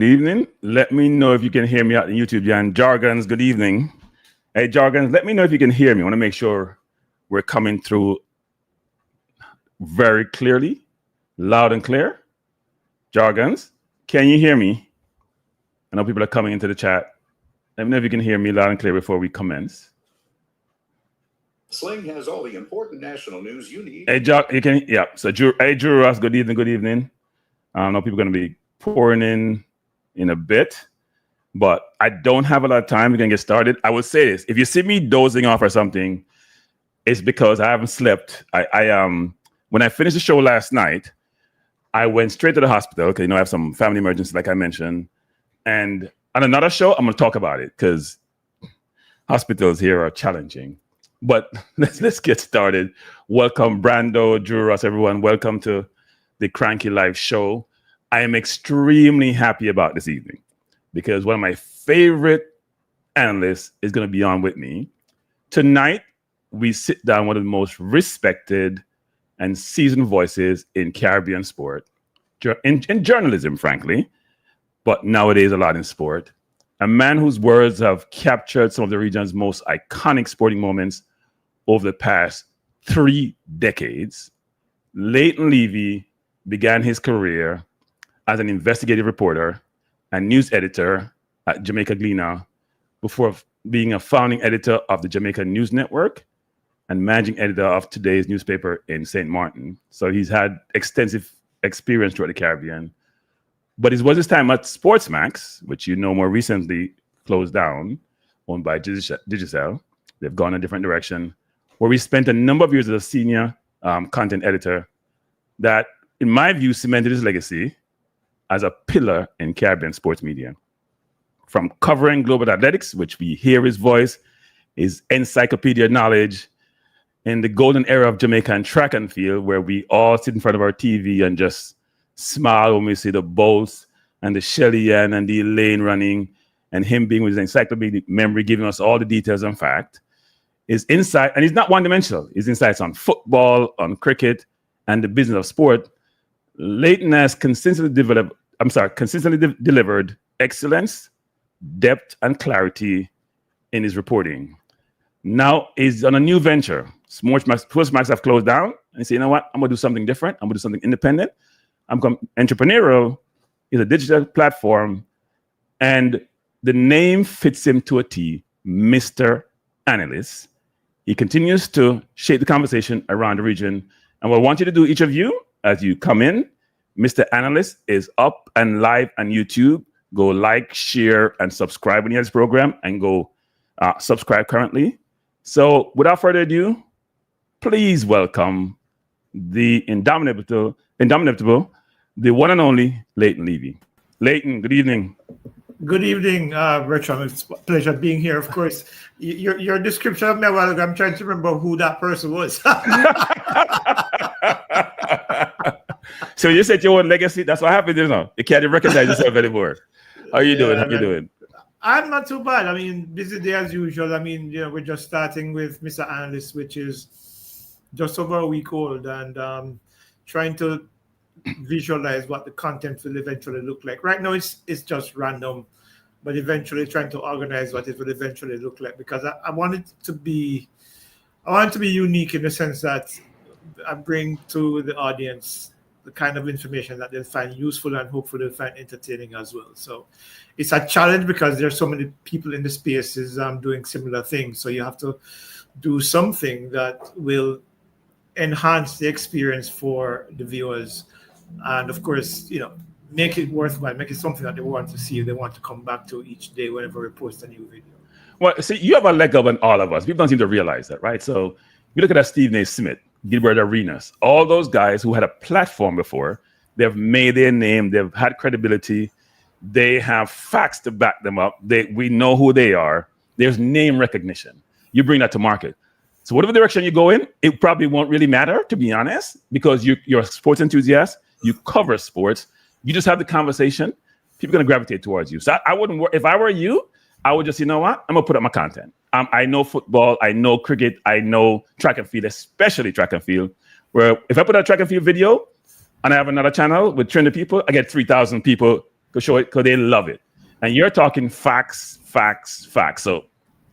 Evening. Let me know if you can hear me out on YouTube, Jan. Jargons, good evening. Hey, Jargons, let me know if you can hear me. I want to make sure we're coming through very clearly, loud and clear. Jargons, can you hear me? I know people are coming into the chat. Let me know if you can hear me loud and clear before we commence. Sling has all the important national news you need. Hey, you can, yeah. So, hey, Drew Ross, good evening, good evening. I know people are going to be pouring in a bit, but I don't have a lot of time. We're going to get started. I would say this. If you see me dozing off or something, it's because I haven't slept. When I finished the show last night, I went straight to the hospital because, I have some family emergency, like I mentioned. And on another show, I'm going to talk about it because hospitals here are challenging. But let's get started. Welcome, Brando, Drew Ross, everyone. Welcome to the Cranky Live show. I am extremely happy about this evening because one of my favorite analysts is going to be on with me. Tonight, we sit down with one of the most respected and seasoned voices in Caribbean sport, in journalism, frankly, but nowadays a lot in sport. A man whose words have captured some of the region's most iconic sporting moments over the past 3 decades. Leighton Levy began his career as an investigative reporter and news editor at Jamaica Gleaner before being a founding editor of the Jamaica News Network and managing editor of today's newspaper in St. Maarten. So he's had extensive experience throughout the Caribbean. But it was his time at SportsMax, which more recently closed down, owned by Digicel. They've gone a different direction, where he spent a number of years as a senior content editor that, in my view, cemented his legacy as a pillar in Caribbean sports media. From covering global athletics, which we hear his voice, his encyclopedia knowledge, in the golden era of Jamaican track and field, where we all sit in front of our TV and just smile when we see the Bolts and the Shelly-Ann and the Elaine running, and him being with his encyclopedic memory, giving us all the details and fact. His insight, and he's not one-dimensional, his insights on football, on cricket, and the business of sport. Leighton has consistently delivered excellence, depth, and clarity in his reporting. Now he's on a new venture. SportsMax have closed down, and he said, you know what? I'm going to do something different. I'm going to do something independent. I'm entrepreneurial. Is a digital platform, and the name fits him to a T, Mr. Analyst. He continues to shape the conversation around the region. And what I want you to do, each of you, as you come in, Mr. Analyst is up and live on YouTube. Go like, share, and subscribe when you have this program, and go subscribe currently. So without further ado, please welcome the indomitable, the one and only Leighton Levy. Leighton, good evening. Good evening, Bertram. It's a pleasure being here. Of course, your description of me a while ago, I'm trying to remember who that person was. So you said your own legacy. That's what happened, You can't recognize yourself anymore. How are you doing? How you doing? I'm not too bad. I mean, busy day as usual. I mean, we're just starting with Mr. Analyst, which is just over a week old, and trying to visualize what the content will eventually look like. Right now, it's just random, but eventually trying to organize what it will eventually look like, because I want it to be unique in the sense that I bring to the audience the kind of information that they'll find useful and hopefully they'll find entertaining as well. So it's a challenge because there's so many people in the spaces doing similar things. So you have to do something that will enhance the experience for the viewers. And of course, make it worthwhile, make it something that they want to see, they want to come back to each day whenever we post a new video. Well, see, you have a leg up on all of us. People don't seem to realize that, right? So you look at that Steve Naismith, Gilbert Arenas, all those guys who had a platform before, they've made their name, they've had credibility, they have facts to back them up. We know who they are. There's name recognition. You bring that to market. So whatever direction you go in, it probably won't really matter, to be honest, because you're a sports enthusiast, you cover sports, you just have the conversation, people are going to gravitate towards you. So I wouldn't worry. If I were you, I would just, I'm going to put up my content. I know football, I know cricket, I know track and field, especially track and field, where if I put out a track and field video and I have another channel with 300 people, I get 3,000 people because they love it. And you're talking facts. So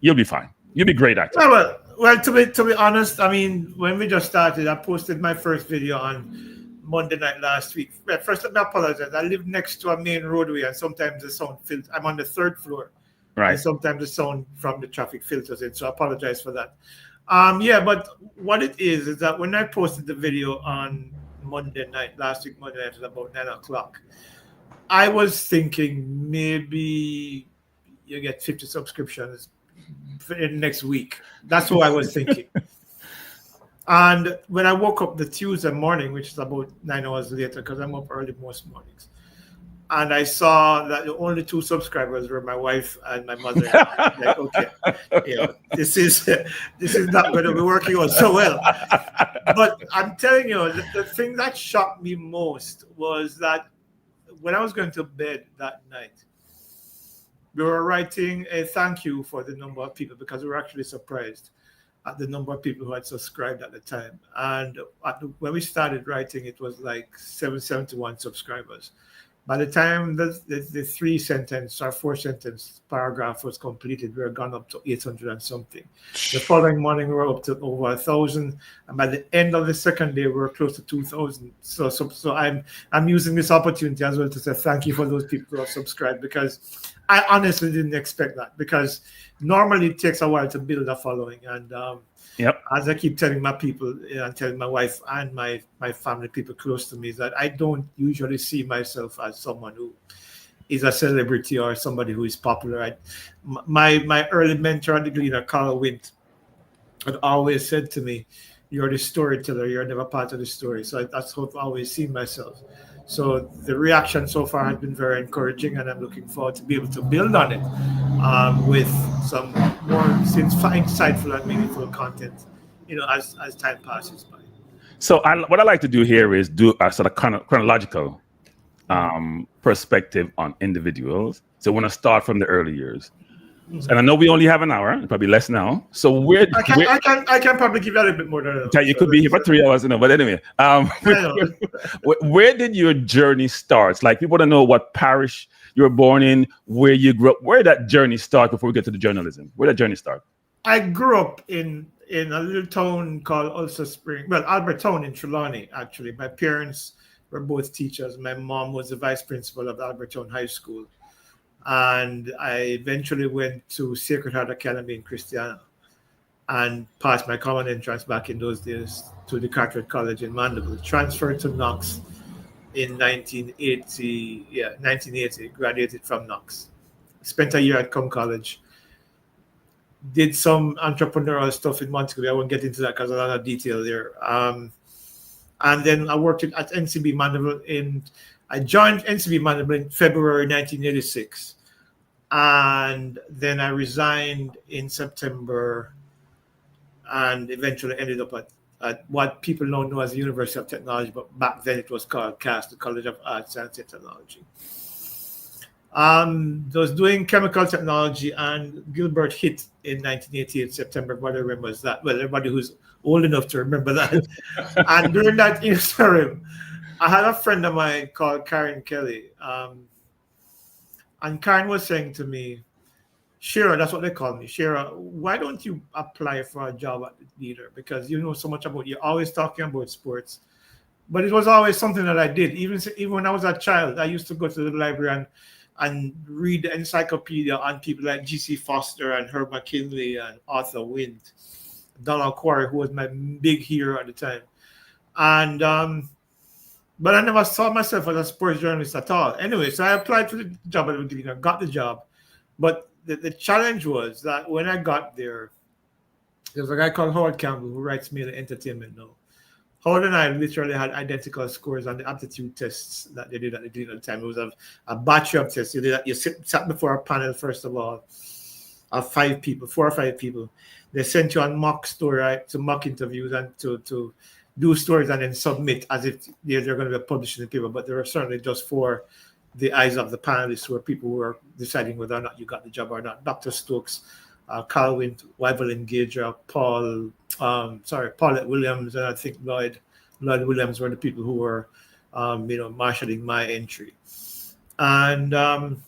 you'll be fine. You'll be great at it. Well, to be honest, I mean, when we just started, I posted my first video on Monday night last week. Well, first, let me apologize. I live next to a main roadway, and sometimes the sound filters. I'm on the 3rd floor, Right. And sometimes the sound from the traffic filters in. So I apologize for that. But what it is that when I posted the video on Monday night, last week, Monday night at about 9 o'clock, I was thinking maybe you get 50 subscriptions in next week. That's what I was thinking. And when I woke up the Tuesday morning, which is about 9 hours later, because I'm up early most mornings, and I saw that the only 2 subscribers were my wife and my mother. Like, okay, this is not going to be working out so well. But I'm telling you, the thing that shocked me most was that when I was going to bed that night, we were writing a thank you for the number of people, because we were actually surprised at the number of people who had subscribed at the time. And when we started writing, it was like 771 subscribers. By the time the 3-sentence or 4-sentence paragraph was completed, we were gone up to 800 and something. The following morning, we were up to over 1,000, and by the end of the second day, we were close to 2,000. So I'm using this opportunity as well to say thank you for those people who have subscribed, because I honestly didn't expect that, because normally it takes a while to build a following. And as I keep telling my people and telling my wife and my family, people close to me, is that I don't usually see myself as someone who is a celebrity or somebody who is popular. My early mentor at the Gleaner, Carl Wint, had always said to me, "You're the storyteller, you're never part of the story." So that's how I've always seen myself. So the reaction so far has been very encouraging, and I'm looking forward to be able to build on it with some more insightful and meaningful content, as time passes by. So what I like to do here is do a sort of chronological perspective on individuals. So I want to start from the early years. And I know we only have an hour, probably less now. So I can probably give that a little bit more than that. You could be here for 3 hours, but anyway, where did your journey start? Like, people don't know what parish you were born in, where you grew up, where that journey start before we get to the journalism. Where that journey start? I grew up in a little town called Ulster Spring, Albertown in Trelawney, actually. My parents were both teachers. My mom was the vice principal of Albertown High School. And I eventually went to Sacred Heart Academy in Christiana and passed my common entrance back in those days to the Carteret College in Mandeville. Transferred to Knox in 1980, graduated from Knox. Spent a year at Cum College. Did some entrepreneurial stuff in Montgomery. I won't get into that because there's a lot of detail there. And then I worked at NCB Mandeville I joined NCB Mandeville in February 1986. And then I resigned in September and eventually ended up at what people now know as the University of Technology, but back then it was called CAST, the College of Arts, Science and Technology. I was doing chemical technology, and Gilbert hit in 1988, September. Everybody remembers that. Well, everybody who's old enough to remember that. And during that interim, I had a friend of mine called Karen Kelly. And Karen was saying to me, "Shira," that's what they call me, "Shira, why don't you apply for a job at the Gleaner? Because you know so much about, you're always talking about sports." But it was always something that I did. Even when I was a child, I used to go to the library and read the encyclopedia on people like G.C. Foster and Herb McKinley and Arthur Wint, Donald Quarry, who was my big hero at the time. And but I never saw myself as a sports journalist at all. Anyway, so I applied for the job at the Gleaner, got the job. But the challenge was that when I got there was a guy called Howard Campbell who writes Mail Entertainment now. Howard and I literally had identical scores on the aptitude tests that they did at the Gleaner at the time. It was a batch of tests. You sat before a panel, first of all, of 4 or 5 people. They sent you on mock interviews and to do stories and then submit as if they're going to be published in the paper. But there were certainly just for the eyes of the panelists, who were people who were deciding whether or not you got the job or not. Dr. Stokes, Carl Wint, Wyville Engager, Paulette Williams, and I think Lloyd Williams were the people who were, marshalling my entry. And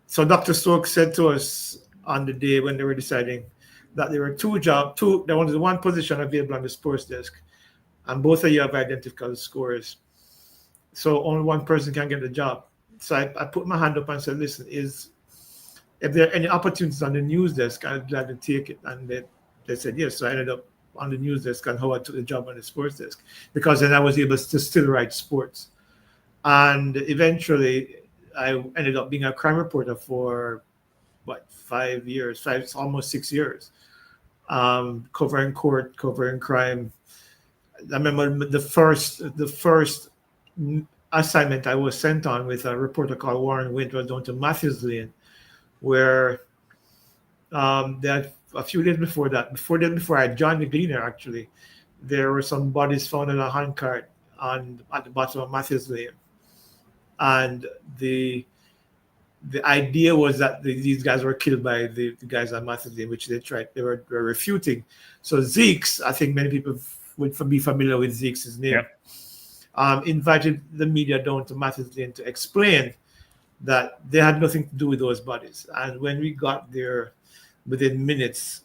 so Dr. Stokes said to us on the day when they were deciding that there were there was one position available on the sports desk, and both of you have identical scores. So only one person can get the job. So I put my hand up and said, listen, if there are any opportunities on the news desk, I'd glad to take it. And they said yes. So I ended up on the news desk, and Howard took the job on the sports desk, because then I was able to still write sports. And eventually I ended up being a crime reporter for 5 years, almost 6 years, covering court, covering crime. I remember the first assignment I was sent on with a reporter called Warren Wint was down to Matthews Lane, where that a few days before I joined the Gleaner, actually, there were some bodies found in a handcart at the bottom of Matthews Lane, and the idea was that these guys were killed by the guys at Matthews Lane, which they were refuting. So Zeeks, I think many people would be familiar with Zeeks' name. Yep. Invited the media down to Matthews Lane to explain that they had nothing to do with those bodies. And when we got there, within minutes,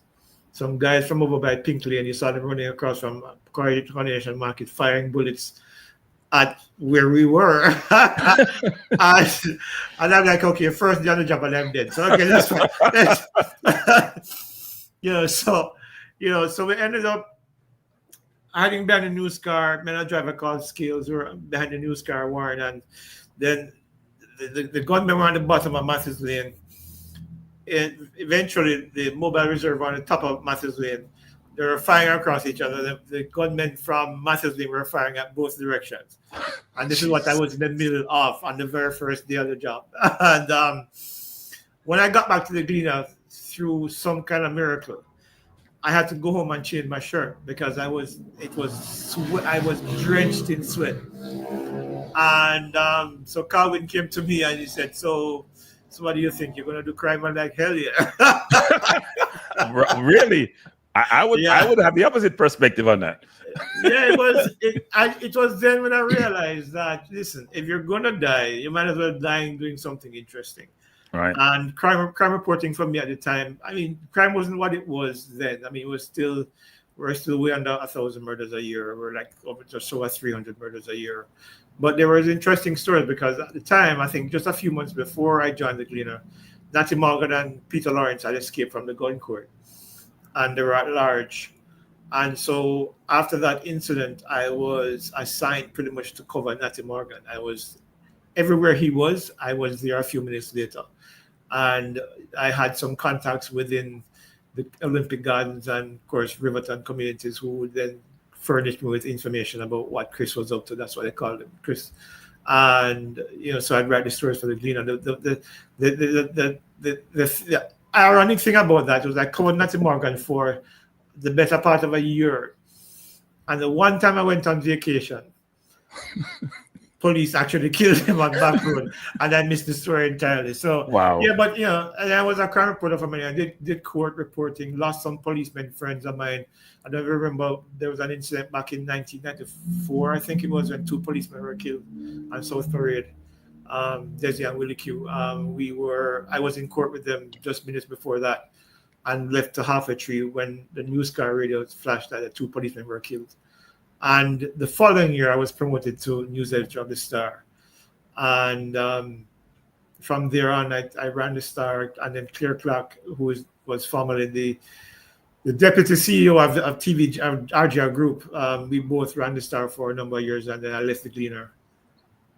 some guys from over by Pink Lane, you saw them running across from Coronation Market, firing bullets at where we were. and I'm like, okay, first day on the job and I'm dead. So okay, that's fine. So we ended up hiding behind a news car. Man, a driver called Scales were behind the news car, Warren, and then the gunmen were on the bottom of Matthews Lane. And eventually the mobile reserve on the top of Matthews Lane, they were firing across each other. The gunmen from Matthews Lane were firing at both directions. And this is what I was in the middle of on the very first day of the job. And when I got back to the Gleaner, through some kind of miracle, I had to go home and change my shirt because I was drenched in sweat. And so Calvin came to me and he said, so what do you think? You're going to do crime? I'm like, hell yeah. Really? I would have the opposite perspective on that. Yeah, it was then when I realized that, listen, if you're going to die, you might as well die doing something interesting. Right. And crime reporting for me at the time, I mean, crime wasn't what it was then. I mean, we're still way under 1,000 murders a year. We're like over just over 300 murders a year. But there was interesting stories because at the time, I think just a few months before I joined the Gleaner, Natty Morgan and Peter Lawrence had escaped from the gun court, and they were at large. And so after that incident, I was assigned pretty much to cover Natty Morgan. I was everywhere he was. I was there a few minutes later, and I had some contacts within the Olympic Gardens and, of course, Riverton communities who would then furnished me with information about what Chris was up to. That's what they called him, Chris. And so I'd write the stories for the Gleaner. The ironic thing about that was I covered Natty Morgan for the better part of a year, and the one time I went on vacation, police actually killed him on back road, and I missed the story entirely. So wow. Yeah, but and I was a crime reporter for many. I did court reporting, lost some policemen friends of mine. I don't remember, there was an incident back in 1994, I think it was, when 2 policemen were killed on South Parade. Desi and Willie Q. I was in court with them just minutes before that, and left to half a tree when the news car radio flashed that the 2 policemen were killed. And the following year, I was promoted to news editor of the Star. And from there on, I ran the Star, and then Claire Clark, who was formerly the deputy CEO of TV RGR Group, we both ran the Star for a number of years, and then I left the Gleaner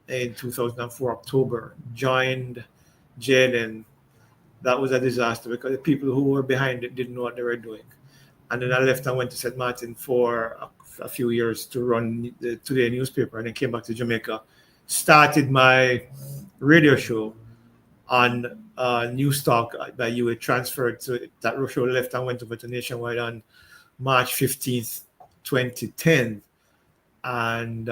in 2004 October. Joined JNN. That was a disaster because the people who were behind it didn't know what they were doing. And then I left and went to St. Maarten for a few years to run the Today newspaper, and then came back to Jamaica. Started my radio show on News Talk that you were transferred to. That show left and went over to Nationwide on March 15th, 2010. And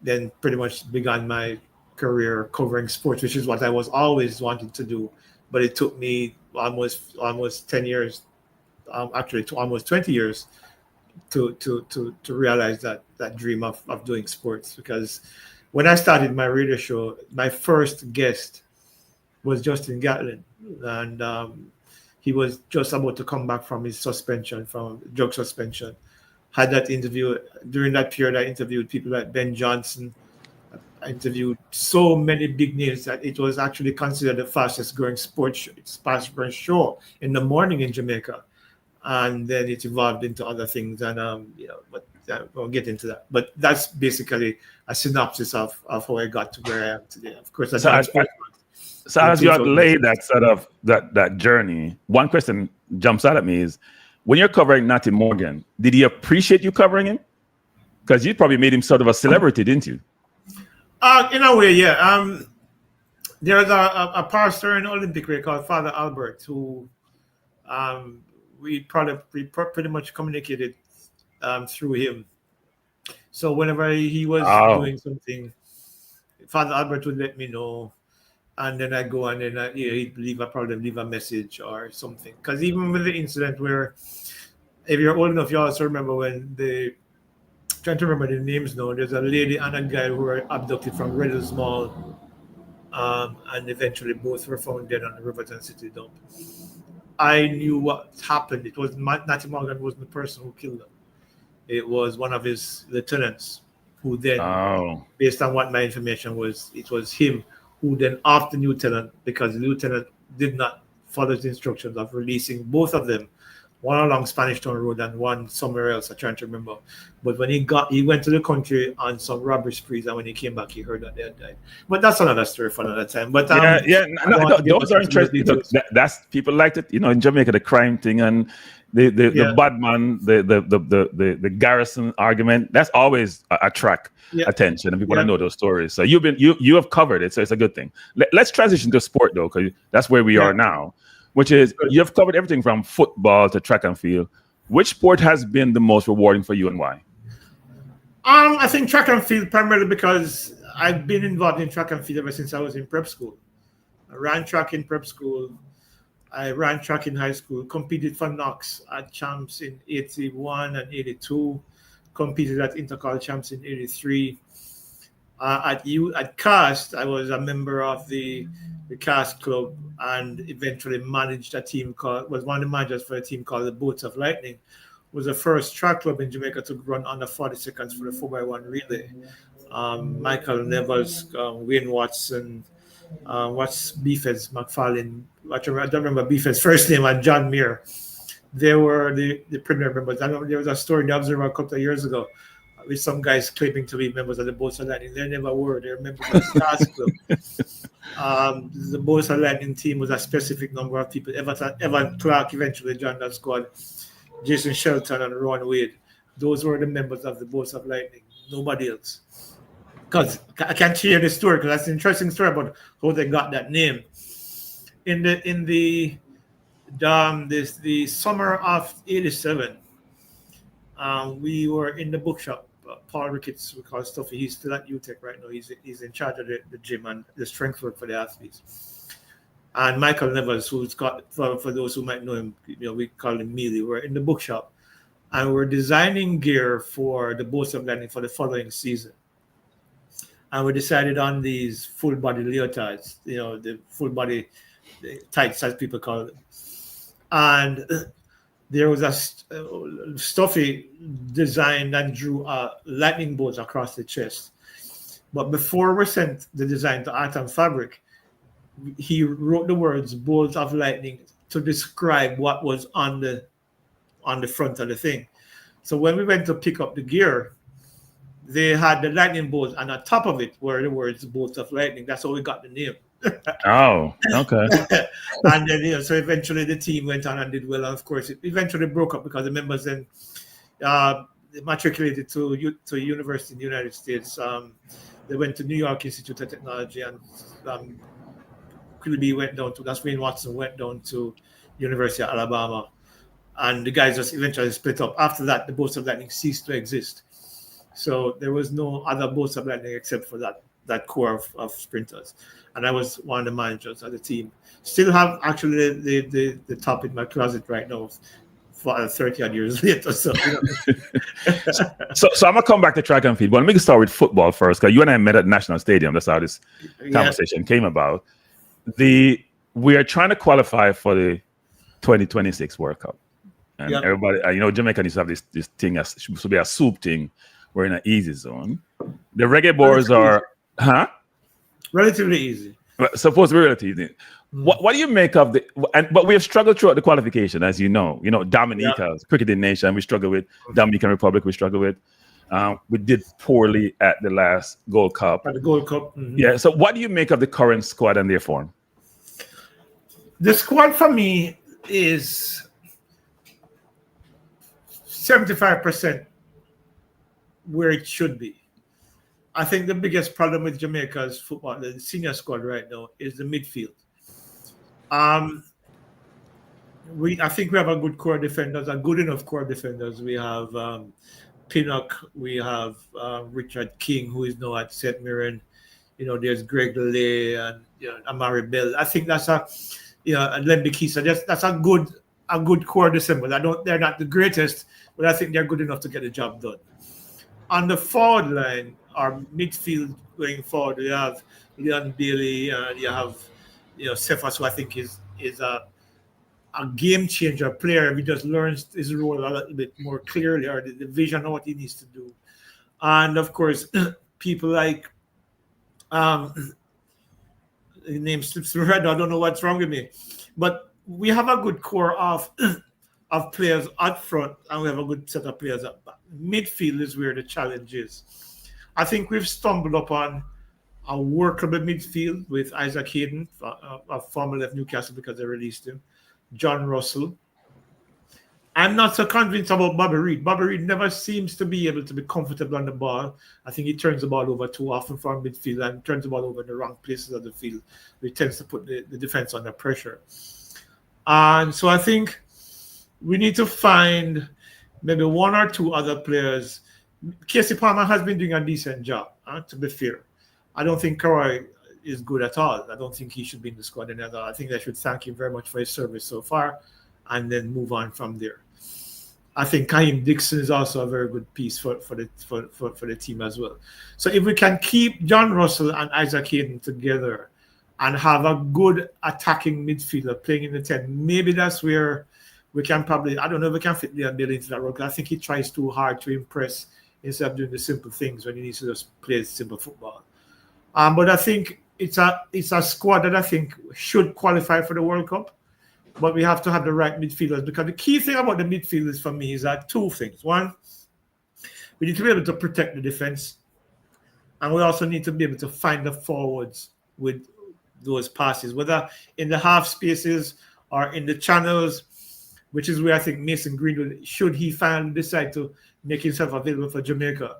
then pretty much began my career covering sports, which is what I was always wanting to do. But it took me almost 10 years, actually to almost 20 years to realize that dream of doing sports, because when I started my radio show, my first guest was Justin Gatlin, and he was just about to come back from his suspension, from drug suspension. Had that interview. During that period, I interviewed people like Ben Johnson. I interviewed so many big names that it was actually considered the fastest growing fastest growing show in the morning in Jamaica. And then it evolved into other things, and but we'll get into that. But that's basically a synopsis of how I got to where I am today. Of course, So as you had laid that sort of that journey, one question jumps out at me is, when you're covering Natty Morgan, did he appreciate you covering him? Because you probably made him sort of a celebrity, didn't you? In a way, yeah. There's a pastor in Olympic Way called Father Albert, who we pretty much communicated through him. So whenever he was doing something, Father Albert would let me know, and then I go and then he'd probably leave a message or something. Because even with the incident where, if you're old enough, you also remember when trying to remember the names now. There's a lady and a guy who were abducted from Reynolds Mall, and eventually both were found dead on the Riverton City dump. I knew what happened. It was Natty Morgan wasn't the person who killed them. It was one of his lieutenants who then, based on what my information was, it was him who then off the lieutenant, because the lieutenant did not follow the instructions of releasing both of them, one along Spanish Town Road and one somewhere else. I trying to remember. But when he went to the country on some robbery sprees, and when he came back, he heard that they had died. But that's another story for another time. But those are interesting. That's people liked it, in Jamaica, the crime thing and the bad man, the garrison argument. That's always attract attention, and people want to know those stories. So you have covered it, so it's a good thing. Let's transition to sport though, because that's where we are now. Which is, you have covered everything from football to track and field. Which sport has been the most rewarding for you, and why? I think track and field, primarily because I've been involved in track and field ever since I was in prep school. I ran track in prep school. I ran track in high school. Competed for Knox at champs in 81 and 82. Competed at Intercol champs in 83. At CAST, I was a member of the CAST club and eventually managed was one of the managers for a team called the Boats of Lightning. Was the first track club in Jamaica to run under 40 seconds for the 4x1 relay. Michael Nevers, Wayne Watson, what's Beefhead's McFarlane, I don't remember Beefhead's first name, and John Muir. They were the premier members. I know there was a story in the Observer a couple of years ago with some guys claiming to be members of the Boats of Lightning. They never were. They were members of the CAST club. The Boats of Lightning team was a specific number of people. Evan Clark eventually joined that squad. Jason Shelton and Ron Wade. Those were the members of the Boats of Lightning. Nobody else. Because I can't share the story, because that's an interesting story about how they got that name. In the summer of '87, we were in the bookshop. Paul Ricketts, we call Stuffy, he's still at UTEC right now. He's in charge of the gym and the strength work for the athletes. And Michael Nevers, who's got, for those who might know him, we call him Mealy. We're in the bookshop and we're designing gear for the Boats of Lightning for the following season. And we decided on these full body leotards, the full body tights, as people call them. And there was a Stuffy designed and drew lightning bolts across the chest. But before we sent the design to Art and Fabric, he wrote the words "bolts of lightning" to describe what was on the front of the thing. So when we went to pick up the gear, they had the lightning bolts, and on top of it were the words "bolts of lightning." That's how we got the name. Oh, okay. And then, so eventually the team went on and did well. And of course, it eventually broke up because the members then matriculated to university in the United States. They went to New York Institute of Technology, and Quilby went down to, that's Wayne Watson went down to University of Alabama. And the guys just eventually split up. After that, the Boats of Lightning ceased to exist. So there was no other Boats of Lightning except for that core of sprinters. And I was one of the managers of the team. Still have actually the top in my closet right now 30 odd years later. So, so I'm gonna come back to track and field, but let me start with football first, because you and I met at National Stadium. That's how this conversation came about. We are trying to qualify for the 2026 World Cup, and everybody, Jamaica used to have this thing as supposed to be a soup thing. We're in an easy zone. The Reggae Boyz are, relatively easy. Supposed to be relatively easy. What do you make of but we have struggled throughout the qualification, as you know. Dominica, cricketing nation, we struggle with. Dominican Republic, we struggle with. We did poorly at the last Gold Cup. At the Gold Cup. Mm-hmm. Yeah. So what do you make of the current squad and their form? The squad for me is 75% where it should be. I think the biggest problem with Jamaica's football, the senior squad right now, is the midfield. I think we have a good core defenders, a good enough core defenders. We have Pinnock, we have Richard King, who is now at St. Mirren. There's Greg Lay and Amari Bell. I think that's and Lemby Kisa. That's a good core defender. They're not the greatest, but I think they're good enough to get the job done. On the forward line, our midfield going forward, you have Leon Bailey, you have Cephas, who I think is a game changer player. He just learns his role a little bit more clearly, or the vision of what he needs to do. And of course, people like the name slips through right now. I don't know what's wrong with me, but we have a good core of players up front, and we have a good set of players up back. Midfield is where the challenge is. I think we've stumbled upon a workable midfield with Isaac Hayden, a former left Newcastle because they released him, John Russell. I'm not so convinced about Bobby Reid. Bobby Reid never seems to be able to be comfortable on the ball. I think he turns the ball over too often from midfield and turns the ball over in the wrong places of the field, which tends to put the defense under pressure. And so I think we need to find maybe one or two other players. Casey Palmer has been doing a decent job, to be fair. I don't think Karai is good at all. I don't think he should be in the squad at all. I think they should thank him very much for his service so far and then move on from there. I think Kaim Dixon is also a very good piece for the team as well. So if we can keep John Russell and Isaac Hayden together and have a good attacking midfielder playing in the 10, maybe that's where we can probably, I don't know if we can fit Leon Bailey into that role, because I think he tries too hard to impress instead of doing the simple things when he needs to just play simple football. But I think it's a squad that I think should qualify for the World Cup, but we have to have the right midfielders, because the key thing about the midfielders for me is that two things. One, we need to be able to protect the defense, and we also need to be able to find the forwards with those passes, whether in the half spaces or in the channels, which is where I think Mason Greenwood, should he finally decide to make himself available for Jamaica,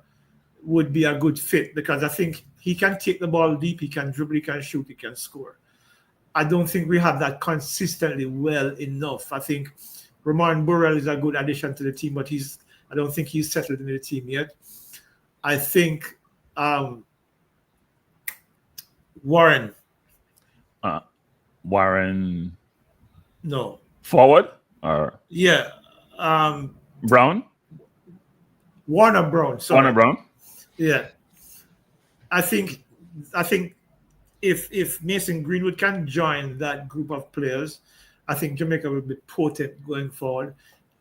would be a good fit, because I think he can take the ball deep, he can dribble, he can shoot, he can score. I don't think we have that consistently well enough. I think Roman Burrell is a good addition to the team, but I don't think he's settled in the team yet. I think Warren. Warren. No. Forward? Or yeah. Brown? Warner Brown. Sorry. Warner Brown? Yeah. I think if Mason Greenwood can join that group of players, I think Jamaica will be potent going forward.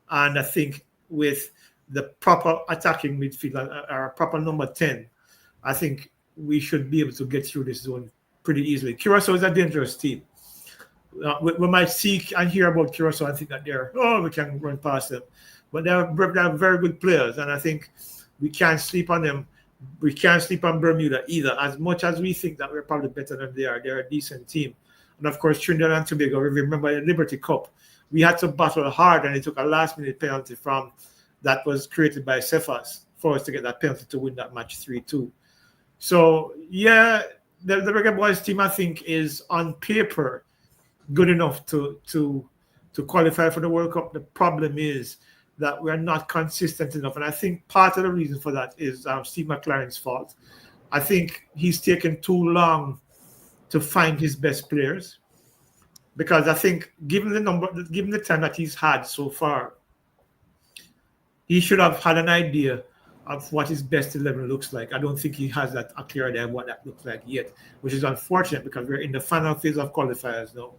And I think with the proper attacking midfield, or proper number 10, I think we should be able to get through this zone pretty easily. Curacao is a dangerous team. We might see and hear about Curacao and think that we can run past them. But they're very good players, and I think we can't sleep on them. We can't sleep on Bermuda either. As much as we think that we're probably better than they are, they're a decent team. And of course, Trinidad and Tobago, remember the Liberty Cup, we had to battle hard, and it took a last-minute penalty that was created by Cephas for us to get that penalty to win that match 3-2. So, yeah, the Reggae Boyz team, I think, is on paper good enough to qualify for the World Cup. The problem is that we're not consistent enough. And I think part of the reason for that is Steve McLaren's fault. I think he's taken too long to find his best players, because I think given the time that he's had so far, he should have had an idea of what his best 11 looks like. I don't think he has a clear idea of what that looks like yet, which is unfortunate because we're in the final phase of qualifiers now.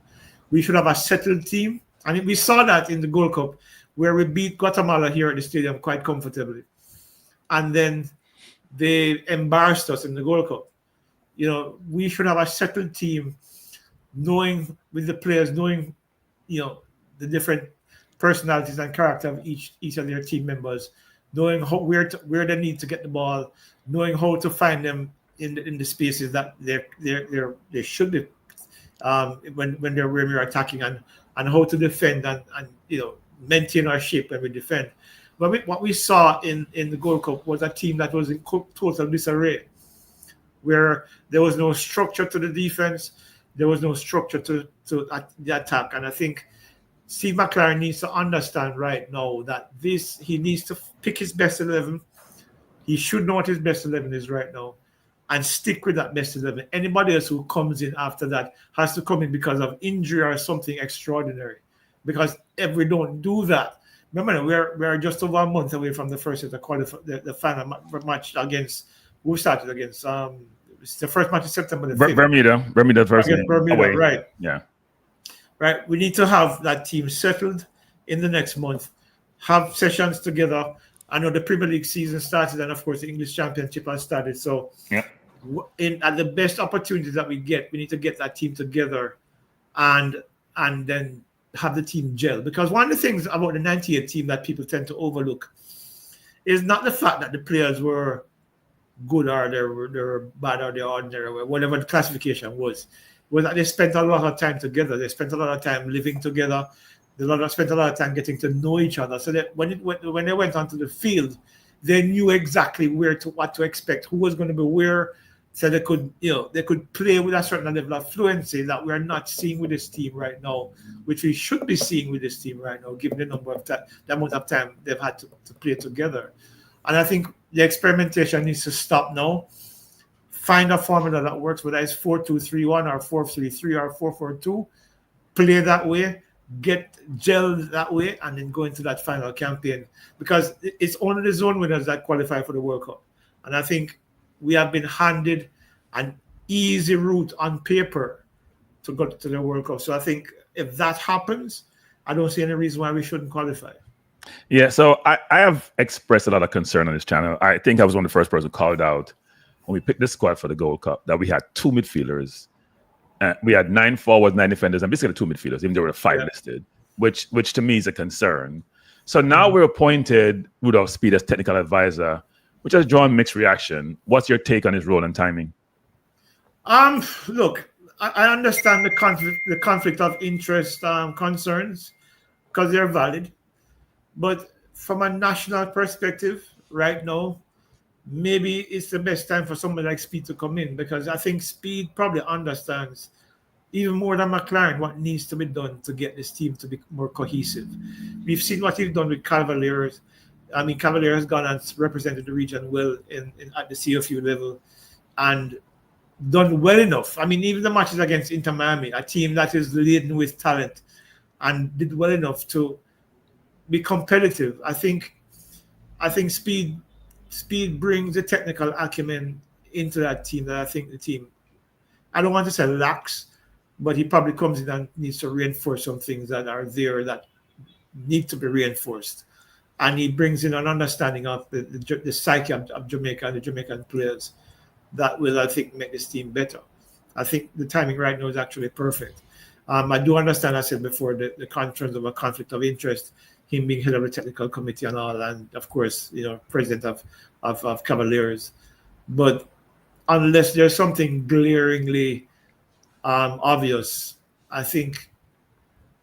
We should have a settled team. I mean, we saw that in the Gold Cup where we beat Guatemala here at the stadium quite comfortably. And then they embarrassed us in the Gold Cup. We should have a settled team, knowing with the players, knowing, the different personalities and character of each of their team members, knowing where they need to get the ball, knowing how to find them in the spaces that they should be when we're attacking, and how to defend and maintain our shape when we defend. But what we saw in the Gold Cup was a team that was in total disarray, where there was no structure to the defense, there was no structure to the attack. And I think Steve McLaren needs to understand right now that he needs to pick his best 11. He should know what his best 11 is right now and stick with that best 11. Anybody else who comes in after that has to come in because of injury or something extraordinary. Because if we don't do that, remember, we're just over a month away from the first set of the final match against, who started against? It's the first match in September the 5th. Bermuda first game. Bermuda, away. Right. Yeah. Right. We need to have that team settled in the next month, have sessions together. I know the Premier League season started, and of course the English Championship has started. So yeah. At the best opportunities that we get, we need to get that team together and then have the team gel. Because one of the things about the 98 team that people tend to overlook is not the fact that the players were good or they were bad or they're ordinary, or whatever the classification was that they spent a lot of time together. They spent a lot of time living together. They spent a lot of time getting to know each other. So that when they went onto the field, they knew exactly what to expect, who was going to be where, so they could play with a certain level of fluency that we're not seeing with this team right now, which we should be seeing with this team right now, given the amount of time they've had to play together. And I think the experimentation needs to stop now. Find a formula that works, whether it's 4-2-3-1 or 4-3-3 or 4-4-2. Play that way, get gelled that way, and then go into that final campaign. Because it's only the zone winners that qualify for the World Cup. And I think we have been handed an easy route on paper to go to the World Cup. So I think if that happens, I don't see any reason why we shouldn't qualify. Yeah, so I have expressed a lot of concern on this channel. I think I was one of the first person who called out when we picked this squad for the Gold Cup that we had 2 midfielders. We had 9 forwards, 9 defenders, and basically 2 midfielders, even though there were 5 listed, which to me is a concern. So now we're appointed Rudolph Speed as technical advisor, which has drawn mixed reaction. What's your take on his role and timing? Look, I understand the conflict of interest concerns because they're valid. But from a national perspective, right now, maybe it's the best time for somebody like Speed to come in, because I think Speed probably understands even more than McLaren what needs to be done to get this team to be more cohesive. We've seen what he's done with Cavaliers. I mean, Cavaliers has gone and represented the region well at the CFU level and done well enough. I mean, even the matches against Inter Miami, a team that is laden with talent, and did well enough to be competitive. I think Speed brings the technical acumen into that team that I think the team, I don't want to say lacks, but he probably comes in and needs to reinforce some things that are there that need to be reinforced. And he brings in an understanding of the psyche of Jamaica and the Jamaican players that will, I think, make this team better. I think the timing right now is actually perfect. I do understand, I said before, the concerns of a conflict of interest, him being head of the technical committee and all, and of course, president of Cavaliers. But unless there's something glaringly obvious, I think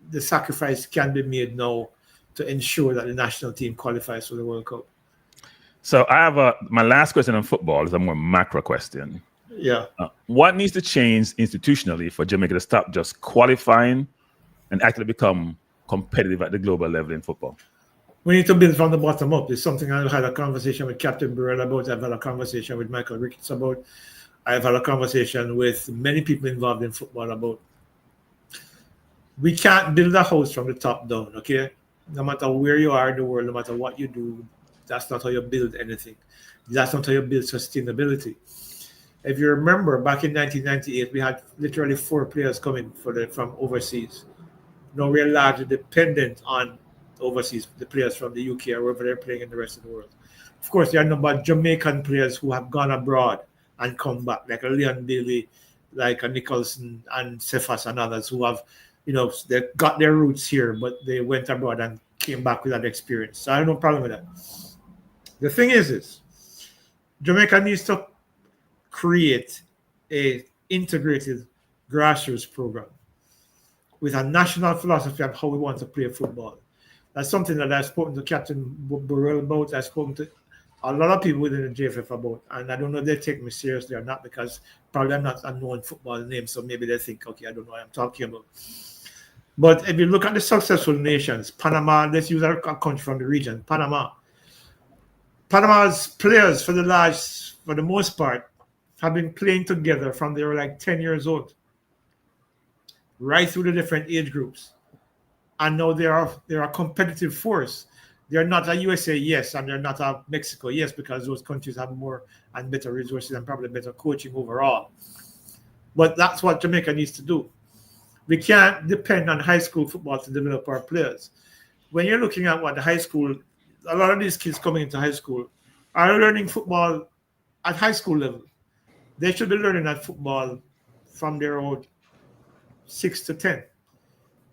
the sacrifice can be made now to ensure that the national team qualifies for the World Cup. So I have my last question on football is a more macro question. Yeah. What needs to change institutionally for Jamaica to stop just qualifying and actually become competitive at the global level in football? We need to build from the bottom up. It's something I had a conversation with Captain Burrell about. I've had a conversation with Michael Ricketts about. I've had a conversation with many people involved in football about. We can't build a house from the top down, okay? No matter where you are in the world, no matter what you do, that's not how you build anything. That's not how you build sustainability. If you remember, back in 1998, we had literally 4 players coming from overseas. Now we're largely dependent on overseas, the players from the UK or wherever they're playing in the rest of the world. Of course, there are a number of Jamaican players who have gone abroad and come back, like a Leon Bailey, like a Nicholson and Cephas and others who have, they got their roots here, but they went abroad and came back with that experience. So I have no problem with that. The thing is Jamaica needs to create a integrated grassroots program with a national philosophy on how we want to play football. That's something that I've spoken to Captain Burrell about. I've spoken to a lot of people within the JFF about, and I don't know if they take me seriously or not, because probably I'm not a known football name, so maybe they think, okay, I don't know what I'm talking about. But if you look at the successful nations, Panama, let's use a country from the region, Panama's players, for the most part, have been playing together from they were like 10 years old, right through the different age groups. And now they're a competitive force. They're not a USA, yes, and they're not a Mexico, yes, because those countries have more and better resources and probably better coaching overall. But that's what Jamaica needs to do. We can't depend on high school football to develop our players. When you're looking at what the high school, a lot of these kids coming into high school are learning football at high school level. They should be learning that football from their old 6 to 10.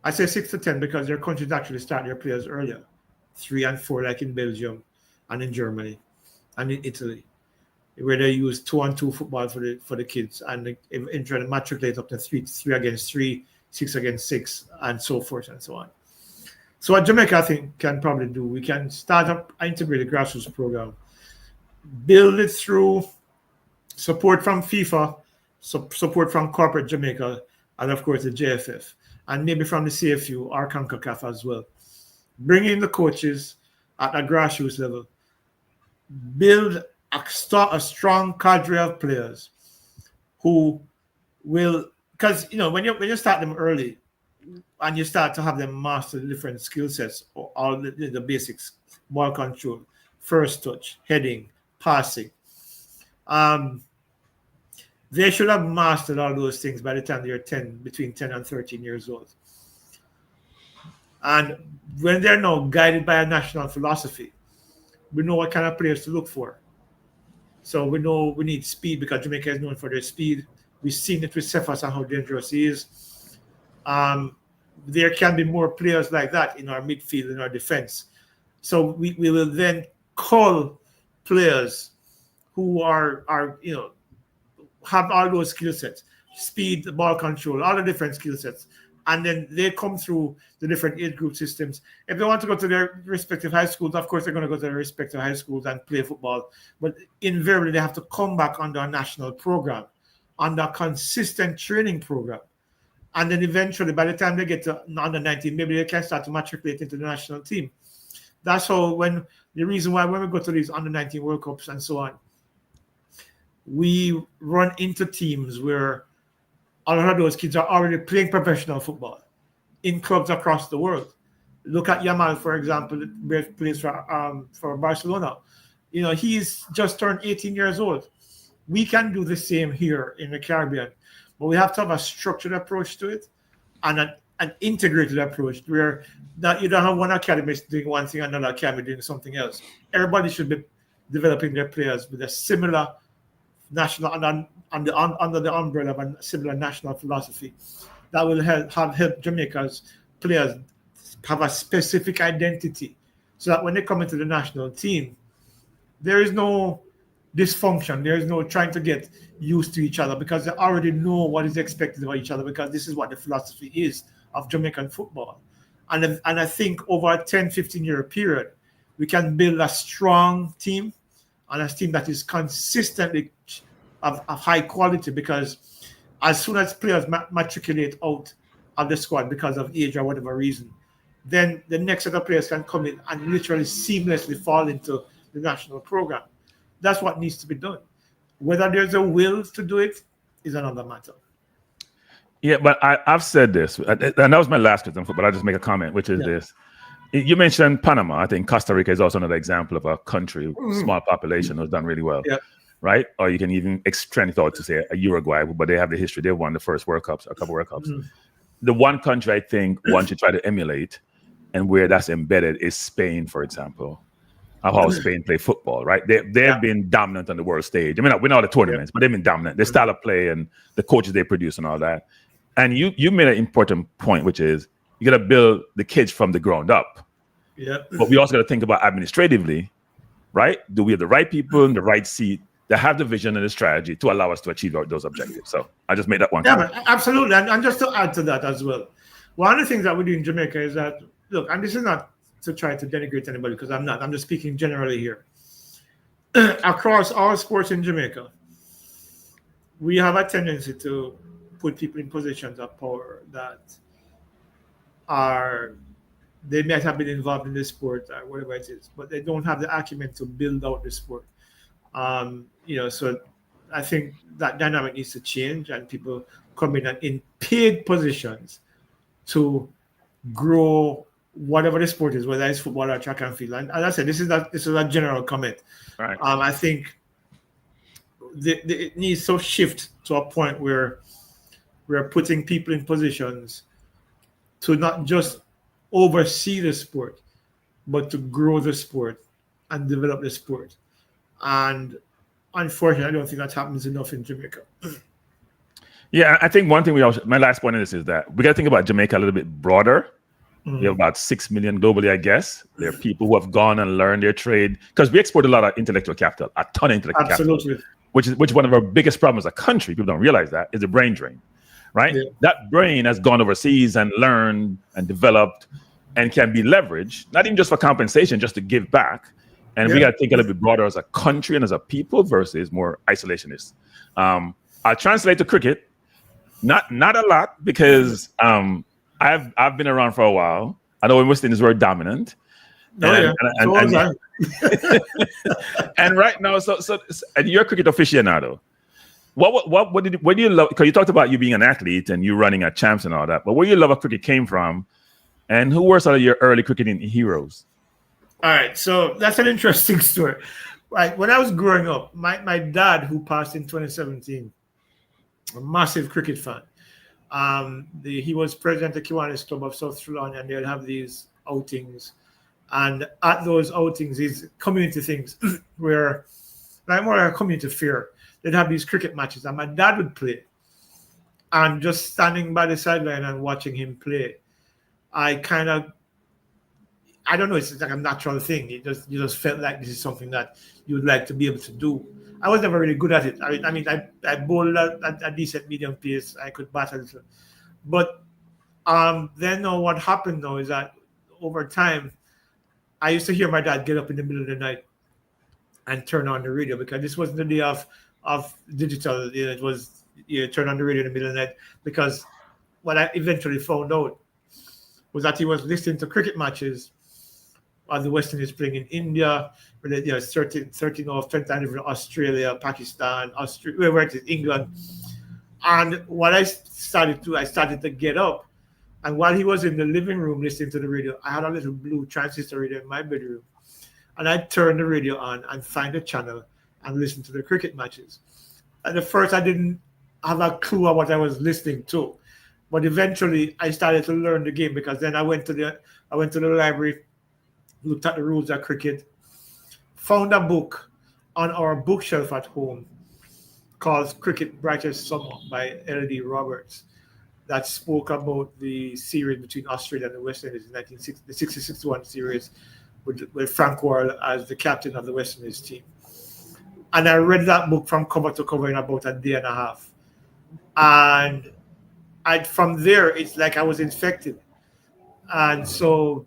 I say 6 to 10 because their countries actually start their players earlier, 3 and 4, like in Belgium and in Germany and in Italy, where they use 2-on-2 football for the kids, and they eventually matriculate up to 3 against 3, 6 against 6, and so forth and so on. So what Jamaica, I think, can probably do, we can start up an integrated grassroots program, build it through support from FIFA, support from corporate Jamaica, and of course the JFF, and maybe from the CFU or CONCACAF as well. Bring in the coaches at a grassroots level. Build a strong cadre of players who will, because when you start them early and you start to have them master the different skill sets, or all the basics, ball control, first touch, heading, passing. They should have mastered all those things by the time they're between 10 and 13 years old. And when they're now guided by a national philosophy, we know what kind of players to look for. So we know we need speed, because Jamaica is known for their speed. We've seen it with Cephas and how dangerous he is. There can be more players like that in our midfield, in our defense. So we will then call players who are have all those skill sets, speed, ball control, all the different skill sets. And then they come through the different age group systems. If they want to go to their respective high schools, of course, they're going to go to their respective high schools and play football. But invariably, they have to come back under a national program, under a consistent training program. And then eventually, by the time they get to under 19, maybe they can start to matriculate into the national team. That's how, the reason why when we go to these under 19 World Cups and so on, we run into teams where a lot of those kids are already playing professional football in clubs across the world. Look at Yamal, for example, that plays for Barcelona. He's just turned 18 years old. We can do the same here in the Caribbean, but we have to have a structured approach to it and an integrated approach where you don't have one academy doing one thing and another academy doing something else. Everybody should be developing their players with a similar national under the umbrella of a similar national philosophy that will help Jamaica's players have a specific identity, so that when they come into the national team, there is no dysfunction. There is no trying to get used to each other, because they already know what is expected of each other, because this is what the philosophy is of Jamaican football. And I think over a 10-15 year period, we can build a strong team, and a team that is consistently of high quality, because as soon as players matriculate out of the squad because of age or whatever reason, then the next set of players can come in and literally seamlessly fall into the national program. That's what needs to be done. Whether there's a will to do it is another matter. Yeah, but I've said this, and that was my last question, but I'll just make a comment, which is this. You mentioned Panama. I think Costa Rica is also another example of a country, small population, who's done really well. Yeah. Right? Or you can even extend it out to say a Uruguay, but they have the history. They won the first World Cups, a couple World Cups. The one country I think one should try to emulate and where that's embedded is Spain, for example, of how Spain play football, right? They've been dominant on the world stage. I mean, not win all the tournaments, but they've been dominant. Their style of play and the coaches they produce and all that. And you made an important point, which is you got to build the kids from the ground up. Yeah. But we also got to think about administratively, right? Do we have the right people in the right seat that have the vision and the strategy to allow us to achieve those objectives? So I just made that one. Yeah, but absolutely. And just to add to that as well, one of the things that we do in Jamaica is that, look, and this is not to try to denigrate anybody because I'm not. I'm just speaking generally here. Across all sports in Jamaica, we have a tendency to put people in positions of power that they might have been involved in the sport or whatever it is, but they don't have the acumen to build out the sport. So I think that dynamic needs to change and people come in paid positions to grow whatever the sport is, whether it's football or track and field. And as I said, this is a general comment. Right. I think it needs to shift to a point where we're putting people in positions to not just oversee the sport, but to grow the sport and develop the sport. And unfortunately, I don't think that happens enough in Jamaica. Yeah, I think one thing my last point in this is that we got to think about Jamaica a little bit broader. We have about 6 million globally, I guess. There are people who have gone and learned their trade because we export a lot of intellectual capital, a ton of intellectual Absolutely. capital, which is one of our biggest problems as a country. People don't realize that is the brain drain, right? Yeah. That brain has gone overseas and learned and developed and can be leveraged, not even just for compensation, just to give back. And we got to think a little bit broader as a country and as a people versus more isolationist. I'll translate to cricket, not a lot and I've been around for a while. I know in West Indies we're dominant. And right now, so and you're a cricket aficionado. What do you love? Because you talked about you being an athlete and you running at champs and all that. But where you love of cricket came from, and who were some of your early cricketing heroes? All right, so that's an interesting story. Right, when I was growing up, my dad, who passed in 2017, a massive cricket fan. He was president of Kiwanis Club of South Ceylon, and they'll have these outings. And at those outings, these community things where, like more like a community fair, they'd have these cricket matches, and my dad would play. And just standing by the sideline and watching him play, I don't know, it's like a natural thing. You just felt like this is something that you would like to be able to do. I was never really good at it. I bowled at a decent medium pace. I could bat a little. But then what happened now is that over time, I used to hear my dad get up in the middle of the night and turn on the radio, because this wasn't the day of digital. It was turn on the radio in the middle of the night, because what I eventually found out was that he was listening to cricket matches the West Indies playing in India, 13 off, 20 times in Australia, Pakistan, wherever it is, England. And what I started to get up. And while he was in the living room listening to the radio, I had a little blue transistor radio in my bedroom. And I'd turn the radio on and find a channel and listen to the cricket matches. At the first, I didn't have a clue of what I was listening to. But eventually, I started to learn the game, because then I went to the library, looked at the rules of cricket, found a book on our bookshelf at home called Cricket Brightest Summer by L.D. Roberts, that spoke about the series between Australia and the West Indies in the 60-61 series with Frank Worrell as the captain of the West Indies team. And I read that book from cover to cover in about a day and a half. And from there, it's like I was infected. And so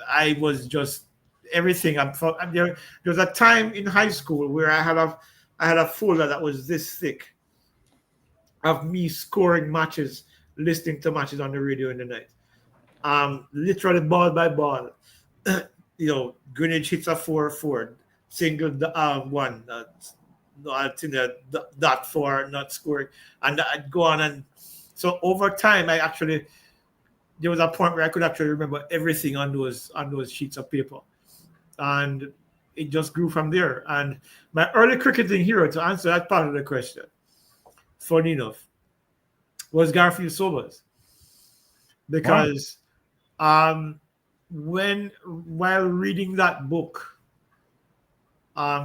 I was just everything. There was a time in high school where I had a folder that was this thick of me scoring matches, listening to matches on the radio in the night. Literally ball by ball. Greenwich hits a 4-4, single 1, dot 4, not scoring, and I'd go on. And so over time, I actually there was a point where I could actually remember everything on those sheets of paper, and it just grew from there. And my early cricketing hero, to answer that part of the question, funny enough, was Garfield Sobers, because while reading that book,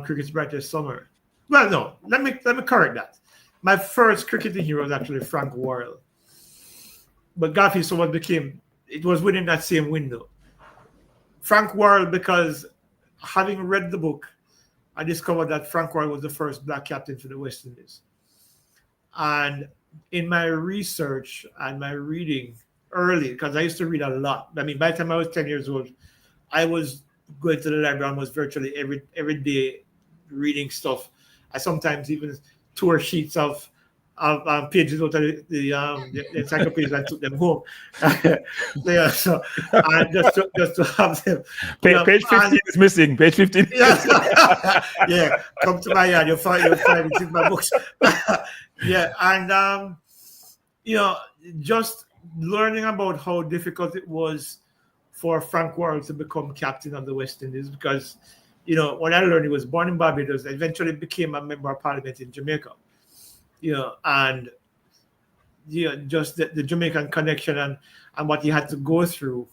Cricket's Brightest Summer. Well, no, let me correct that. My first cricketing hero was actually Frank Worrell, but Garfield Sobers it was within that same window. Frank Worrell, because having read the book, I discovered that Frank Worrell was the first black captain for the West Indies. And in my research and my reading early, because I used to read a lot. I mean, by the time I was 10 years old, I was going to the library almost virtually every day reading stuff. I sometimes even tore sheets of pages out of the encyclopedias and took them home. Yeah, so just to have them. Page 15 is missing. Page 15. Yeah, come to my yard. You'll find it in my books. Yeah, and just learning about how difficult it was for Frank Worrell to become captain of the West Indies, because when I learned he was born in Barbados, eventually became a member of parliament in Jamaica. And just the Jamaican connection and what he had to go through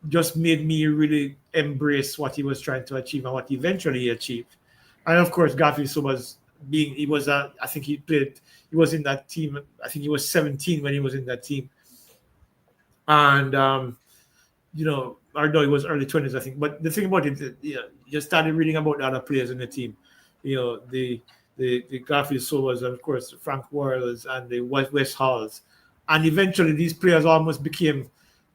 just made me really embrace what he was trying to achieve and what he eventually achieved. And of course, Garfield Sobers, he was in that team. I think he was 17 when he was in that team. And, or no, he was early 20s, I think. But the thing about it, you started reading about the other players in the team. The Garfield Sobers, and of course, Frank Worrells and the West Halls. And eventually these players almost became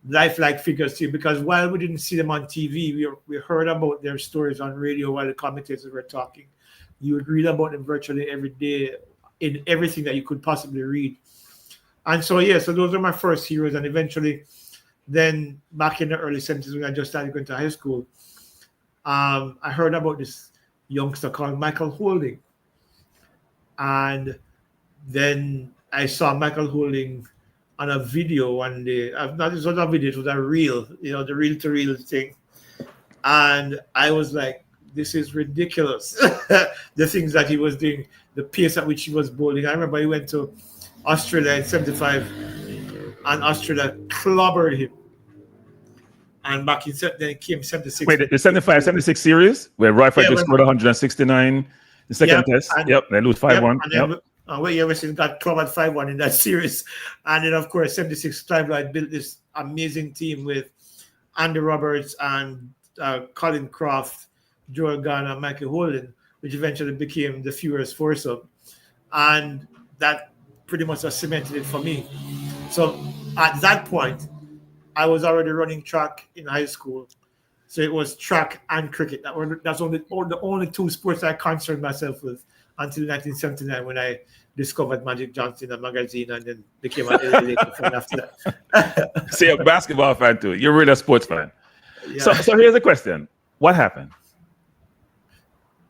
lifelike figures to you, because while we didn't see them on TV, we heard about their stories on radio while the commentators were talking. You would read about them virtually every day in everything that you could possibly read. And so those are my first heroes. And eventually, then back in the early 70s, when I just started going to high school, I heard about this youngster called Michael Holding. And then I saw Michael Holding on a video one day. This was a video, it was a reel, the reel-to-reel thing. And I was like, this is ridiculous. The things that he was doing, the pace at which he was bowling. I remember he went to Australia in 75 and Australia clobbered him. And back then it came 76. Wait, the 75-76 series where Roy Frederick scored 169 the second test. They lose 5-1. Everson got clobbered 5-1 in that series. And then, of course, 76 Clive Lloyd built this amazing team with Andy Roberts and Colin Croft, Joel Garner, Michael Holding, which eventually became the Furious Foursome. And that pretty much cemented it for me. So at that point, I was already running track in high school. So it was track and cricket. That's the only two sports I concerned myself with until 1979, when I discovered Magic Johnson, a magazine, and then became an editor after that. So you're a basketball fan too. You're really a sports fan. Yeah. So here's the question. What happened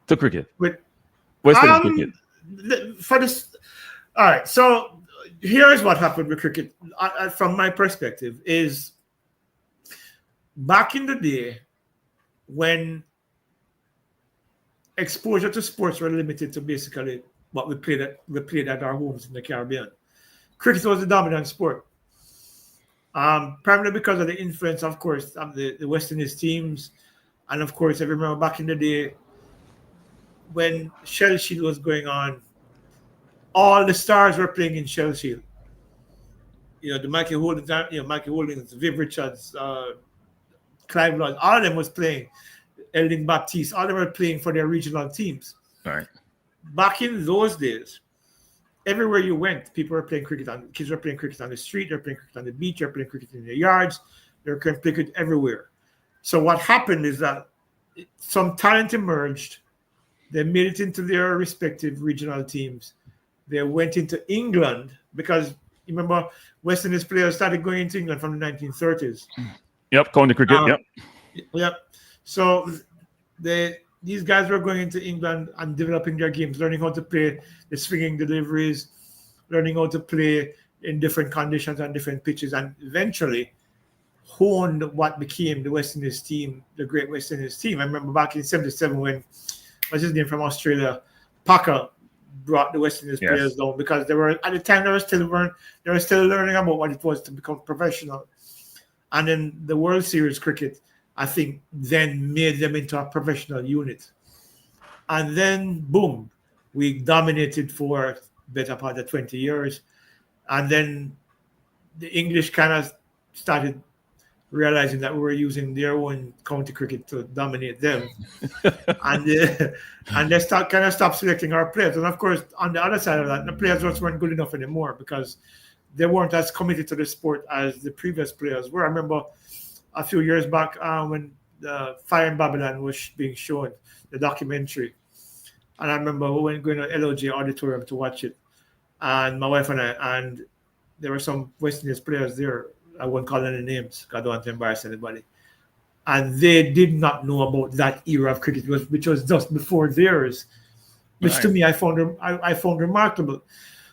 to cricket? With cricket? All right. So here's what happened with cricket. From my perspective, is back in the day when exposure to sports were limited to basically what we played at our homes in the Caribbean, cricket was the dominant sport. Primarily because of the influence, of course, of the West Indies teams. And of course, I remember back in the day when Shell Shield was going on, all the stars were playing in Shell Shield. The Michael Holdings, Viv Richards, Clive Lloyd, all of them was playing. Eldon Baptiste, all of them were playing for their regional teams. All right. Back in those days, everywhere you went, people were playing cricket. Kids were playing cricket on the street. They're playing cricket on the beach. They're playing cricket in their yards. They're playing cricket everywhere. So what happened is that some talent emerged. They made it into their respective regional teams. They went into England because, you remember, West Indies players started going into England from the 1930s. Yep, county cricket. Yep. So these guys were going into England and developing their games, learning how to play the swinging deliveries, learning how to play in different conditions and different pitches, and eventually honed what became the West Indies team, the Great West Indies team. I remember back in '77 when, what's his name from Australia, Packer, brought the West Indies players down, because they were, at the time, they were still learning about what it was to become professional. And then the World Series cricket, I think, then made them into a professional unit. And then, boom, we dominated for better part of 20 years. And then the English kind of started realizing that we were using their own county cricket to dominate them. and they stopped selecting our players. And of course, on the other side of that, the players just weren't good enough anymore, because they weren't as committed to the sport as the previous players were. I remember a few years back when the Fire in Babylon was being shown, the documentary. And I remember we went going to LOJ Auditorium to watch it. And my wife and I, and there were some West Indies players there. I won't call any names because I don't want to embarrass anybody. And they did not know about that era of cricket, which was just before theirs, which to me I found remarkable.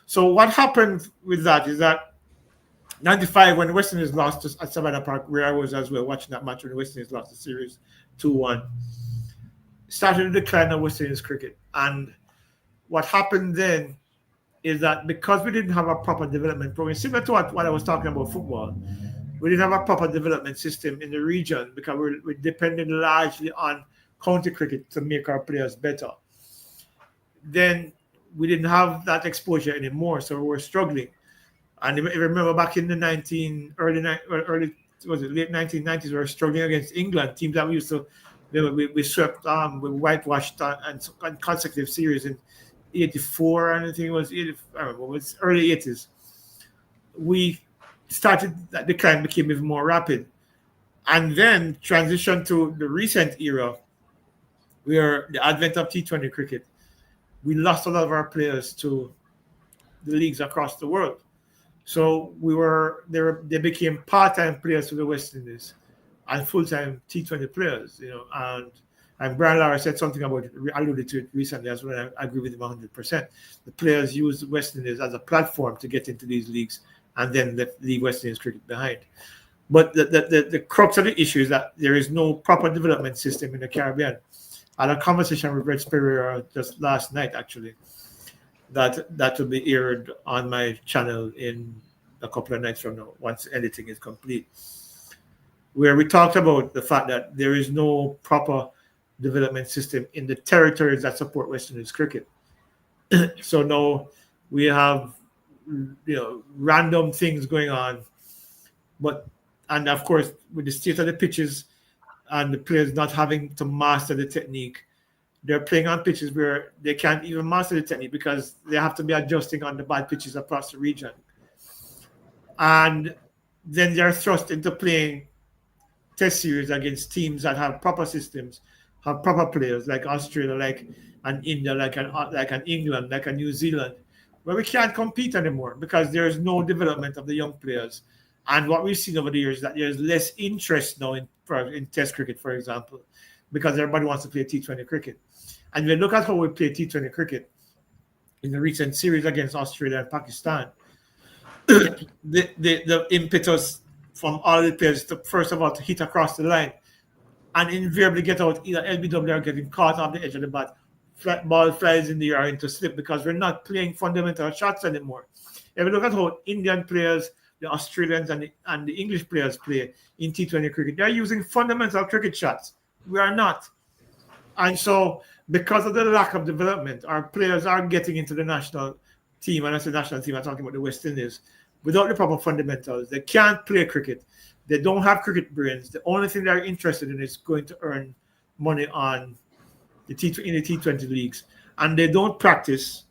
So what happened with that is that 95, when the West Indies lost at Savannah Park, where I was as well watching that match when the West Indies lost the series 2-1, started the decline of West Indies cricket. And what happened then is that because we didn't have a proper development program, similar to what I was talking about football, we didn't have a proper development system in the region, because we depended largely on county cricket to make our players better. Then we didn't have that exposure anymore, so we were struggling. And if you remember back in the late 1990s, we were struggling against England, teams that we used to, we swept, we whitewashed and consecutive series in 84, and I think it was 80, I don't know, it was early 80s. We started, that decline became even more rapid. And then transition to the recent era, where the advent of T20 cricket, we lost a lot of our players to the leagues across the world. So they became part-time players for the West Indies and full-time T20 players, and Brian Lara said something about it, alluded to it recently as well. I agree with him 100%. The players use West Indies as a platform to get into these leagues, and then leave West Indies cricket behind. But the crux of the issue is that there is no proper development system in the Caribbean. I had a conversation with Reg Pereira just last night, actually, that will be aired on my channel in a couple of nights from now, once editing is complete, where we talked about the fact that there is no proper development system in the territories that support West Indies cricket. So now we have random things going on, and of course with the state of the pitches and the players not having to master the technique, they're playing on pitches where they can't even master the technique because they have to be adjusting on the bad pitches across the region. And then they're thrust into playing test series against teams that have proper systems, have proper players, like Australia, like an India, like an England, like a New Zealand, where we can't compete anymore because there's no development of the young players. And what we've seen over the years is that there's less interest now in test cricket, for example, because everybody wants to play T20 cricket. And when you look at how we play T20 cricket in the recent series against Australia and Pakistan, the impetus from all the players to, first of all, to hit across the line and invariably get out either LBW or getting caught off the edge of the bat. Ball flies in the air into slip because we're not playing fundamental shots anymore. If you look at how Indian players, the Australians and the English players play in T20 cricket, they're using fundamental cricket shots. We are not. And so because of the lack of development, our players are getting into the national team, and I say national team, I'm talking about the West Indies, without the proper fundamentals. They can't play cricket. They don't have cricket brains. The only thing they're interested in is going to earn money on in the T20 leagues. And they don't practice.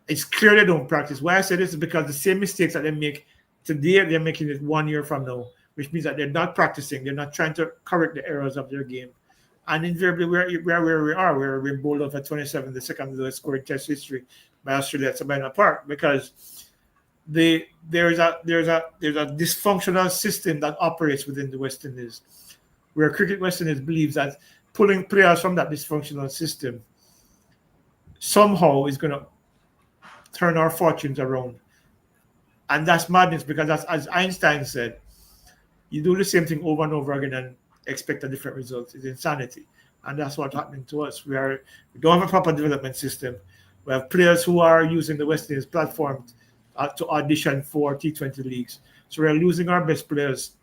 It's clear they don't practice. Why I say this is because the same mistakes that they make today, they're making it 1 year from now, which means that they're not practicing. They're not trying to correct the errors of their game. And invariably, where we are, we're bowled off at 27, the second lowest score in Test history by Australia at Savannah Park, because there's a dysfunctional system that operates within the West Indies, where Cricket West Indies believes that pulling players from that dysfunctional system somehow is going to turn our fortunes around. And that's madness because as Einstein said, you do the same thing over and over again and expect a different result. It's insanity. And that's what's happening to us. We don't have a proper development system. We have players who are using the West Indies platform to audition for T20 leagues. So we're losing our best players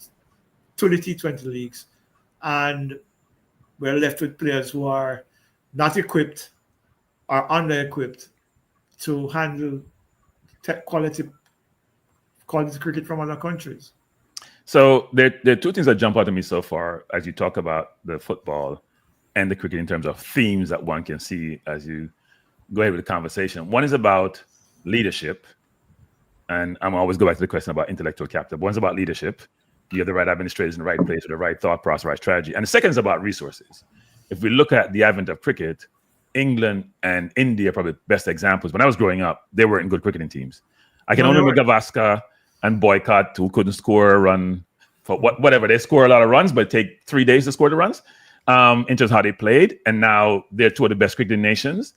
to the T20 leagues. And we're left with players who are not equipped or under-equipped to handle quality cricket from other countries. So there are two things that jump out to me so far as you talk about the football and the cricket in terms of themes that one can see as you go ahead with the conversation. One is about leadership. And I'm always go back to the question about intellectual capital. One's about leadership. You have the right administrators in the right place with the right thought process, right strategy. And the second is about resources. If we look at the advent of cricket, England and India are probably the best examples. When I was growing up, they weren't good cricketing teams. I can only remember Gavaskar and Boycott, who couldn't score a run for whatever. They score a lot of runs, but it take 3 days to score the runs in terms of how they played. And now they're two of the best cricketing nations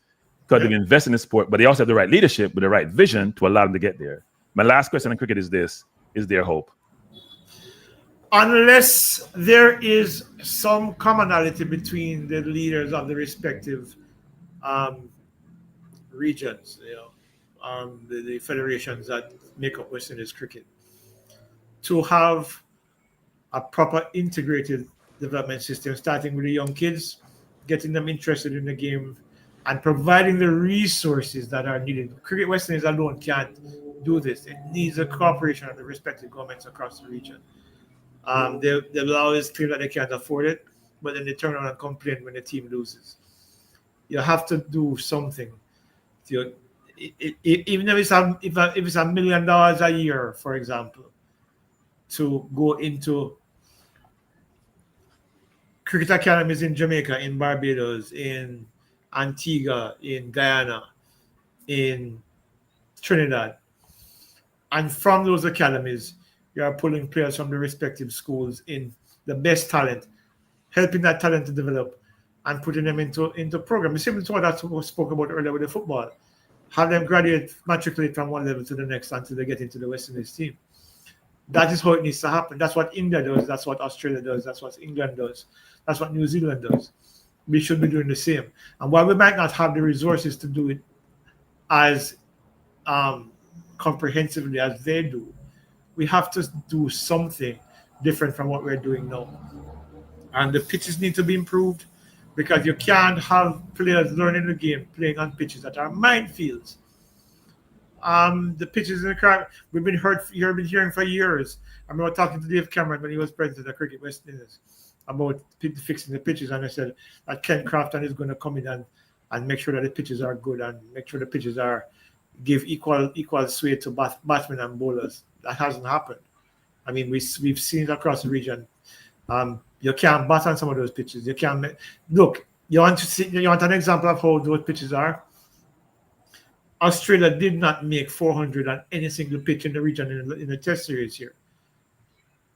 because they've invested in the sport, but they also have the right leadership with the right vision to allow them to get there. My last question on cricket is this: is there hope? Unless there is some commonality between the leaders of the respective regions, the federations that make up West Indies cricket, to have a proper integrated development system, starting with the young kids, getting them interested in the game, and providing the resources that are needed. Cricket West Indies alone can't do this. It needs a cooperation of the respective governments across the region. They'll always claim that they can't afford it, but then they turn around and complain when the team loses. You have to do something. Even if it's $1 million a year, for example, to go into cricket academies in Jamaica, in Barbados, in Antigua, in Guyana, in Trinidad. And from those academies, you are pulling players from the respective schools in the best talent, helping that talent to develop and putting them into programs. Similar to what I spoke about earlier with the football. Have them matriculate from one level to the next until they get into the West Indies team. That is how it needs to happen. That's what India does. That's what Australia does. That's what England does. That's what New Zealand does. We should be doing the same. And while we might not have the resources to do it as comprehensively as they do, we have to do something different from what we're doing now. And the pitches need to be improved because you can't have players learning the game playing on pitches that are minefields. The pitches in the crowd, we've been hearing for years. I remember talking to Dave Cameron when he was president of Cricket West Indies about fixing the pitches, and I said that Ken Crafton is going to come in and make sure that the pitches are good and make sure the pitches give equal sway to batsmen and bowlers. That hasn't happened. I mean, we've seen it across the region. You can't bat on some of those pitches. You can't look. You want an example of how those pitches are? Australia did not make 400 on any single pitch in the region in the Test series here,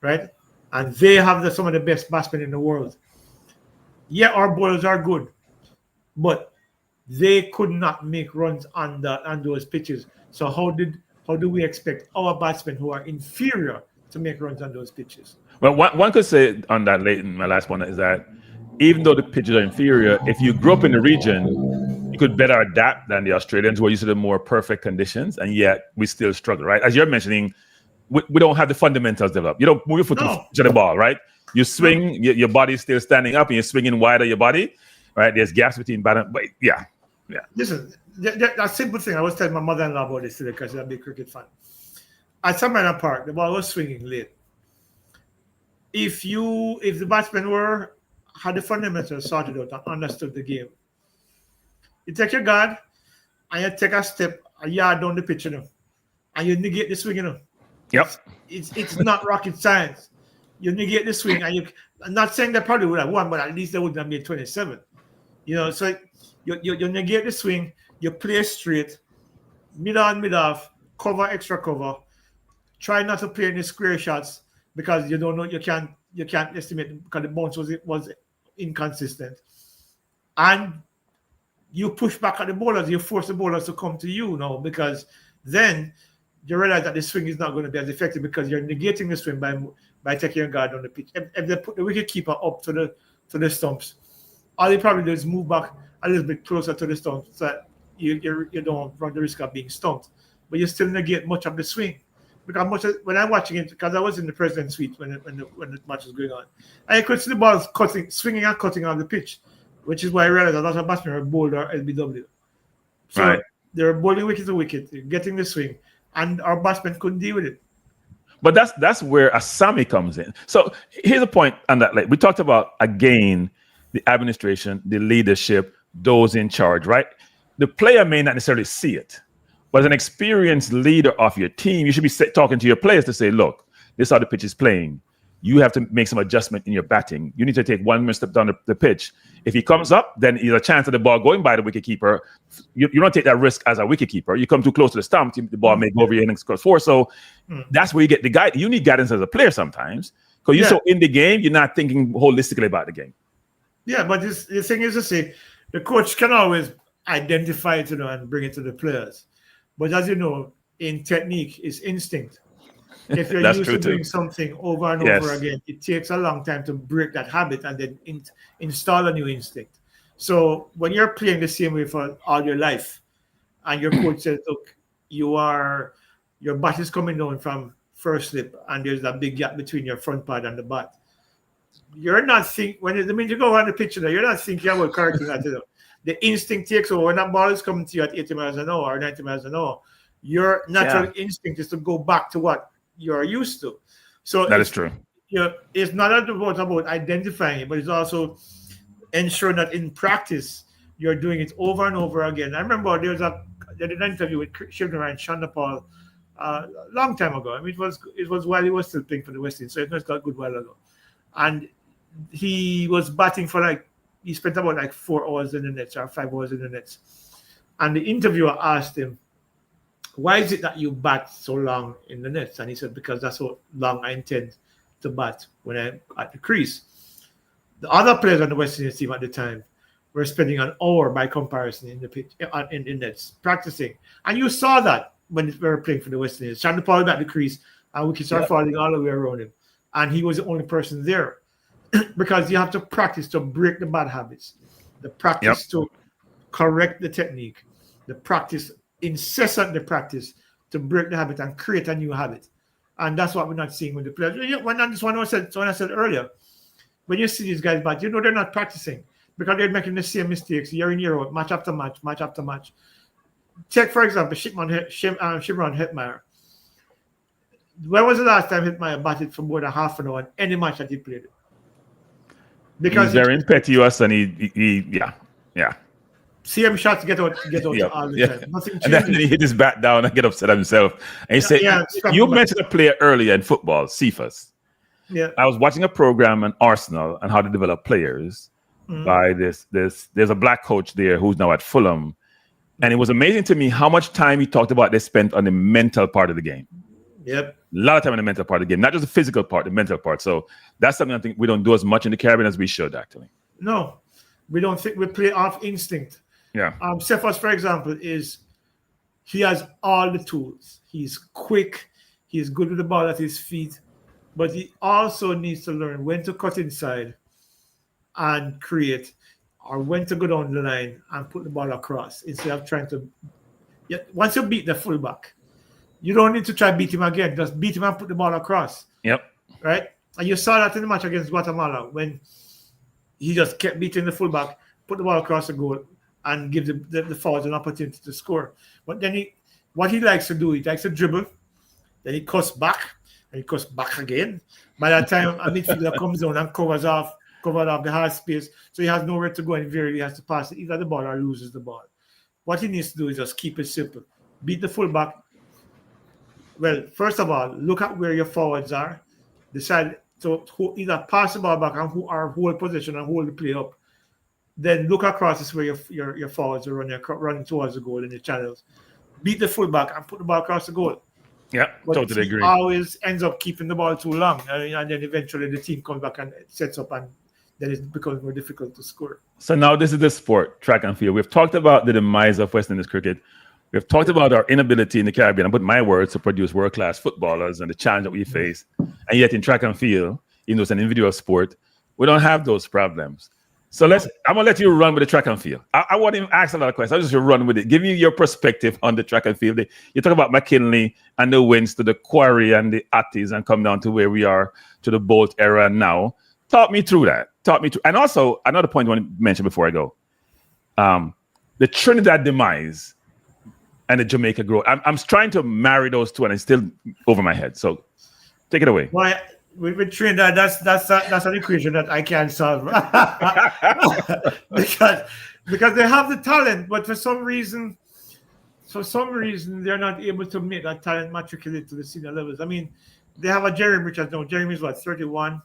right? And they have some of the best batsmen in the world. Yeah, our bowlers are good, but they could not make runs on those pitches. So how do we expect our batsmen who are inferior to make runs on those pitches? Well, one could say on that, Leighton, my last one is that even though the pitches are inferior, if you grew up in the region, you could better adapt than the Australians who are used to the more perfect conditions, and yet we still struggle, right? As you're mentioning, we don't have the fundamentals developed. You don't move your foot to the ball, right? You swing, your body's still standing up, and you're swinging wider your body, right? There's gaps between bottom, but yeah. Listen, that simple thing. I was telling my mother-in-law about this today because she's a big cricket fan. At Samana Park, the ball was swinging late. If the batsmen had the fundamentals sorted out and understood the game, you take your guard and you take a step a yard down the pitch, and you negate the swing, Yep. It's not rocket science. You negate the swing, and I'm not saying they probably would have won, but at least they wouldn't have made 27. So you negate the swing, you play straight, mid on, mid off, cover, extra cover. Try not to play any square shots because you don't know, you can't estimate because the bounce was inconsistent. And you push back at the bowlers, you force the bowlers to come to you now, because then you realize that the swing is not going to be as effective because you're negating the swing by taking your guard on the pitch. If they put the wicket keeper up to the stumps, all you probably do is move back a little bit closer to the stumps so that you don't run the risk of being stumped. But you still negate much of the swing. Because when I'm watching it, because I was in the president's suite when the match was going on, I could see the balls swinging and cutting on the pitch, which is why I realized a lot of batsmen are bowled or LBW. So Right. they're bowling wicket to wicket, getting the swing, and our batsmen couldn't deal with it. But that's where Asami comes in. So here's a point on that. Like we talked about again, the administration, the leadership, those in charge, right? The player may not necessarily see it, but as an experienced leader of your team, you should be talking to your players to say, look, this is how the pitch is playing. You have to make some adjustment in your batting. You need to take one more step down the pitch. If he comes up, then there's a chance of the ball going by the wicketkeeper. You don't take that risk as a wicketkeeper. You come too close to the stump, the ball may go over your head and score four. So that's where you get the guide. You need guidance as a player sometimes because you're so in the game, you're not thinking holistically about the game. Yeah, but the thing is to say, the coach can always identify it, and bring it to the players. But as you know, in technique, it's instinct. If you're used to doing something over and over again, it takes a long time to break that habit and then install a new instinct. So when you're playing the same way for all your life, and your coach says, look, your bat is coming down from first slip, and there's a big gap between your front pad and the bat. You're not thinking, when you go around the pitch, you're not thinking about correcting that. The instinct takes over. When that ball is coming to you at 80 miles an hour or 90 miles an hour, your natural instinct is to go back to what you're used to. So that is true. It's not about identifying it, but it's also ensuring that in practice you're doing it over and over again. I remember there did an interview with Shivnara and Chandapal a long time ago. I mean, it was while he was still playing for the West Indies, so it was a good while ago. And he was batting for he spent about 4 hours in the nets or 5 hours in the nets. And the interviewer asked him, why is it that you bat so long in the nets? And he said, because that's how long I intend to bat when I'm at the crease. The other players on the West Indies team at the time were spending an hour by comparison in the pitch, in the nets, practicing. And you saw that when we were playing for the West Indies. Chandapal at the crease, and wickets are falling all the way around him. And he was the only person there. Because you have to practice to break the bad habits, the practice to correct the technique, the practice, incessant practice to break the habit and create a new habit. And that's what we're not seeing with the players. When I said earlier, when you see these guys bat, they're not practicing because they're making the same mistakes year in, year out, match after match, match after match. Take, for example, Shimron Hetmeyer. When was the last time Hetmeyer batted for more than half an hour in any match that he played? Because he's very impetuous and he CM shots get out all the time. Nothing changes. And then he hit his bat down and get upset at himself. And he said, you mentioned a player earlier in football, Cephas. Yeah. I was watching a program on Arsenal and how to develop players by there's a black coach there who's now at Fulham. And it was amazing to me how much time he talked about they spent on the mental part of the game. Yep. A lot of time in the mental part of the game, not just the physical part, the mental part. So that's something I think we don't do as much in the Caribbean as we should, actually. No, we don't think we play off instinct. Yeah. Cephas, for example, he has all the tools. He's quick. He's good with the ball at his feet. But he also needs to learn when to cut inside and create, or when to go down the line and put the ball across instead of trying to. Once you beat the fullback, you don't need to try beat him again. Just beat him and put the ball across. Yep. Right? And you saw that in the match against Guatemala when he just kept beating the fullback, put the ball across the goal, and give the forwards an opportunity to score. But then what he likes to do, he likes to dribble, then he cuts back, and he cuts back again. By that time, a midfielder comes down and covered off the hard space, so he has nowhere to go, and he has to pass either the ball or loses the ball. What he needs to do is just keep it simple. Beat the fullback. Well, first of all, look at where your forwards are. Decide to either pass the ball back and hold position and hold the play up. Then look across to where your forwards are running towards the goal in the channels. Beat the fullback and put the ball across the goal. Yeah, but totally agree. Always ends up keeping the ball too long, and then eventually the team comes back and sets up, and then it becomes more difficult to score. So now this is the sport, track and field. We've talked about the demise of West Indies cricket. We've talked about our inability in the Caribbean, I put my words, to produce world-class footballers and the challenge that we face. And yet in track and field, even though it's an individual sport, we don't have those problems. So I'm going to let you run with the track and field. I won't even ask a lot of questions. I'll just run with it. Give me your perspective on the track and field. You talk about McKinley and the wins to the Quarry and the Atties and come down to where we are to the Bolt era now. Talk me through that. And also, another point I want to mention before I go. The Trinidad demise and the Jamaica growth. I'm trying to marry those two and it's still over my head. So take it away. Well, with Trinidad, that's an equation that I can't solve because they have the talent, but for some reason they're not able to make that talent matriculate to the senior levels. I mean, they have a Jeremy Richards now. Jeremy's 31.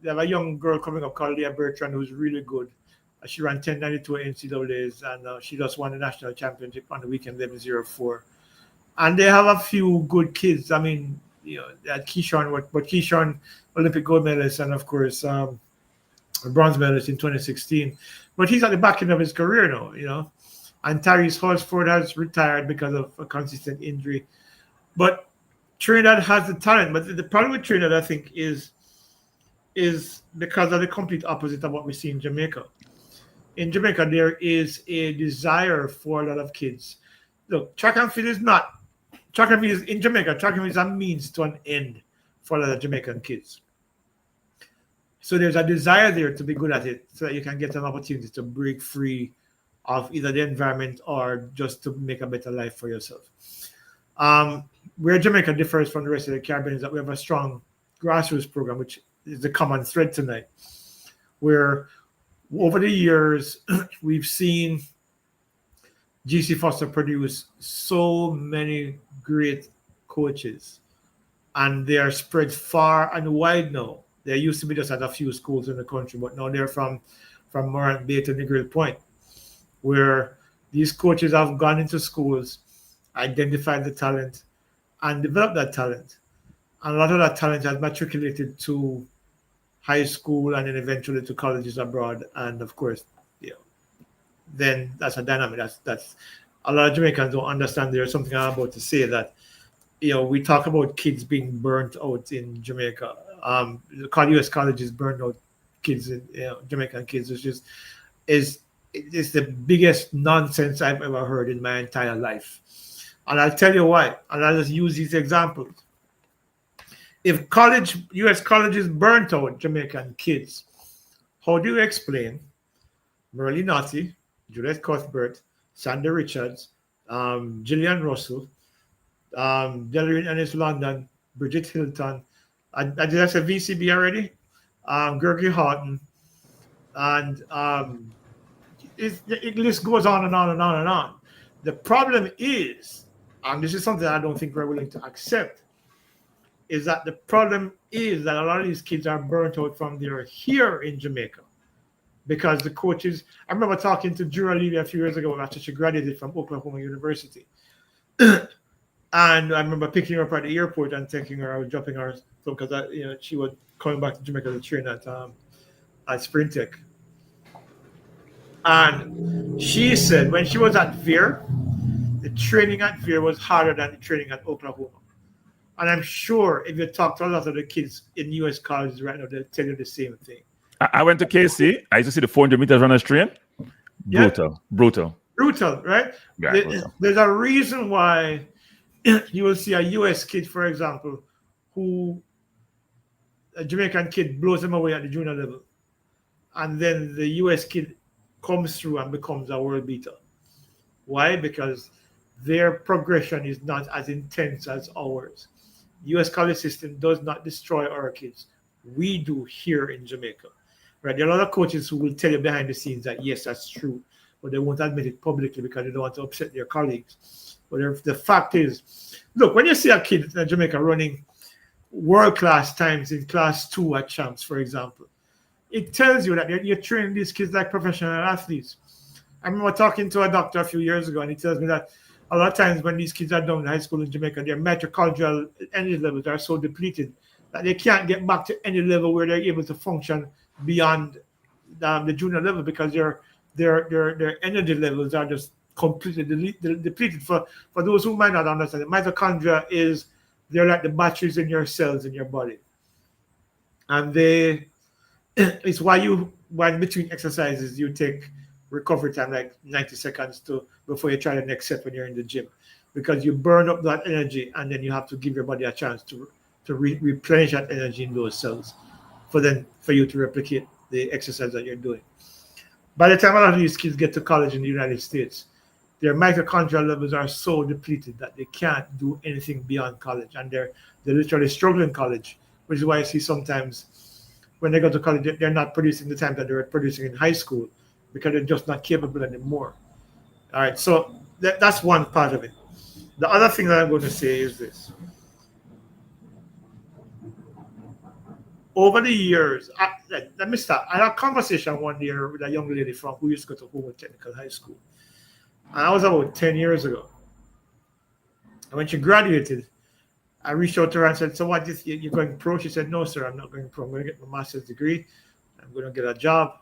They have a young girl coming up called Leah Bertrand who's really good. She ran 1092 at NCAAs and she just won the national championship on the weekend, 11-04. And they have a few good kids. I mean, you know, at Keyshawn, but Keyshawn, Olympic gold medalist, and of course, bronze medalist in 2016. But he's at the back end of his career now, you know. And Tyrese Horsford has retired because of a consistent injury. But Trinidad has the talent. But the problem with Trinidad, I think, is because of the complete opposite of what we see in Jamaica. In Jamaica, there is a desire for a lot of kids. Look, track and field is in Jamaica, track and field is a means to an end for a lot of Jamaican kids. So there's a desire there to be good at it so that you can get an opportunity to break free of either the environment or just to make a better life for yourself. Where Jamaica differs from the rest of the Caribbean is that we have a strong grassroots program, which is the common thread tonight, where over the years we've seen GC Foster produce so many great coaches, and they are spread far and wide now. They used to be just at a few schools in the country, but now they're from Morant Bay to Negril Point, where these coaches have gone into schools, identified the talent, and developed that talent. And a lot of that talent has matriculated to high school and then eventually to colleges abroad. And of course, you know, then that's a dynamic. That's a lot of Jamaicans don't understand. There's something I'm about to say that, you know, we talk about kids being burnt out in Jamaica. U.S. colleges burned out kids, Jamaican kids, which is the biggest nonsense I've ever heard in my entire life. And I'll tell you why. And I'll just use these examples. If U.S. colleges burnt out Jamaican kids, how do you explain Merle Notty, Juliet Cuthbert, Sandy Richards, Gillian Russell, Delrine Ennis London, Bridget Hilton, did I say VCB already? Gregory Horton, and the list goes on and on and on and on. The problem is, and this is something I don't think we're willing to accept, is that the problem is that a lot of these kids are burnt out from their here in Jamaica because the coaches. I remember talking to Jura Levy a few years ago after she graduated from Oklahoma University. And I remember picking her up at the airport and taking her out, dropping her, because she was coming back to Jamaica to train at Spring Tech. And she said when she was at Veer, the training at Veer was harder than the training at Oklahoma. And I'm sure if you talk to a lot of the kids in U.S. colleges right now, they'll tell you the same thing. I went to KC. I used to see the 400 meters runners train. Brutal, right? Yeah, brutal. There's a reason why you will see a U.S. kid, for example, who a Jamaican kid blows him away at the junior level. And then the U.S. kid comes through and becomes a world beater. Why? Because their progression is not as intense as ours. U.S. college system does not destroy our kids. We do here in Jamaica. Right? There are a lot of coaches who will tell you behind the scenes that, yes, that's true, but they won't admit it publicly because they don't want to upset their colleagues. But the fact is, look, when you see a kid in Jamaica running world-class times in class 2 at champs, for example, it tells you that you're training these kids like professional athletes. I remember talking to a doctor a few years ago, and he tells me that a lot of times when these kids are down in high school in Jamaica, their mitochondrial energy levels are so depleted that they can't get back to any level where they're able to function beyond the junior level because their energy levels are just completely depleted. For those who might not understand, mitochondria they're like the batteries in your cells in your body, and it's why when between exercises you take recovery time like 90 seconds before you try the next set when you're in the gym, because you burn up that energy and then you have to give your body a chance to replenish that energy in those cells for you to replicate the exercise that you're doing. By the time a lot of these kids get to college in the United States, their mitochondrial levels are so depleted that they can't do anything beyond college, and they're literally struggling in college, which is why I see sometimes when they go to college, they're not producing the time that they were producing in high school because they're just not capable anymore. All right, so that's one part of it. The other thing that I'm going to say is this. Over the years, let me start. I had a conversation one year with a young lady who used to go to Howard Technical High School. And I was about 10 years ago. And when she graduated, I reached out to her and said, so what, you're going pro? She said, no, sir, I'm not going pro. I'm going to get my master's degree. I'm going to get a job.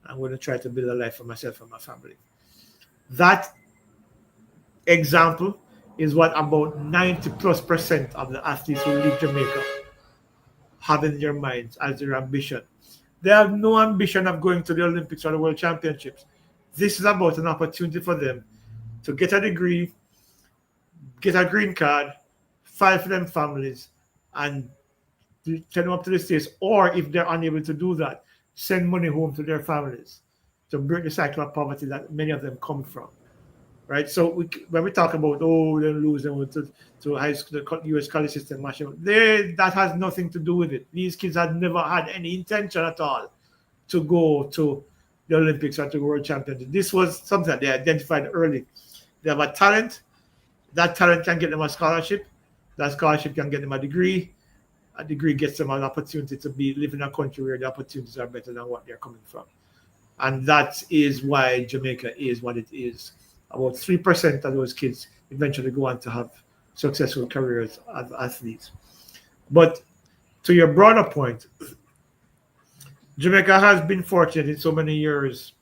I'm going to try to build a life for myself and my family. That example is what about 90+% of the athletes who leave Jamaica have in their minds as their ambition. They have no ambition of going to the Olympics or the World Championships. This is about an opportunity for them to get a degree, get a green card, file for them families, and send them up to the States. Or if they're unable to do that, send money home to their families to break the cycle of poverty that many of them come from. Right? So when we talk about, they lose them to high school, the U.S. college system, that has nothing to do with it. These kids had never had any intention at all to go to the Olympics or to the World Championships. This was something that they identified early. They have a talent. That talent can get them a scholarship. That scholarship can get them a degree. A degree gets them an opportunity to live in a country where the opportunities are better than what they're coming from. And that is why Jamaica is what it is. About 3% of those kids eventually go on to have successful careers as athletes. But to your broader point, Jamaica has been fortunate in so many years.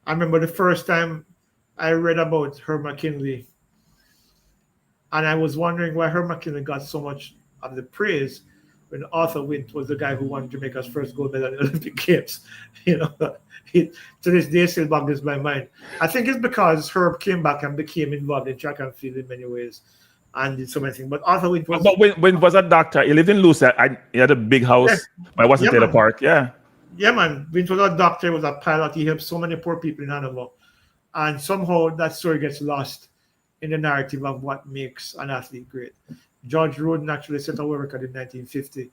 I remember the first time I read about Herb McKinley, and I was wondering why Herb McKinley got so much of the praise when Arthur Wint was the guy who won Jamaica's first gold medal in the Olympic Games. To this day still boggles my mind. I think it's because Herb came back and became involved in track and field in many ways and did so many things. But Arthur Wint was... But when was a doctor? He lived in Lucerne. He had a big house by Washington Taylor Park. Yeah. Yeah, man. Wint was a doctor. He was a pilot. He helped so many poor people in Hanover. And somehow that story gets lost in the narrative of what makes an athlete great. George Roden actually set a world record in 1950.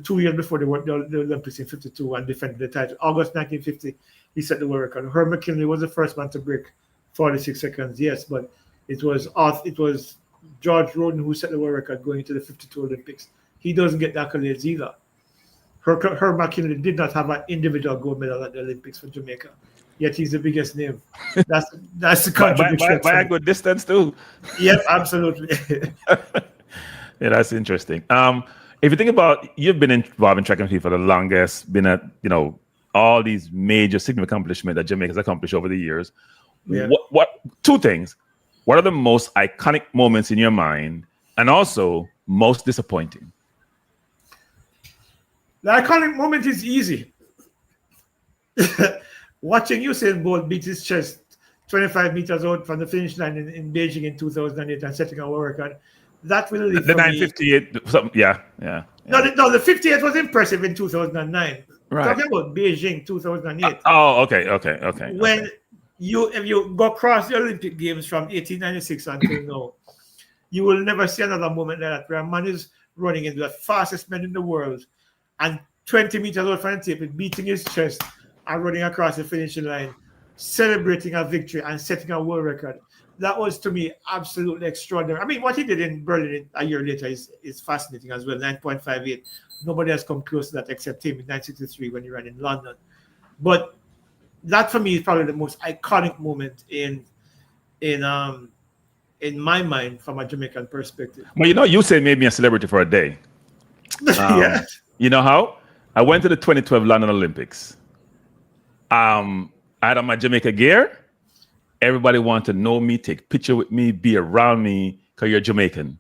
2 years before the Olympics in 52 and defended the title. August 1950, he set the world record. Herb McKinley was the first man to break 46 seconds, yes, but it was George Roden who set the world record going into the 52 Olympics. He doesn't get the accolades either. Herb McKinley did not have an individual gold medal at the Olympics for Jamaica, yet he's the biggest name. That's the contribution. By a good distance too. Yep, absolutely. Yeah, that's interesting. If you think about, you've been involved in track and field for the longest, been at, all these major significant accomplishments that Jamaica's accomplished over the years. Yeah. What two things? What are the most iconic moments in your mind, and also most disappointing? The iconic moment is easy. Watching Usain Bolt beat his chest 25 meters out from the finish line in Beijing in 2008 and setting a world record. That will leave the 958. Yeah. No, the 58 was impressive in 2009. Right. Talking about Beijing 2008. Okay. When if you go across the Olympic Games from 1896 until now, you will never see another moment like that where a man is running into the fastest man in the world and 20 meters out from the tape, beating his chest and running across the finishing line, celebrating a victory and setting a world record. That was, to me, absolutely extraordinary. I mean, what he did in Berlin a year later is fascinating as well, 9.58. Nobody has come close to that except him in 1963 when he ran in London. But that, for me, is probably the most iconic moment in my mind from a Jamaican perspective. Well, Usain made me a celebrity for a day. Yeah. You know how? I went to the 2012 London Olympics. I had on my Jamaica gear. everybody want to know me, take picture with me, be around me, because you're Jamaican.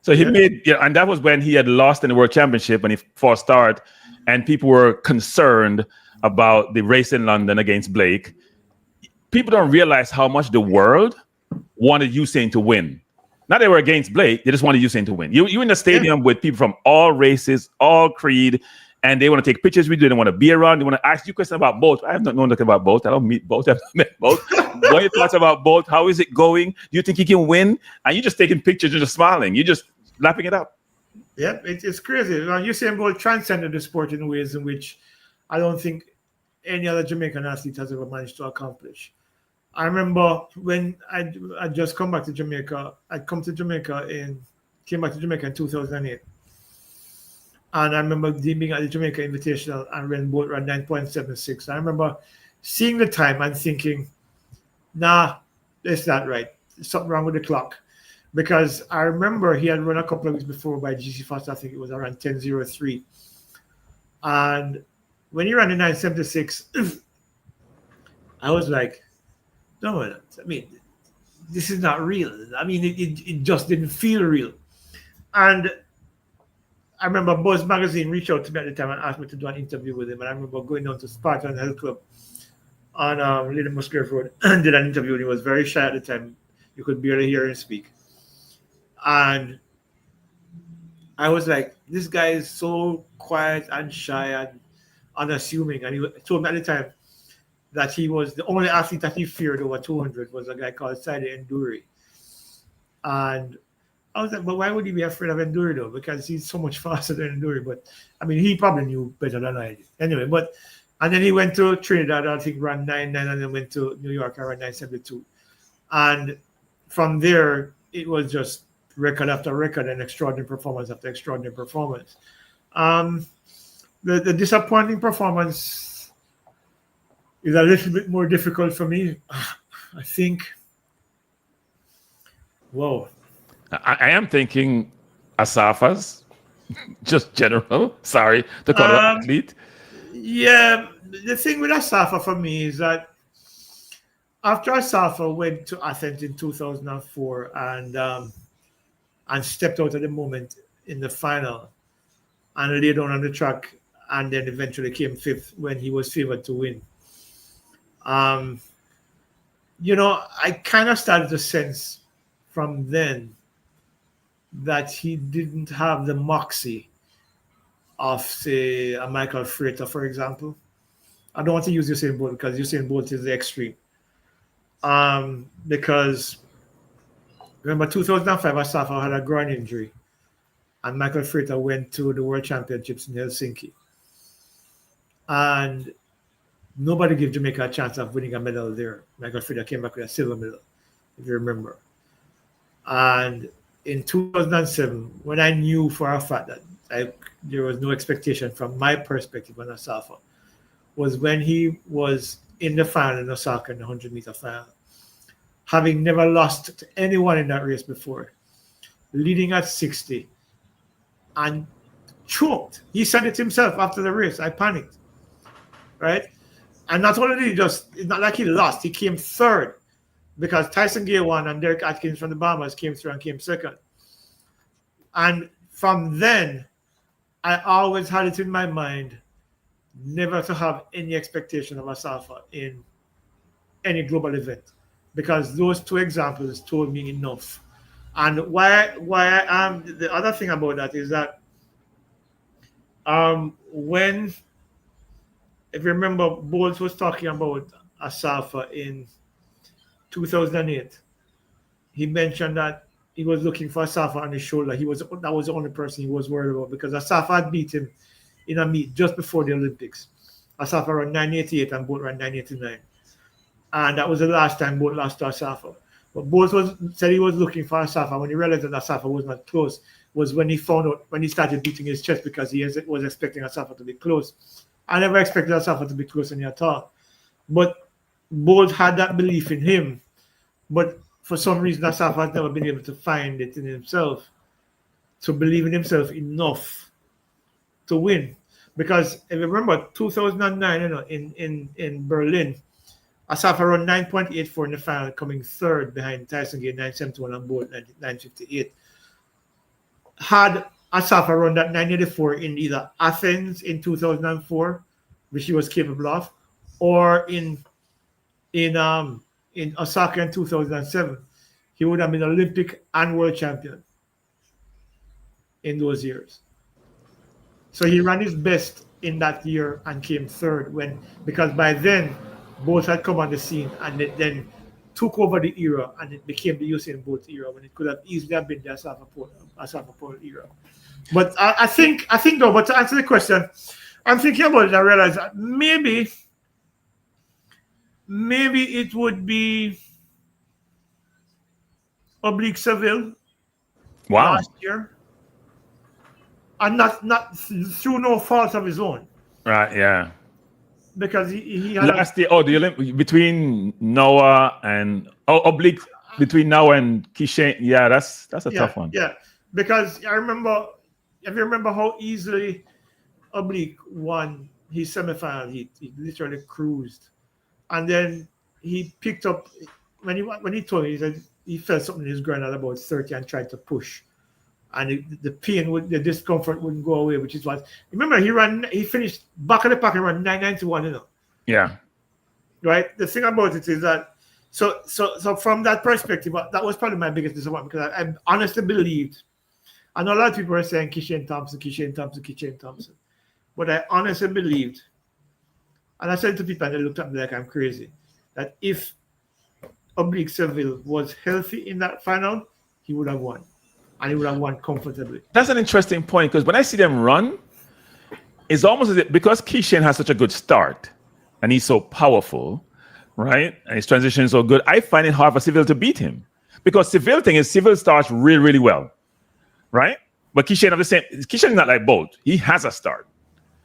So he made, and that was when he had lost in the World Championship when he first started, and people were concerned about the race in London against Blake. People don't realize how much the world wanted Usain to win. Not they were against Blake, they just wanted Usain to win. You in the stadium with people from all races, all creed, and they want to take pictures with you. They want to be around. They want to ask you questions about both. I have not known nothing about both. I don't meet both. I've not met both. What are your thoughts about both? How is it going? Do you think he can win? And you're just taking pictures, you're just smiling. You're just lapping it up. Yeah, it's crazy. Usain Bolt transcended the sport in ways in which I don't think any other Jamaican athlete has ever managed to accomplish. I remember when I just come back to Jamaica. Came back to Jamaica in 2008. And I remember being at the Jamaica Invitational and when Bolt ran 9.76. I remember seeing the time and thinking, nah, that's not right. There's something wrong with the clock. Because I remember he had run a couple of weeks before by GC Fast, I think it was around 10:03. And when he ran the 9.76, I was like, no, I mean, this is not real. I mean, it just didn't feel real. And I remember Buzz Magazine reached out to me at the time and asked me to do an interview with him. And I remember going down to Spartan Health Club on Little Musgrave Road and did an interview. And he was very shy at the time. You could barely hear him speak. And I was like, this guy is so quiet and shy and unassuming. And he told me at the time that he was the only athlete that he feared over 200 was a guy called Saidi Enduri. And I was like, but why would he be afraid of Enduri though? Because he's so much faster than Enduri. But I mean, he probably knew better than I did. Anyway, and then he went to Trinidad, I think ran 9.9, and then went to New York and ran 9.72. And from there, it was just record after record and extraordinary performance after extraordinary performance. The disappointing performance is a little bit more difficult for me. I think, whoa. I am thinking Asafa's, just general. Sorry to call it athlete. Yeah, the thing with Asafa for me is that after Asafa went to Athens in 2004 and stepped out at the moment in the final and laid down on the track and then eventually came fifth when he was favored to win. I kind of started to sense from then that he didn't have the moxie of, say, a Michael Frater, for example. I don't want to use Usain Bolt because Usain Bolt is the extreme. Because remember 2005, Asafa had a groin injury and Michael Frater went to the World Championships in Helsinki. And nobody gave Jamaica a chance of winning a medal there. Michael Frater came back with a silver medal, if you remember. And in 2007, when I knew for a fact that there was no expectation from my perspective on Asafa, was when he was in the final in Osaka in the 100-meter final, having never lost to anyone in that race before, leading at 60, and choked. He said it himself after the race, I panicked, right? And not only did he it's not like he lost, he came third because Tyson Gay won and Derek Atkins from the Bahamas came through and came second. And from then, I always had it in my mind never to have any expectation of Asafa in any global event, because those two examples told me enough. And why the other thing about that is that when, if you remember, Bolt was talking about Asafa in 2008, he mentioned that he was looking for Asafa on his shoulder. That was the only person he was worried about, because Asafa had beat him in a meet just before the Olympics. Asafa ran 9.88 and Bolt ran 9.89. And that was the last time Bolt lost to Asafa. But Bolt said he was looking for Asafa. When he realized that Asafa was not close, was when he found out, when he started beating his chest, because he was expecting Asafa to be close. I never expected Asafa to be close to me at all. But Bolt had that belief in him. But for some reason, Asafa has never been able to find it in himself, to believe in himself enough to win. Because if you remember 2009, in Berlin, Asafa run 9.84 in the final, coming third behind Tyson Gate 9.71 and Bolt 9.58. Had Asafa run that 9.84 in either Athens in 2004, which he was capable of, or in Osaka in 2007, he would have been Olympic and world champion in those years. So he ran his best in that year and came third because by then Bolt had come on the scene and it then took over the era and it became the Usain Bolt era when it could have easily have been the Asafa Paul era. But I think though, but to answer the question, I'm thinking about it and I realize that maybe it would be Oblique Seville last year. And not through no fault of his own. Right, yeah. Because he had last year, the Olympic between Noah and Oblique between Noah and Kishen. Yeah, that's a tough one. Yeah, because I remember, if you remember how easily Oblique won his semifinal heat, he literally cruised, and then he picked up when he told me, he said he felt something in his groin at about 30 and tried to push. And the pain, the discomfort wouldn't go away, which is what. Remember, he finished back of the pack and ran 9.91, you know. Yeah. Right? The thing about it is that, so from that perspective, that was probably my biggest disappointment because I honestly believed, I know a lot of people are saying Kishen Thompson. But I honestly believed, and I said to people and they looked at me like I'm crazy, that if Oblique Seville was healthy in that final, he would have won. And he would have won comfortably. That's an interesting point because when I see them run, it's almost as if because Kishen has such a good start and he's so powerful, right? And his transition is so good, I find it hard for Seville to beat him. Because Seville starts really, really well, right? But Kishen is not like Bolt. He has a start.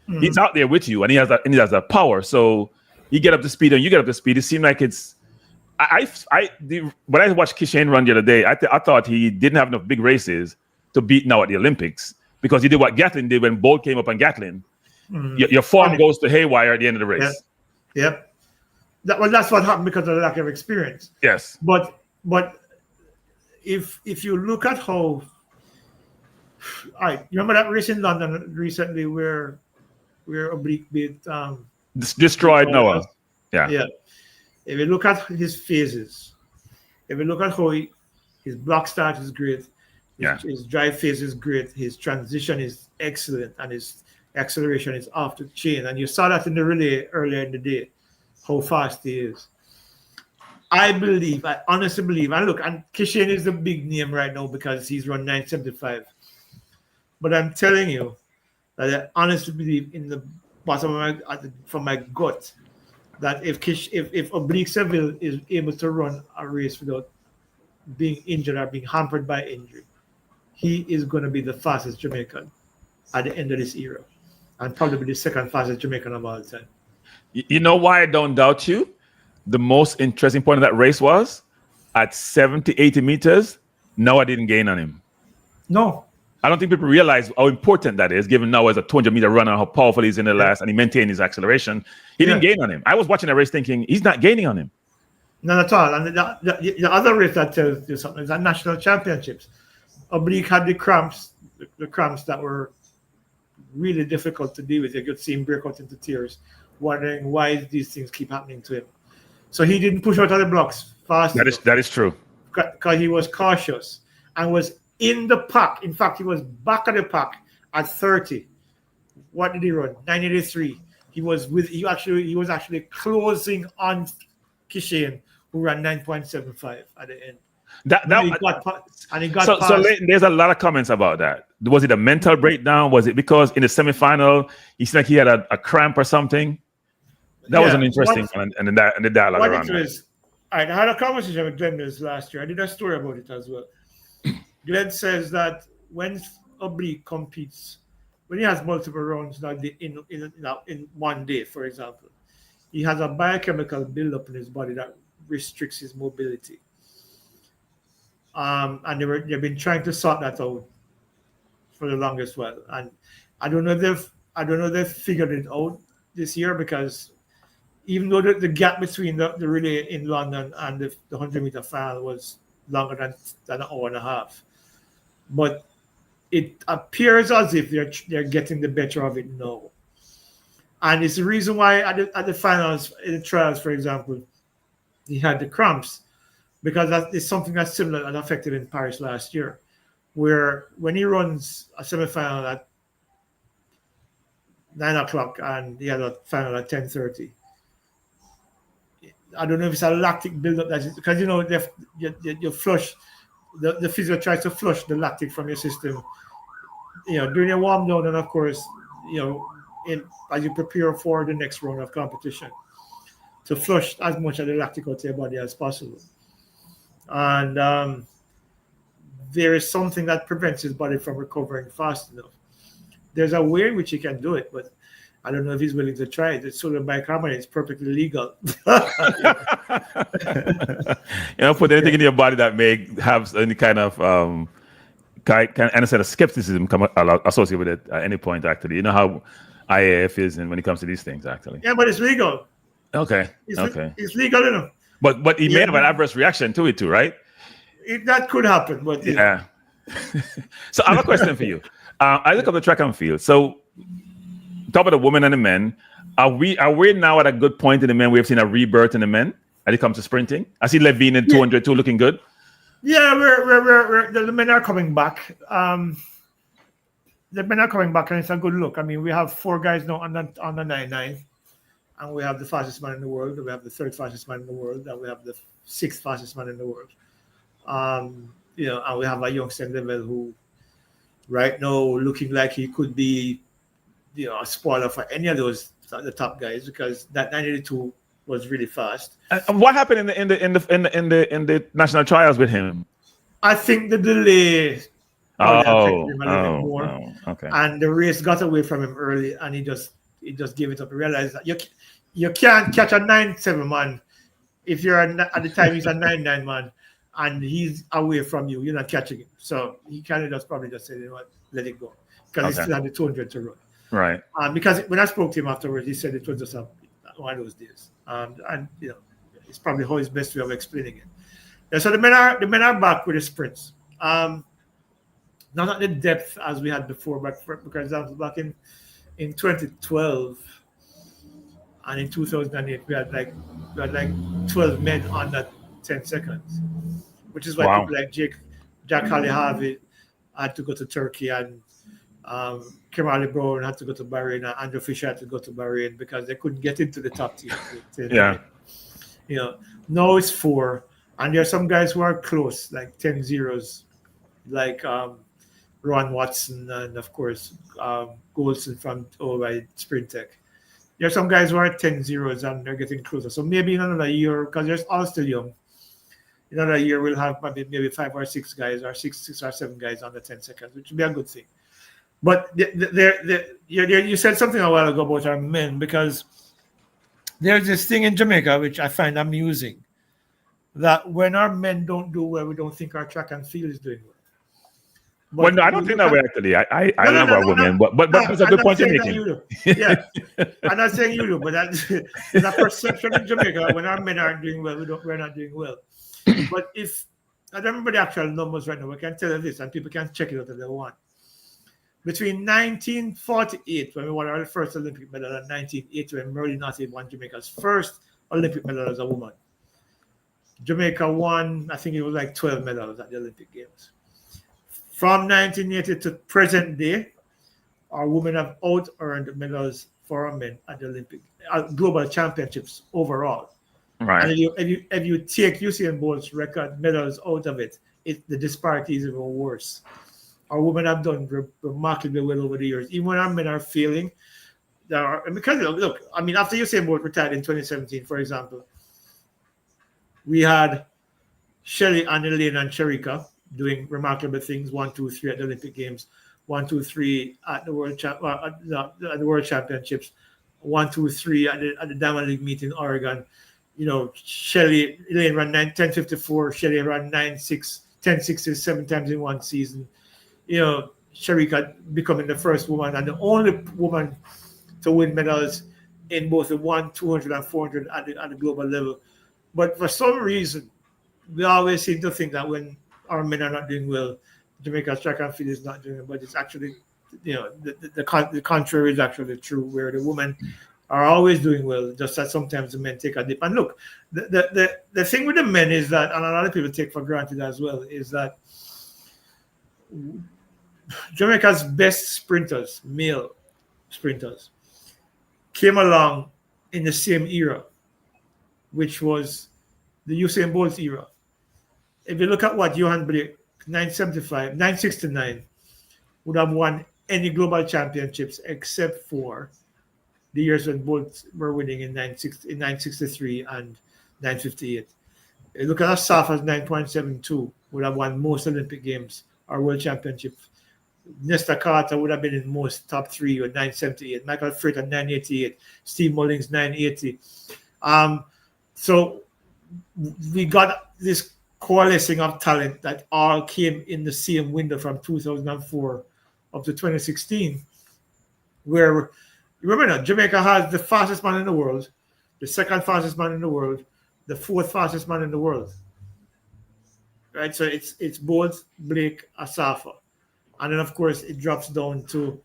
Mm-hmm. He's out there with you and he has that power. So you get up to speed and you get up to speed. It seemed like it's when I watched Kishen run the other day, I thought he didn't have enough big races to beat now at the Olympics because he did what Gatlin did when Bolt came up on Gatlin. Mm-hmm. Your form goes to haywire at the end of the race. Yep. That's what happened because of the lack of experience. Yes. But if you look at how, all right, you remember that race in London recently where Oblique beat destroyed Noah. Yeah. If you look at his phases, if you look at how his block start is great, his drive phase is great, his transition is excellent, and his acceleration is off the chain. And you saw that in the relay earlier in the day, how fast he is. I honestly believe, and look, and Kishen is the big name right now because he's run 9.75. But I'm telling you that I honestly believe in the bottom of from my gut, that if Oblique Seville is able to run a race without being injured or being hampered by injury, he is going to be the fastest Jamaican at the end of this era and probably be the second fastest Jamaican of all time. You know why I don't doubt you? The most interesting point of that race was at 70, 80 meters, Noah didn't gain on him. No. I don't think people realize how important that is, given Noah is a 200-meter runner, how powerful he's in the last, and he maintained his acceleration. He didn't gain on him. I was watching the race thinking, he's not gaining on him. Not at all. And the other race that tells you something is that national championships. Oblique had the cramps that were really difficult to deal with. You could see him break out into tears, wondering why these things keep happening to him. So he didn't push out of the blocks fast. That is true. Because he was cautious and was in the pack. In fact, he was back of the pack at 30. What did he run? 9.83. He was actually closing on Kishen, who ran 9.75 at the end. He got past. So there's a lot of comments about that. Was it a mental breakdown? Was it because in the semifinal he seemed like he had a cramp or something? That was an interesting one, and the dialogue around it. I had a conversation with Glenn Mills last year. I did a story about it as well. Glenn says that when Oblique competes, when he has multiple rounds in one day, for example, he has a biochemical buildup in his body that restricts his mobility. And they've been trying to sort that out for the longest while. And I don't know if they've figured it out this year because even though the gap between the relay in London and the 100-meter final was longer than an hour and a half. But it appears as if they're getting the better of it now. And it's the reason why at the finals, in the trials, for example, he had the cramps, because that is something that's similar that affected in Paris last year, where when he runs a semifinal at 9 o'clock and he had a final at 10:30, I don't know if it's a lactic buildup, because you flush, the physio tries to flush the lactic from your system, during your warm down, and of course, as you prepare for the next round of competition, to flush as much of the lactic out of your body as possible. And there is something that prevents his body from recovering fast enough. There's a way in which he can do it, but I don't know if he's willing to try it. It's sodium bicarbonate. It's perfectly legal. Put anything in your body that may have any kind of skepticism come associated with it at any point. Actually, you know how IAF is, and when it comes to these things, actually. Yeah, but it's legal. Okay. It's legal enough. But he may have an adverse reaction to it too, right? That could happen, but yeah. So I have a question for you. I look at the track and field. So talk about the women and the men. Are we now at a good point in the men? We've seen a rebirth in the men as it comes to sprinting. I see Levine in 202 looking good. Yeah, we're the men are coming back. The men are coming back, and it's a good look. I mean, we have 4 guys now on the 9.9, and we have the fastest man in the world. We have the 3rd fastest man in the world, and we have the 6th fastest man in the world. And we have a youngster level who, right now, looking like he could be, a spoiler for any of those the top guys, because that 982 was really fast. And what happened in the national trials with him? I think the delay affected him a little bit more. Okay. And the race got away from him early, and he just gave it up. He realized that you can't catch a 9.7 man if you're at the time he's a 9.9 man, and he's away from you. You're not catching him. So he kind of probably just said, let it go, because he still had the 200 to run. Right. Because when I spoke to him afterwards, he said it was just one of those days. And it's probably how his best way of explaining it. Yeah, so the men are back with the sprints. Not at the depth as we had before, but for example, back in 2012 and in 2008, we had like 12 men on that 10 seconds, which is why people like Jack Harvey had to go to Turkey, and Kimberly Brown had to go to Bahrain, and Andrew Fisher had to go to Bahrain, because they couldn't get into the top team. Now it's 4, and there are some guys who are close, like 10 zeros, like Ron Watson, and of course Goldson from by Sprint Tech. There are some guys who are 10 zeros, and they're getting closer. So maybe in another year, because they're all still young, in another year we'll have maybe 5 or 6 guys, or 6 or 7 guys on the 10 seconds, which would be a good thing. But you said something a while ago about our men, because there's this thing in Jamaica which I find amusing, that when our men don't do well, we don't think our track and field is doing well. Well, no, I don't think that way, actually. I love our women, but that's a good point you're making. Yeah, I'm not saying you do, but that's a perception in Jamaica. When our men aren't doing well, we're not doing well. But if I don't remember the actual numbers right now, we can tell you this, and people can check it out if they want. Between 1948, when we won our first Olympic medal, and 1980, when Merlin Nassib won Jamaica's first Olympic medal as a woman, Jamaica won, I think it was like 12 medals at the Olympic Games. From 1980 to present day, our women have out-earned medals for our men at the Olympic global championships overall. Right. And if you take Usain Bolt's record medals out of it, the disparity is even worse. Our women have done remarkably well over the years. Even when our men are failing, because look, I mean, after Usain Bolt retired in 2017, for example, we had Shelley and Elaine and Sherika doing remarkable things. 1, 2, 3 at the Olympic Games, 1, 2, 3 at the World Championships, 1, 2, 3 at the Diamond League meet in Oregon. Elaine ran 10:54. Shelley ran 10:60 7 times in one season. Sherika becoming the first woman and the only woman to win medals in both the 100, 200, and 400 at the global level. But for some reason, we always seem to think that when our men are not doing well, Jamaica's track and field is not doing it. But it's actually, the contrary is actually true, where the women are always doing well, just that sometimes the men take a dip. And look, the thing with the men is that, and a lot of people take for granted as well, is that Jamaica's best sprinters, male sprinters, came along in the same era, which was the Usain Bolt era. If you look at what Johan Blake, 969, would have won any global championships except for the years when Bolt were winning in 963 and 958. You look at Asafa's 9.72, would have won most Olympic Games or World Championships. Nesta Carter would have been in most top three with 978. Michael Freight at 988. Steve Mullings 980. So we got this coalescing of talent that all came in the same window from 2004 up to 2016, where, remember now, Jamaica has the fastest man in the world, the second fastest man in the world, the fourth fastest man in the world. Right? So it's Bolt, Blake, Asafa. And then, of course, it drops down to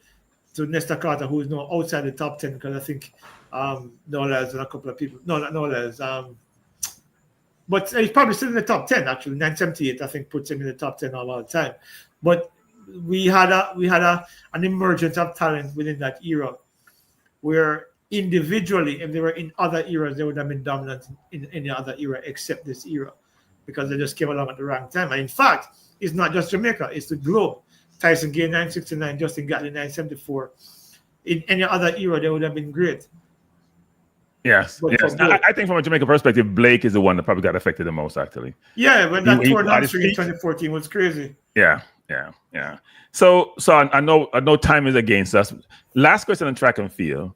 Nesta Carter, who is now outside the top 10, because I think Nolas and a couple of people. No, not Nolas. But he's probably still in the top 10, actually. 978, I think, puts him in the top 10 all the time. But we had an emergence of talent within that era, where individually, if they were in other eras, they would have been dominant in any other era except this era, because they just came along at the wrong time. And in fact, it's not just Jamaica, it's the globe. Tyson Gay 969, Justin Gatlin 974. In any other era, they would have been great. Yes. I think from a Jamaica perspective, Blake is the one that probably got affected the most, actually. Yeah, when that tour in 2014 was crazy. Yeah. So I know time is against us. Last question on track and field.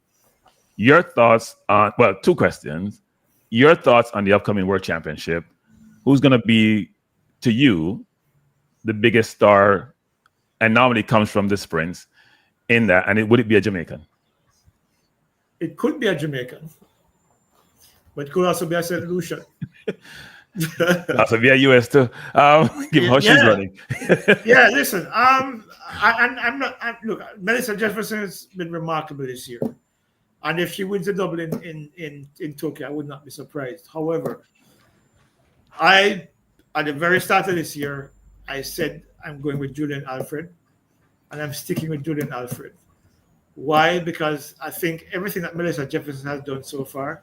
Your thoughts on, well, two questions. Your thoughts on the upcoming World Championship. Who's going to be, to you, the biggest star, and normally comes from the sprints in that, and would it be a Jamaican? It could be a Jamaican, but it could also be a St. Lucian. Also be a US too. Give how she's running. Yeah, listen. Look, Melissa Jefferson has been remarkable this year, and if she wins a double in Tokyo, I would not be surprised. However, at the very start of this year, I said I'm going with Julian Alfred, and I'm sticking with Julian Alfred. Why? Because I think everything that Melissa Jefferson has done so far,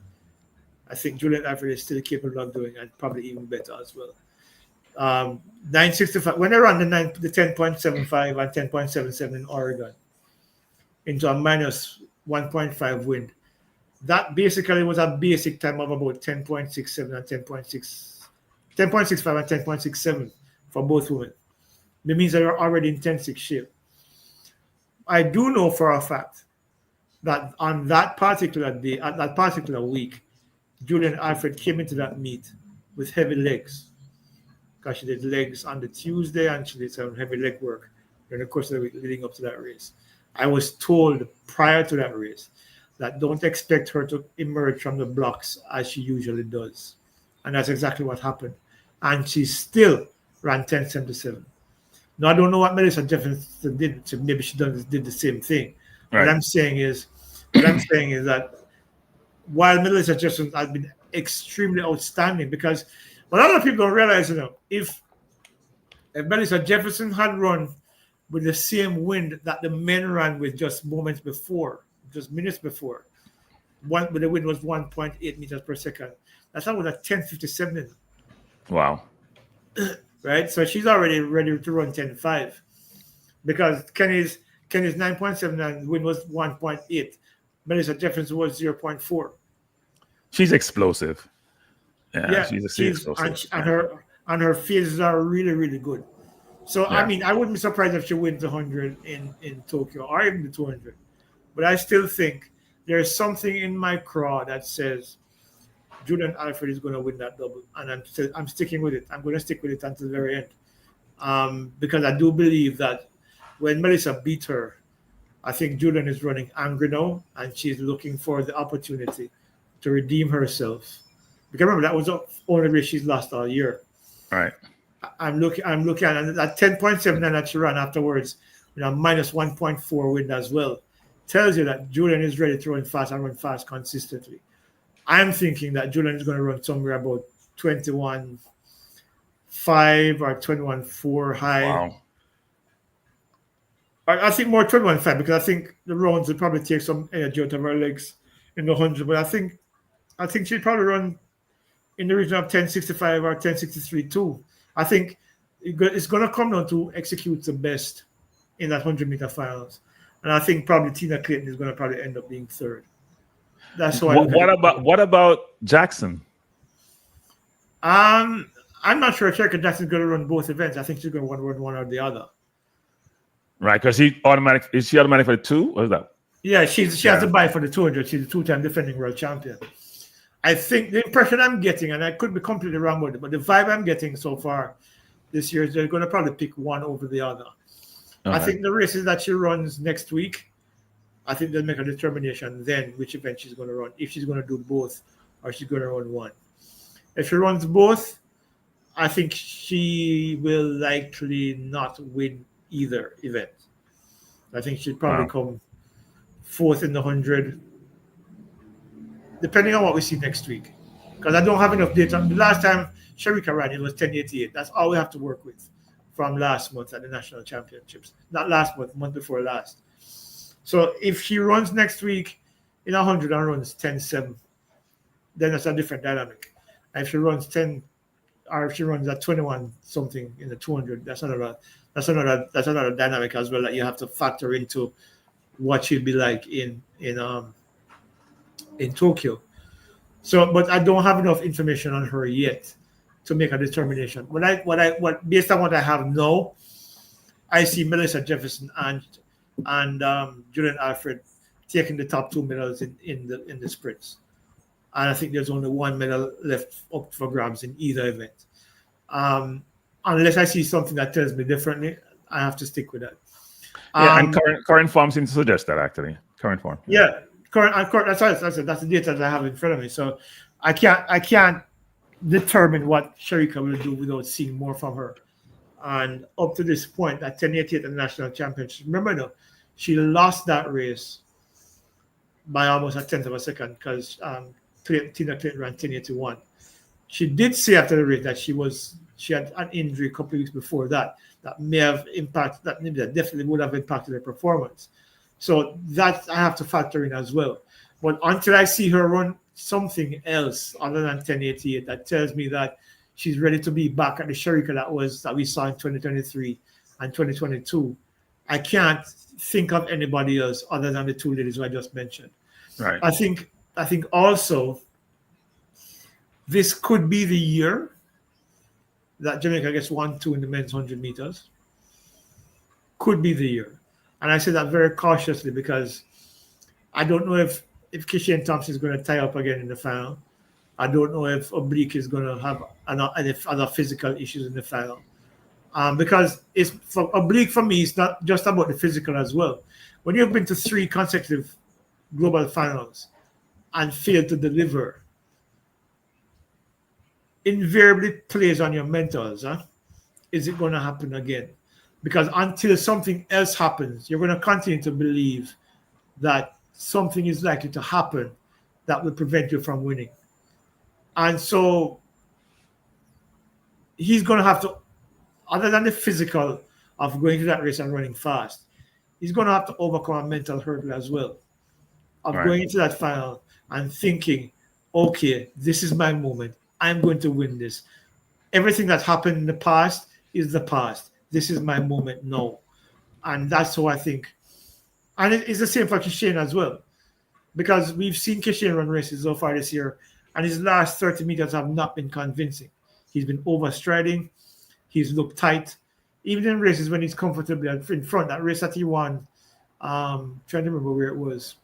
I think Julian Alfred is still capable of doing, and probably even better as well. 965, when they ran the 10.75 and 10.77 in Oregon into a minus 1.5 wind, that basically was a basic time of about 10.67 and 10.65 and 10.67 for both women. It means they are already in 10-6 shape. I do know for a fact that on that particular day, at that particular week, Julian Alfred came into that meet with heavy legs, because she did legs on the Tuesday and she did some heavy leg work during the course of the week leading up to that race. I was told prior to that race that don't expect her to emerge from the blocks as she usually does. And that's exactly what happened. And she still ran 10.77. Now, I don't know what Melissa Jefferson did. So maybe she did the same thing. Right. What I'm saying is that while Melissa Jefferson has been extremely outstanding, because a lot of people don't realize, if Melissa Jefferson had run with the same wind that the men ran with just minutes before, but the wind was 1.8 meters per second. That's not with a 10.57. Wow. Right? So she's already ready to run 10.5, because Kenny's 9.7 and wind was 1.8. Melissa Jefferson was 0.4. She's explosive. Yeah, she's explosive. And her phases are really, really good. So, yeah. I mean, I wouldn't be surprised if she wins the 100 in Tokyo or even the 200. But I still think there's something in my craw that says Julian Alfred is going to win that double. And I'm sticking with it. I'm going to stick with it until the very end. Because I do believe that when Melissa beat her I think Julian is running angry now, and she's looking for the opportunity to redeem herself. Because remember, that was the only race she's lost all year. Right. I'm looking at that 10.79 that she ran afterwards with a minus 1.4 win as well. Tells you that Julian is ready to run fast and run fast consistently. I'm thinking that Julian is going to run somewhere about 21.5 or 21.4 high. Wow. I think more 21.5 because I think the rounds will probably take some energy out of her legs in the 100. But I think she'll probably run in the region of 10.65 or 10.63 too. I think it's going to come down to execute the best in that 100-meter finals. And I think probably Tina Clayton is going to probably end up being third. That's how what about Jackson? I'm not sure if Jackson is going to run both events. I think she's going to run one or the other. Right, because is she automatic for the 2? Or is that? Yeah, she has to buy for the 200. She's a 2-time defending world champion. I think the impression I'm getting, and I could be completely wrong with it, but the vibe I'm getting so far this year is they're going to probably pick one over the other. Okay. I think the races that she runs next week, I think they'll make a determination then which event she's going to run, if she's going to do both or she's going to run one. If she runs both, I think she will likely not win either event. I think she'll probably come fourth in the 100, depending on what we see next week. Because I don't have enough data. The last time Sherika ran, it was 10.88. That's all we have to work with from last month at the national championships. Not last month before last. So if she runs next week in 100 and runs 10.7, then that's a different dynamic. And if she runs 10, or if she runs at 21 something in the 200, that's another dynamic as well that you have to factor into what she'll be like in Tokyo. So, but I don't have enough information on her yet to make a determination. What based on what I have now, I see Melissa Jefferson and Julian Alfred taking the top 2 medals in the sprints, and I think there's only one medal left up for grabs in either event. Unless I see something that tells me differently, I have to stick with that. And current form seems to suggest that actually. Current form. Yeah, current. That's the data that I have in front of me. So I can't determine what Sherika will do without seeing more from her. And up to this point, at 10.88 at the national championship, remember though, she lost that race by almost a tenth of a second because Tina Clayton ran 10.81. She did say after the race that she had an injury a couple of weeks before that may have impacted, that definitely would have impacted her performance. So that I have to factor in as well. But until I see her run something else other than 10.88, that tells me that she's ready to be back at the Sherika that we saw in 2023 and 2022. I can't think of anybody else other than the 2 ladies who I just mentioned. Right. I think also this could be the year that Jamaica gets 1-2 in the men's 100 meters. Could be the year. And I say that very cautiously because I don't know if Kishane Thompson is going to tie up again in the final. I don't know if Oblique is going to have other physical issues in the final. Because it's for Oblique, for me, it's not just about the physical as well. When you've been to 3 consecutive global finals and failed to deliver, invariably plays on your mentals. Is it going to happen again? Because until something else happens, you're going to continue to believe that something is likely to happen that will prevent you from winning. And so he's going to have to, other than the physical of going to that race and running fast, he's going to have to overcome a mental hurdle as well of going into that final and thinking, okay, this is my moment. I'm going to win this. Everything that happened in the past is the past. This is my moment now. And that's how I think. And it's the same for Kishane as well. Because we've seen Kishane run races so far this year, and his last 30 meters have not been convincing. He's been overstriding. He's looked tight. Even in races when he's comfortably in front, that race that he won, trying to remember where it was,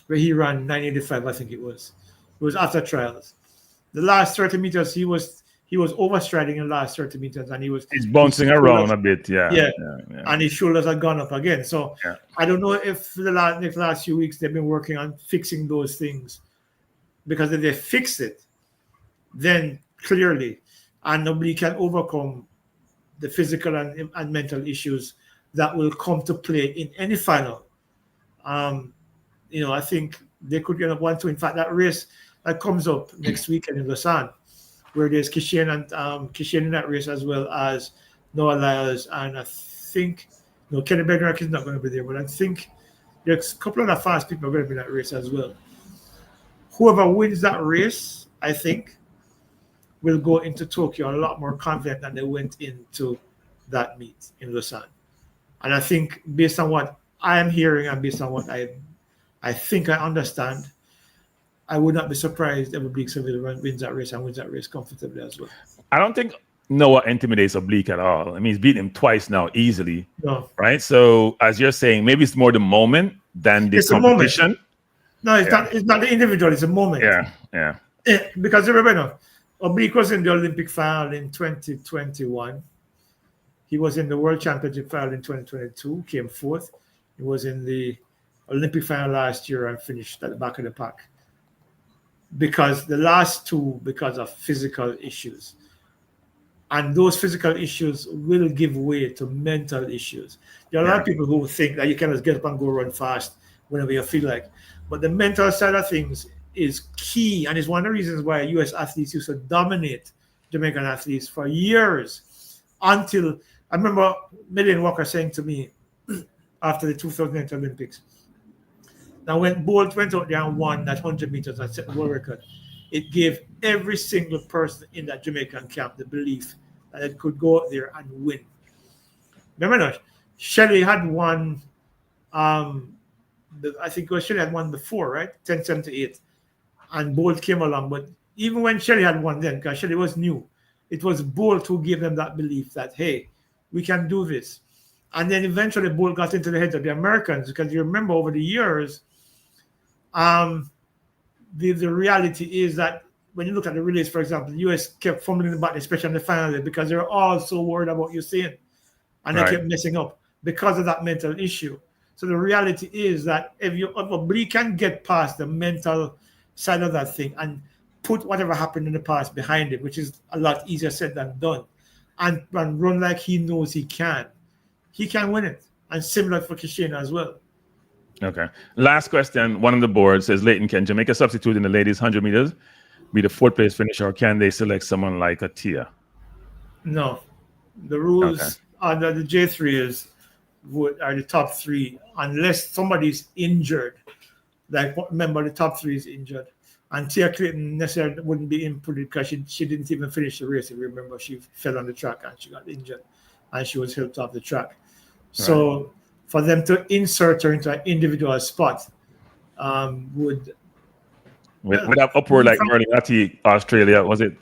where he ran 9.85, I think it was. It was after trials. The last 30 meters, he was he was overstriding in the last 30 meters, and he's bouncing around a bit. Yeah. And his shoulders had gone up again. So Yeah. I don't know if the last few weeks they've been working on fixing those things, because if they fix it, then clearly, and nobody can overcome the physical and mental issues that will come to play in any final. I think they could get up 1-2. In fact, that race that comes up next weekend in Lausanne, where there's Kishen in that race, as well as Noah Lyles, and I think Kenny Bednarik is not going to be there, but I think there's a couple of the fast people are going to be in that race as well. Whoever wins that race, I think, will go into Tokyo a lot more confident than they went into that meet in Lausanne. And I think, based on what I am hearing and based on what I think I understand, I would not be surprised if Oblique Seville wins that race and wins that race comfortably as well. I don't think Noah intimidates Oblique at all. I mean, he's beaten him twice now easily. No. Right? So, as you're saying, maybe it's more the moment than the competition. No, it's not the individual, it's a moment. Yeah. Because remember, Oblique was in the Olympic final in 2021. He was in the World Championship final in 2022, came fourth. He was in the Olympic final last year and finished at the back of the pack. Because the last two, because of physical issues. And those physical issues will give way to mental issues. There are a lot of people who think that you can just get up and go run fast whenever you feel like. But the mental side of things is key, and is one of the reasons why U.S. athletes used to dominate Jamaican athletes for years, until I remember Million Walker saying to me after the 2008 Olympics, now when Bolt went out there and won that 100 meters and set the world record, it gave every single person in that Jamaican camp the belief that it could go out there and win. Remember that? Shelley had won, I think Shelley had won before, right? 1078. And Bolt came along. But even when Shelley had won then, because Shelley was new, it was Bolt who gave them that belief that, hey, we can do this. And then eventually Bolt got into the heads of the Americans, because you remember over the years, the reality is that when you look at the relays, for example, the US kept fumbling the button, especially in the final day, because they were all so worried about Usain. And they kept messing up because of that mental issue. So the reality is that if we can get past the mental side of that thing and put whatever happened in the past behind it, which is a lot easier said than done, and run like he knows he can win it. And similar for Kishina as well. Okay. Last question. One on the board says, Leighton, can Jamaica substitute in the ladies 100 meters be the fourth place finisher, or can they select someone like a Tia? No. The rules under the J3 are the top three, unless somebody's injured. Like, remember, the top three is injured. And Tia Clayton necessarily wouldn't be included because she didn't even finish the race. If you remember, she fell on the track and she got injured and she was helped off the track. So for them to insert her into an individual spot would have upward like Merlin Atty Australia, was it?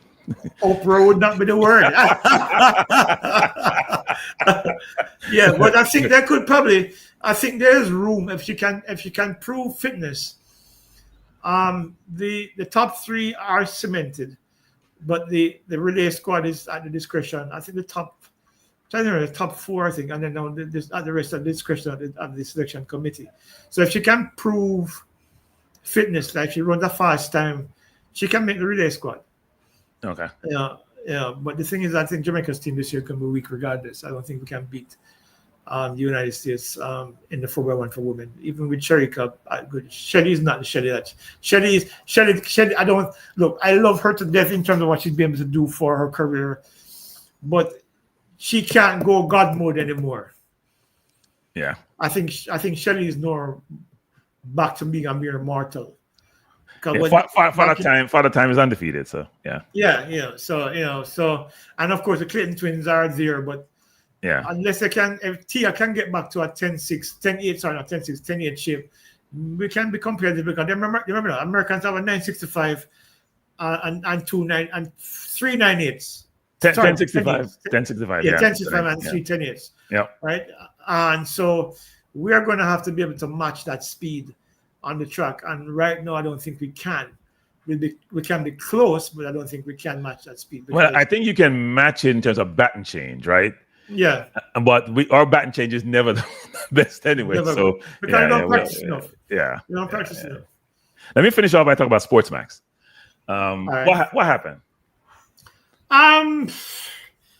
Oprah would not be the word. Yeah, but I think they could probably. I think there's room if you can prove fitness. The top three are cemented, but the relay squad is at the discretion. I think the top four, I think, and then at the rest at the discretion of the selection committee. So if she can prove fitness, like she runs a fast time, she can make the relay squad. Okay. Yeah. But the thing is, I think Jamaica's team this year can be weak regardless. I don't think we can beat the United States in the 4x1 for women. Even with Sherry Cup, Shelly is not the Shelly that Shelly. I don't look. I love her to death in terms of what she's been able to do for her career, but she can't go God mode anymore. Yeah. I think Shelly is more back to being a mere mortal. Father Time is undefeated, so yeah. Yeah. So and of course the Clayton twins are there, but unless if Tia can get back to a 10-8 shape, we can be competitive, because remember Americans have a 965 and 2.9 and 3.98s. 1065. Yeah, 1065 and 3.10. Yeah. Right. And so we are going to have to be able to match that speed on the track. And right now, I don't think we can, we can be close, but I don't think we can match that speed. Well, I think you can match it in terms of baton change, right? Yeah. But our baton change is never the best anyway. Never So good. Because we don't practice enough. Yeah. We don't practice enough. Let me finish off by talking about SportsMax. Right. What happened? Um,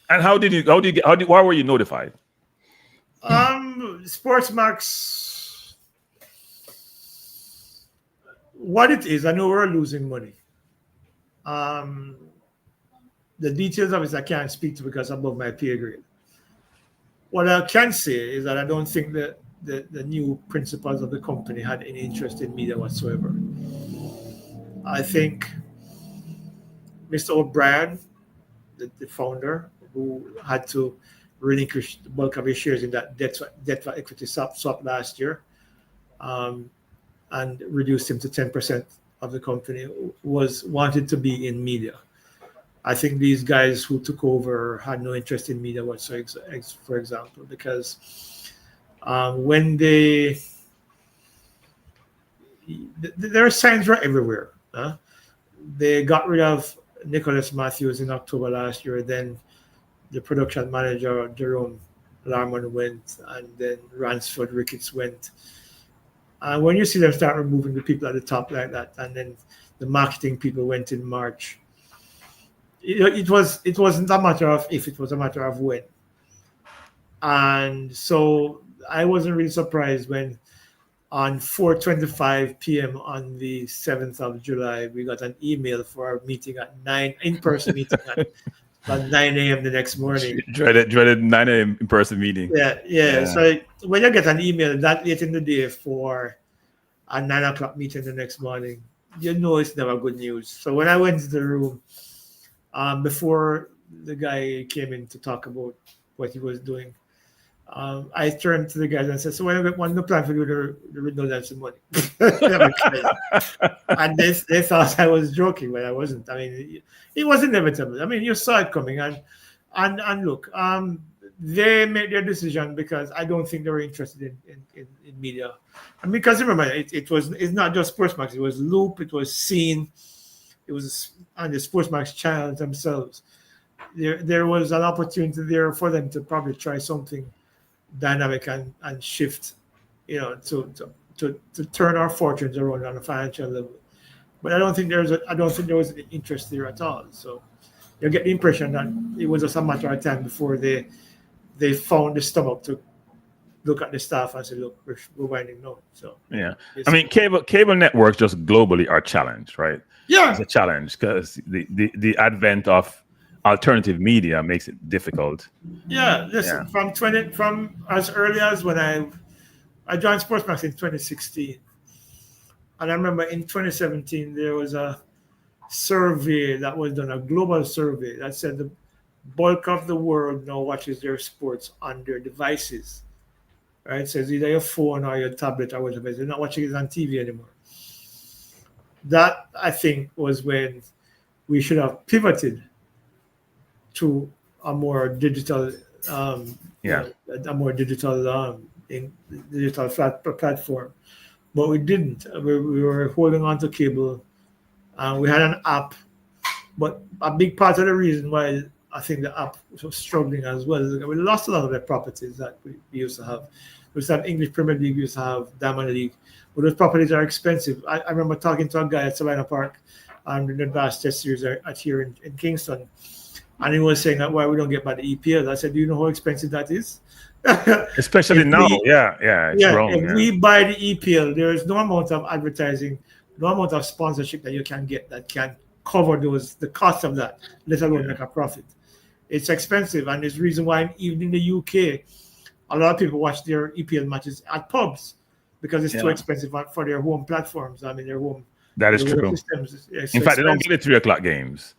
And why were you notified? SportsMax, what it is, I know we're losing money. The details of it I can't speak to because above my pay grade. What I can say is that I don't think that the new principals of the company had any interest in media whatsoever. I think Mr. O'Brien, the founder, who had to relinquish the bulk of his shares in that debt for equity swap last year, and reduced him to 10% of the company, wanted to be in media. I think these guys who took over had no interest in media whatsoever, for example, because when there are signs right everywhere. They got rid of Nicholas Matthews in October last year. Then the production manager, Jerome Larman, went, and then Ransford Ricketts went. And when you see them start removing the people at the top like that, and then the marketing people went in March, it wasn't a matter of if, it was a matter of when. And so I wasn't really surprised when on 4:25 p.m. on the 7th of July, we got an email for our meeting at 9, in-person meeting at 9 a.m. the next morning. Dreaded 9 a.m. in-person meeting. Yeah. So when you get an email that late in the day for a 9 o'clock meeting the next morning, you know it's never good news. So when I went to the room, before the guy came in to talk about what he was doing, I turned to the guys and said, "So what the plan for you to redundancy money?" And they thought I was joking, but I wasn't. I mean, it was inevitable. I mean, you saw it coming, and look, they made their decision because I don't think they were interested in media. And because remember, it's not just SportsMax. It was Loop, it was Scene, it was on the SportsMax channels themselves. There was an opportunity there for them to probably try something dynamic and shift, to turn our fortunes around on a financial level. But I don't think there was an interest there at all. So you get the impression that it was just a matter of time before they found the stomach to look at the staff and say, "Look, we're winding down." So yeah, I mean, cable networks just globally are challenged, right? Yeah, it's a challenge because the advent of alternative media makes it difficult. Yeah, listen, from as early as when I joined SportsMax in 2016, and I remember in 2017 there was a survey that was done, a global survey that said the bulk of the world now watches their sports on their devices. Right, so it's either your phone or your tablet or whatever. They're not watching it on TV anymore. That, I think, was when we should have pivoted to a more digital, digital platform, but we didn't. We were holding on to cable, and we had an app, but a big part of the reason why I think the app was struggling as well is that we lost a lot of the properties that we used to have. We used to have English Premier League, we used to have Diamond League, but those properties are expensive. I remember talking to a guy at Savannah Park in the last test series here in Kingston, and he was saying that why we don't get by the EPL. I said, "Do you know how expensive that is?" Especially now, it's wrong. If we buy the EPL, there is no amount of advertising, no amount of sponsorship that you can get that can cover the cost of that, let alone make a profit. It's expensive, and there's reason why even in the UK, a lot of people watch their EPL matches at pubs because it's too expensive for their home platforms. I mean, their home. That is true. Systems. In fact, they don't get the 3 o'clock games.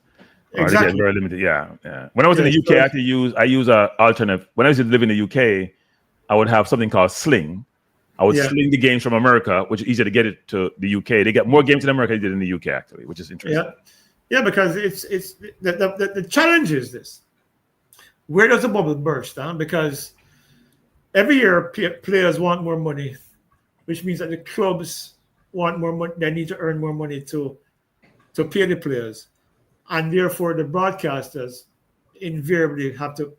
Exactly. They get very limited. Yeah. When I was in the UK, I use a alternative. When I used to live in the UK, I would have something called Sling. I would sling the games from America, which is easier to get it to the UK. They get more games in America than they did in the UK, actually, which is interesting. Yeah, because it's the challenge is this. Where does the bubble burst? Because every year players want more money, which means that the clubs want more money. They need to earn more money to to pay the players, and therefore the broadcasters invariably have to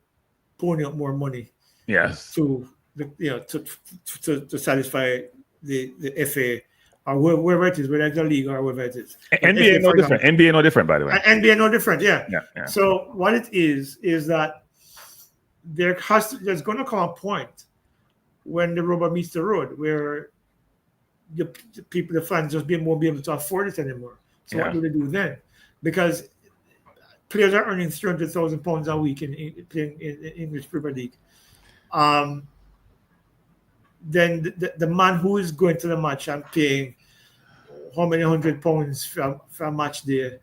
pony up more money. Yes. To to satisfy the FA or whoever it is, whether it's the league or whoever it is. NBA no different. NBA no different, by the way. NBA no different. Yeah. Yeah. So what it is that there's going to come a point when the rubber meets the road where the people, the fans, won't be able to afford it anymore. So what do they do then? Because players are earning £300,000 a week in playing in English Premier League. Then the man who is going to the match and paying how many £100 for a match day,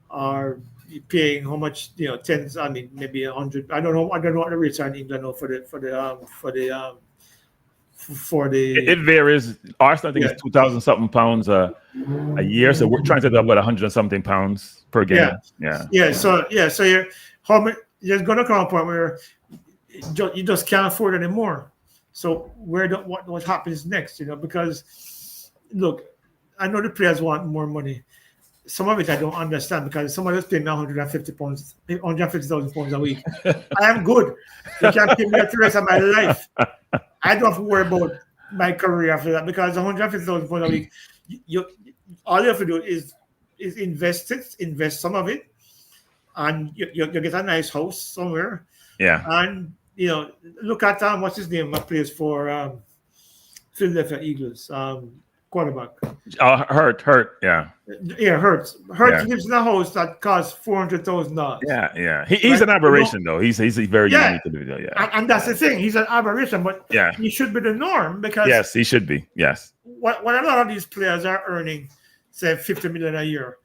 or paying how much, tens, I mean maybe 100. I don't know what the rates are in England now for the it varies. Arsenal, I think it's 2,000 something pounds a year, so we're trying to do about 100 and something pounds per game. So you're how many, there's gonna come a point where you just can't afford it anymore. So what happens next? Because look, I know the players want more money. Some of it I don't understand, because somebody is paying me £150,000 a week. I am good. You can pay me the rest of my life. I don't have to worry about my career after that, because £150,000 a week, all you have to do is invest some of it, and you get a nice house somewhere. Yeah. And look at what's his name? Plays for Philadelphia Eagles. Quarterback. Hurt. Yeah. Yeah, Hurts. Hurts lives in a house that costs $400,000. Yeah. He's an aberration, though. He's a very unique individual. Yeah. And that's the thing. He's an aberration, but he should be the norm, because yes, he should be. Yes. What a lot of these players are earning, say $50 million a year,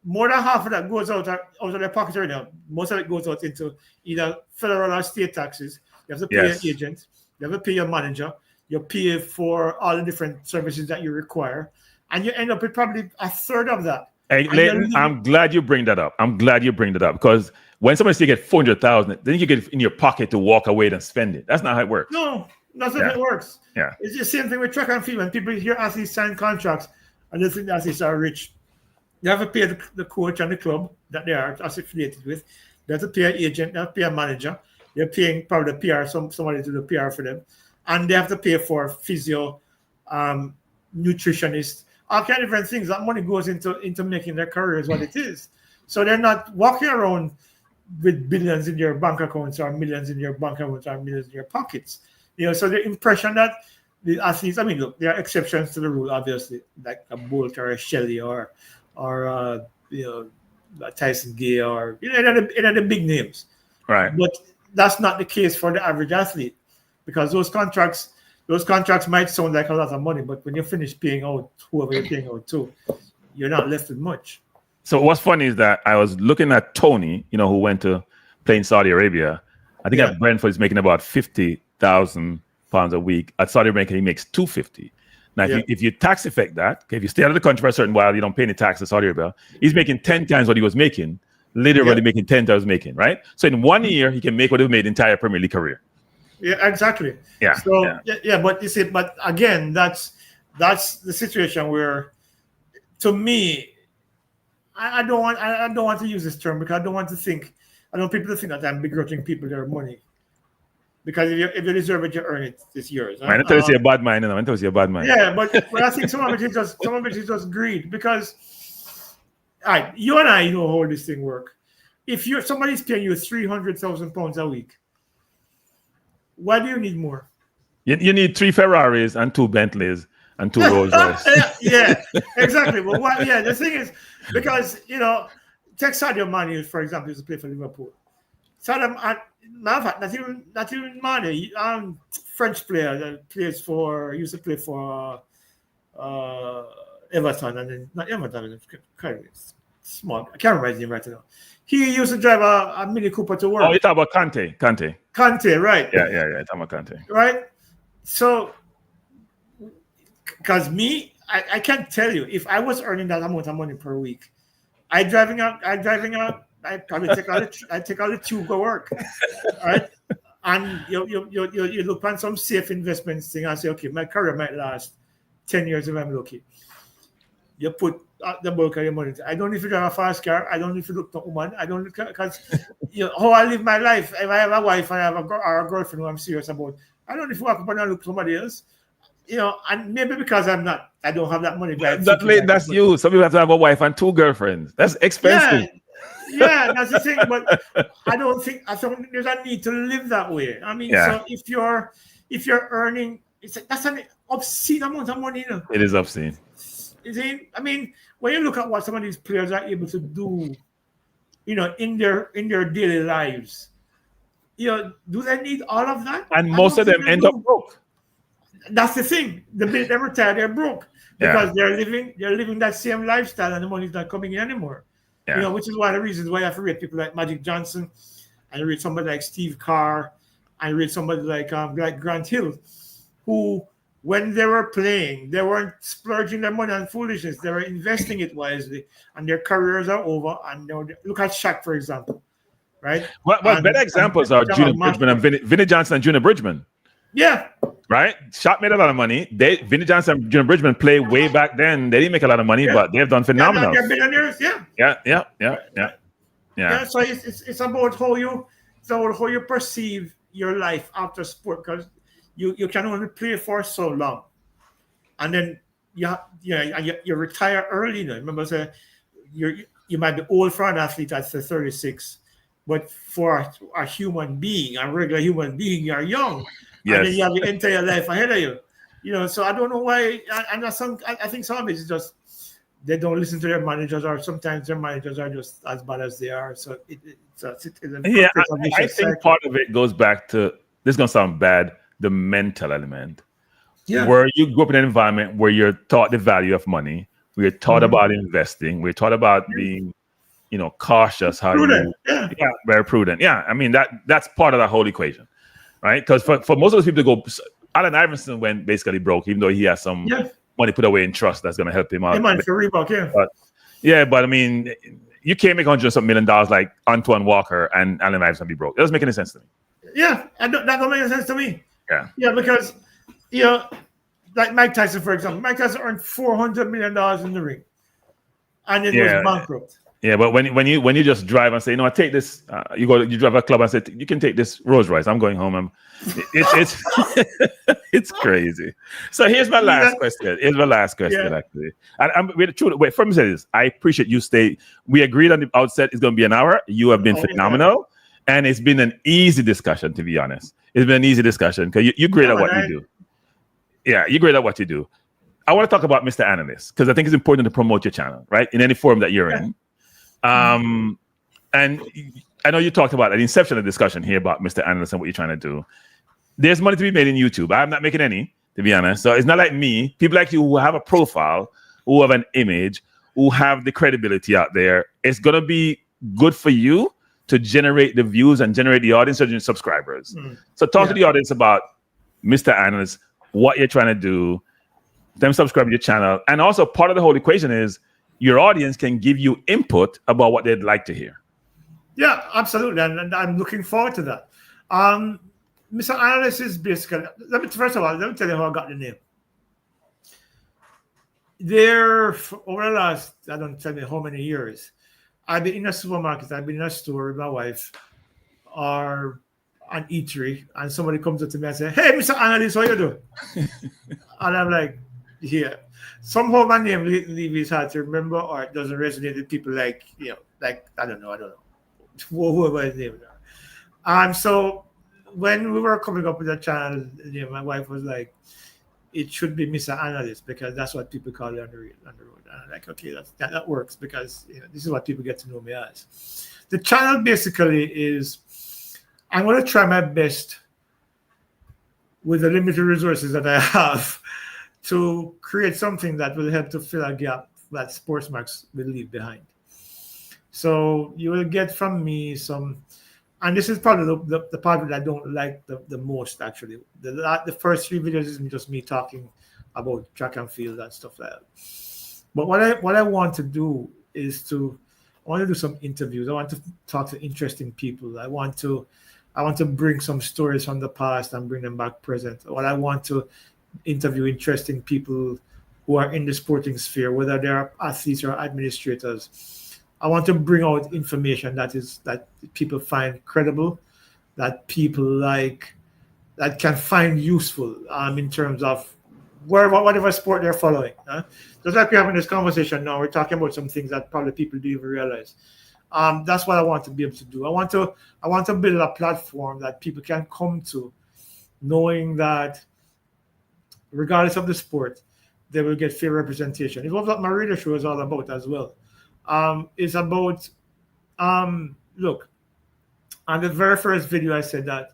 more than half of that goes out of their pocket right now. Most of it goes out into either federal or state taxes. You have to pay your agent. You have to pay your manager. You pay for all the different services that you require, and you end up with probably a third of that. Hey, Leighton, I'm glad you bring that up. Because when somebody says you get 400,000, then you get it in your pocket to walk away and spend it. That's not how it works. No, that's not how it works. Yeah. It's the same thing with track and field. When people hear athletes sign contracts and they think the athletes are rich, they have to pay the coach and the club that they are affiliated with. They have to pay an agent. They have to pay a manager. They're paying probably the PR, somebody to do the PR for them. And they have to pay for physio, nutritionist, all kind of different things. That money goes into making their careers what it is. So they're not walking around with billions in your bank accounts or millions in your bank accounts or millions in your pockets. So the impression that the athletes, I mean, look, there are exceptions to the rule, obviously, like a Bolt or a Shelley or Tyson Gay or the big names. Right. But that's not the case for the average athlete. Because those contracts might sound like a lot of money, but when you finish paying out whoever you're paying out to, you're not left with much. So what's funny is that I was looking at Tony, who went to play in Saudi Arabia. I think at Brentford he's making about £50,000 a week. At Saudi Arabia he makes $250,000. Now, if you tax effect that, if you stay out of the country for a certain while, you don't pay any tax in Saudi Arabia. He's making 10 times what he was making, literally making 10 times making, right? So in 1 year he can make what he made entire Premier League career. Yeah, exactly. Yeah. So but you see, but again, that's the situation where, to me, I don't want to use this term, because I don't want people to think that I'm begrudging people their money. Because if you deserve it, you earn it. It's yours. I don't tell you a bad mind. I tell you a bad mind. Yeah, but I think some of it is just greed. Because, all right, you and I know how this thing works. If somebody's paying you £300,000 a week, why do you need more? You need 3 Ferraris and 2 Bentleys and 2 Rolls Royce. Yeah, exactly. But the thing is, because take Sadio Mane, for example, used to play for Liverpool. Sadio, not even Mane, French player that used to play for Everton, and then not Everton, kind of small. I can't remember his name right now. He used to drive a Mini Cooper to work. Oh, you talk about Kante, right? Yeah. Talk about Kante, right? So, because I can't tell you, if I was earning that amount of money per week, I probably take out the tube to work, right? And you look on some safe investments thing and say, okay, my career might last 10 years if I'm lucky. You put the bulk of your money. I don't need to drive a fast car. I don't need to look to a woman. I don't because how I live my life. If I have a wife and I have or a girlfriend who I'm serious about, I don't need to walk up and look to somebody else. And maybe because I don't have that money. That's you. Some people have to have a wife and 2 girlfriends. That's expensive. Yeah, that's the thing. But I don't think there's a need to live that way. I mean, so if you're earning, that's an obscene amount of money. It is obscene. I mean, when you look at what some of these players are able to do, in their daily lives, do they need all of that? And most of them end up broke. That's the thing. The minute they retire, they're broke because they're living that same lifestyle, and the money's not coming in anymore. Yeah. Which is one of the reasons why I have to read people like Magic Johnson, and read somebody like Steve Kerr, and read somebody like Grant Hill, who, when they were playing, they weren't splurging their money on foolishness. They were investing it wisely, and their careers are over. And look at Shaq, for example, right? Well, better examples are Junior Bridgman and Vinnie Johnson and Junior Bridgman. Yeah. Right? Shaq made a lot of money. Vinnie Johnson and Junior Bridgman played way back then. They didn't make a lot of money, but they've done phenomenal. They're billionaires, Yeah. So it's about how you perceive your life after sport, because you can only play for so long, and then you retire early. Remember, you might be old for an athlete at 36, but for a human being, a regular human being, you're young. Yes. And then you have your entire life ahead of you. So I don't know why. I think some of it is just they don't listen to their managers, or sometimes their managers are just as bad as they are. So I think part of it goes back to, this is gonna sound bad, the mental element. Yeah. Where you grow up in an environment where you're taught the value of money, where you're taught about investing, we're taught about being, cautious, prudent. Very prudent. Yeah, I mean that's part of that whole equation. Right, because for most of those people to go, Allen Iverson went basically broke, even though he has some money put away in trust that's going to help him out. Money for Reebok, but I mean, you can't make $100 million like Antoine Walker and Allen Iverson be broke. It doesn't make any sense to me. Yeah, that don't make any sense to me. Yeah, because like Mike Tyson, for example, Mike Tyson earned $400 million in the ring, and then he was bankrupt. Yeah, but when you just drive and say, I take this, you drive a club and say, you can take this Rolls Royce. I'm going home. It's it's crazy. So here's my last question. Actually. And wait, for me to say this, I appreciate you stay. We agreed on the outset it's going to be an hour. You have been phenomenal, and it's been an easy discussion. To be honest, it's been an easy discussion because you're great at what you do. Yeah, you're great at what you do. I want to talk about Mr. Analyst because I think it's important to promote your channel, right? In any forum that you're in. And I know you talked about at the inception of the discussion here about Mr. Analyst and what you're trying to do. There's money to be made in YouTube. I'm not making any, to be honest. So it's not like me. People like you who have a profile, who have an image, who have the credibility out there. It's going to be good for you to generate the views and generate the audience and subscribers. So talk to the audience about Mr. Analyst, what you're trying to do, them subscribe to your channel. And also part of the whole equation is your audience can give you input about what they'd like to hear. Yeah, absolutely. And I'm looking forward to that. Mr. Analyst is basically, first of all, let me tell you how I got the name. Over the last, I don't tell me how many years, I've been in a supermarket, I've been in a store with my wife, or an eatery, and somebody comes up to me and says, "Hey, Mr. Analyst, how you doing?" And I'm like, yeah. Somehow my name Leighton Levy is hard to remember, or it doesn't resonate with people like I don't know whoever his name is. And so when we were coming up with the channel, my wife was like, it should be Mr. Analyst because that's what people call it on the road. And I'm like, okay, that works because this is what people get to know me as. The channel basically is, I'm going to try my best with the limited resources that I have to create something that will help to fill a gap that SportsMax will leave behind. So you will get from me some, and this is probably the part that I don't like the most, actually. The first 3 videos isn't just me talking about track and field and stuff like that. But what I want to do is I want to do some interviews. I want to talk to interesting people. I want to bring some stories from the past and bring them back present. Or I want to interview interesting people who who are in the sporting sphere, whether they are athletes or administrators. I want to bring out information that people find credible, that people like, that can find useful in terms of whatever sport they're following. Just like we're having this conversation now, we're talking about some things that probably people do even realize. That's what I want to be able to do. I want to build a platform that people can come to, knowing that regardless of the sport, they will get fair representation. It's what my radio show is all about as well. It's about, look, on the very first video I said that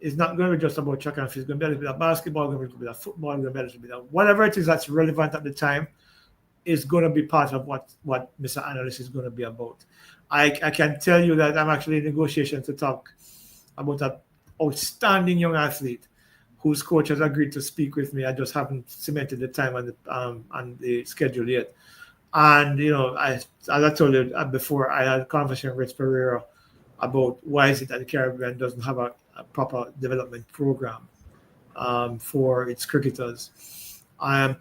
it's not going to be just about track and field. It's going to be a little bit of basketball, going to be a little bit of football, going to be a little bit of whatever it is that's relevant at the time is going to be part of what Mr. Analyst is going to be about. I can tell you that I'm actually in negotiations to talk about an outstanding young athlete whose coach has agreed to speak with me. I just haven't cemented the time on the schedule yet. And, as I told you before, I had a conversation with Pereira about why is it that the Caribbean doesn't have a proper development program for its cricketers. I want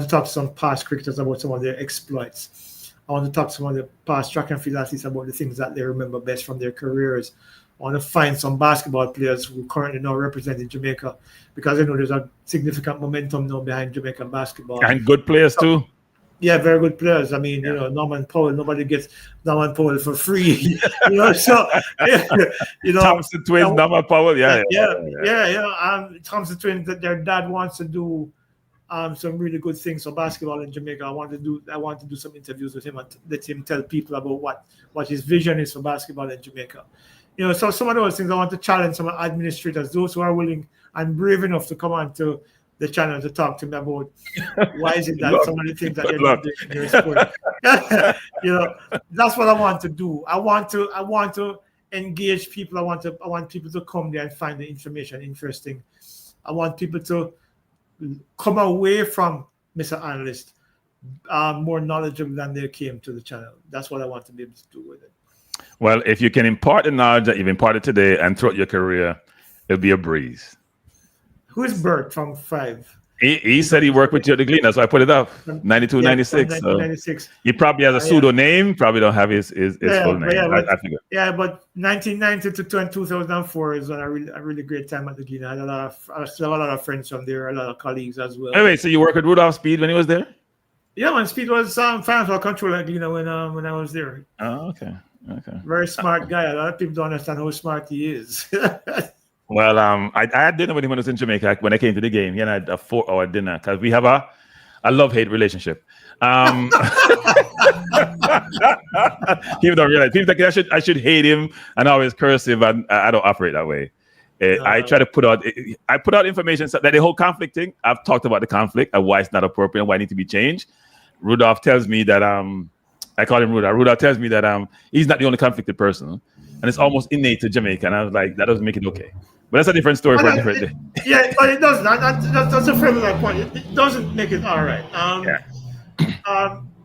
to talk to some past cricketers about some of their exploits. I want to talk to some of the past track and field athletes about the things that they remember best from their careers. I want to find some basketball players who currently now representing Jamaica, because there's a significant momentum now behind Jamaican basketball. And good players too. Yeah, very good players. I mean, Norman Powell, nobody gets Norman Powell for free. Thompson twins, Norman Powell, Thompson twins, that their dad wants to do some really good things for basketball in Jamaica. I want to do some interviews with him and let him tell people about what his vision is for basketball in Jamaica. So some of those things I want to challenge some administrators, those who are willing and brave enough to come on to the channel to talk to me about why is it that some of the things that they're not doing in their sport. That's what I want to do. I want to engage people. I want people to come there and find the information interesting. I want people to come away from Mr. Analyst more knowledgeable than they came to the channel. That's what I want to be able to do with it. Well, if you can impart the knowledge that you've imparted today and throughout your career, it'll be a breeze. Who is Bert from 5? He said he worked with you at the Gleaner, so I put it up. 92, 96. 1996. He probably has a pseudo name, probably don't have his full name. I figured. Yeah, but 1990 to 2004 is a really great time at the Gleaner. I still have a lot of friends from there, a lot of colleagues as well. Wait, so you worked with Rudolph Speed when he was there? Yeah, man, Speed was financial controller at Gleaner when I was there. Oh, okay. Very smart guy. A lot of people don't understand how smart he is. Well, I had dinner with him when I was in Jamaica when I came to the game. He and I had a 4-hour dinner because we have a love-hate relationship. People don't realize. People think I should hate him and always curse him, and I don't operate that way. I try to put out information so that the whole conflict thing. I've talked about the conflict and why it's not appropriate and why it needs to be changed. Rudolph tells me that I call him Rudolph. Rudolph tells me that he's not the only conflicted person, and it's almost innate to Jamaica. And I was like, that doesn't make it okay. But that's a different story for a different day. Yeah, but it doesn't. That's a fair point. It doesn't make it all right.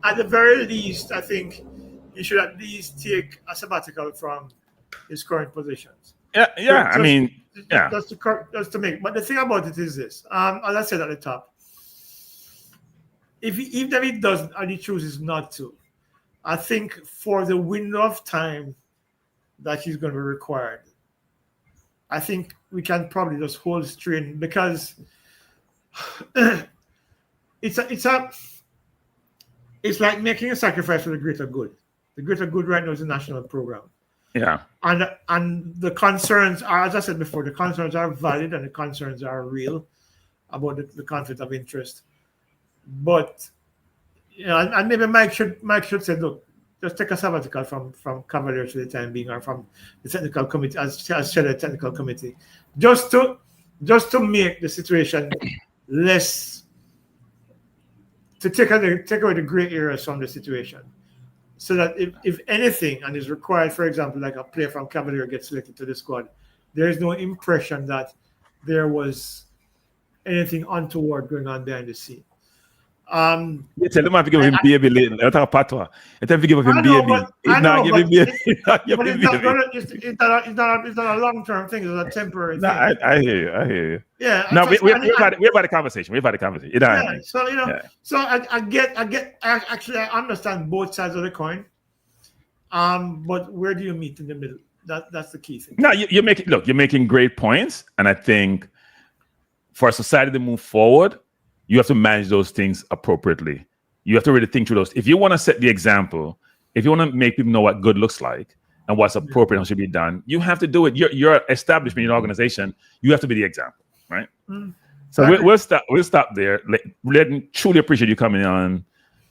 At the very least, I think you should at least take a sabbatical from his current positions. Yeah. Just to make. But the thing about it is this. As I said at the top, even if he doesn't and he chooses not to, I think for the window of time that he's going to be required, I think we can probably just hold strain, because it's like making a sacrifice for the greater good. The greater good right now is a national program. Yeah. And the concerns are, as I said before, the concerns are valid and the concerns are real about the conflict of interest. But and maybe Mike should say, look, just take a sabbatical from Cavaliers for the time being, or from the technical committee, as chair of the technical committee, just to make the situation less, to take away the gray areas from the situation, so that if anything and is required, for example, like a player from Cavalier gets selected to the squad, there is no impression that there was anything untoward going on behind the scene. You tell him I have to give him baby later. That's a patwa. You tell him to give him baby. He's not giving baby. But it's not a long-term thing. It's a temporary thing. I hear you. I hear you. Yeah. No, we're about the conversation. We're about the conversation. You know what I mean? So so I understand both sides of the coin. But where do you meet in the middle? That's the key thing. No, you're making great points, and I think for a society to move forward, you have to manage those things appropriately. You have to really think through those. If you want to set the example, if you want to make people know what good looks like and what's appropriate and should be done, you have to do it. Your establishment, your organization, you have to be the example, right? So we'll stop there. Leighton, truly appreciate you coming on.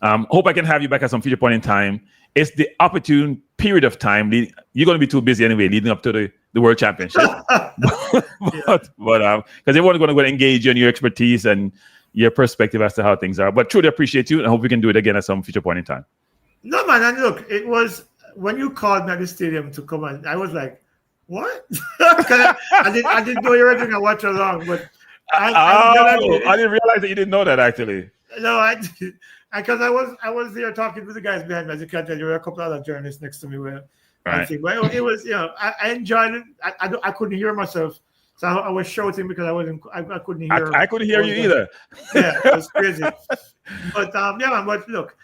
Hope I can have you back at some future point in time. It's the opportune period of time. You're going to be too busy anyway, leading up to the World Championship. but because everyone's going to go and engage you in your expertise and your perspective as to how things are. But truly appreciate you, and I hope we can do it again at some future point in time. No, man. And look, it was when you called me at the stadium to come on, I was like, what? I didn't know you were going to watch along, but I didn't realize that you didn't know that, actually. No, because I was there talking to the guys behind me. As you can tell, there were a couple other journalists next to me. Well, it was, I enjoyed it. I couldn't hear myself, so I was shouting because I couldn't hear. I couldn't hear you either. Yeah, it was crazy. But man. But look,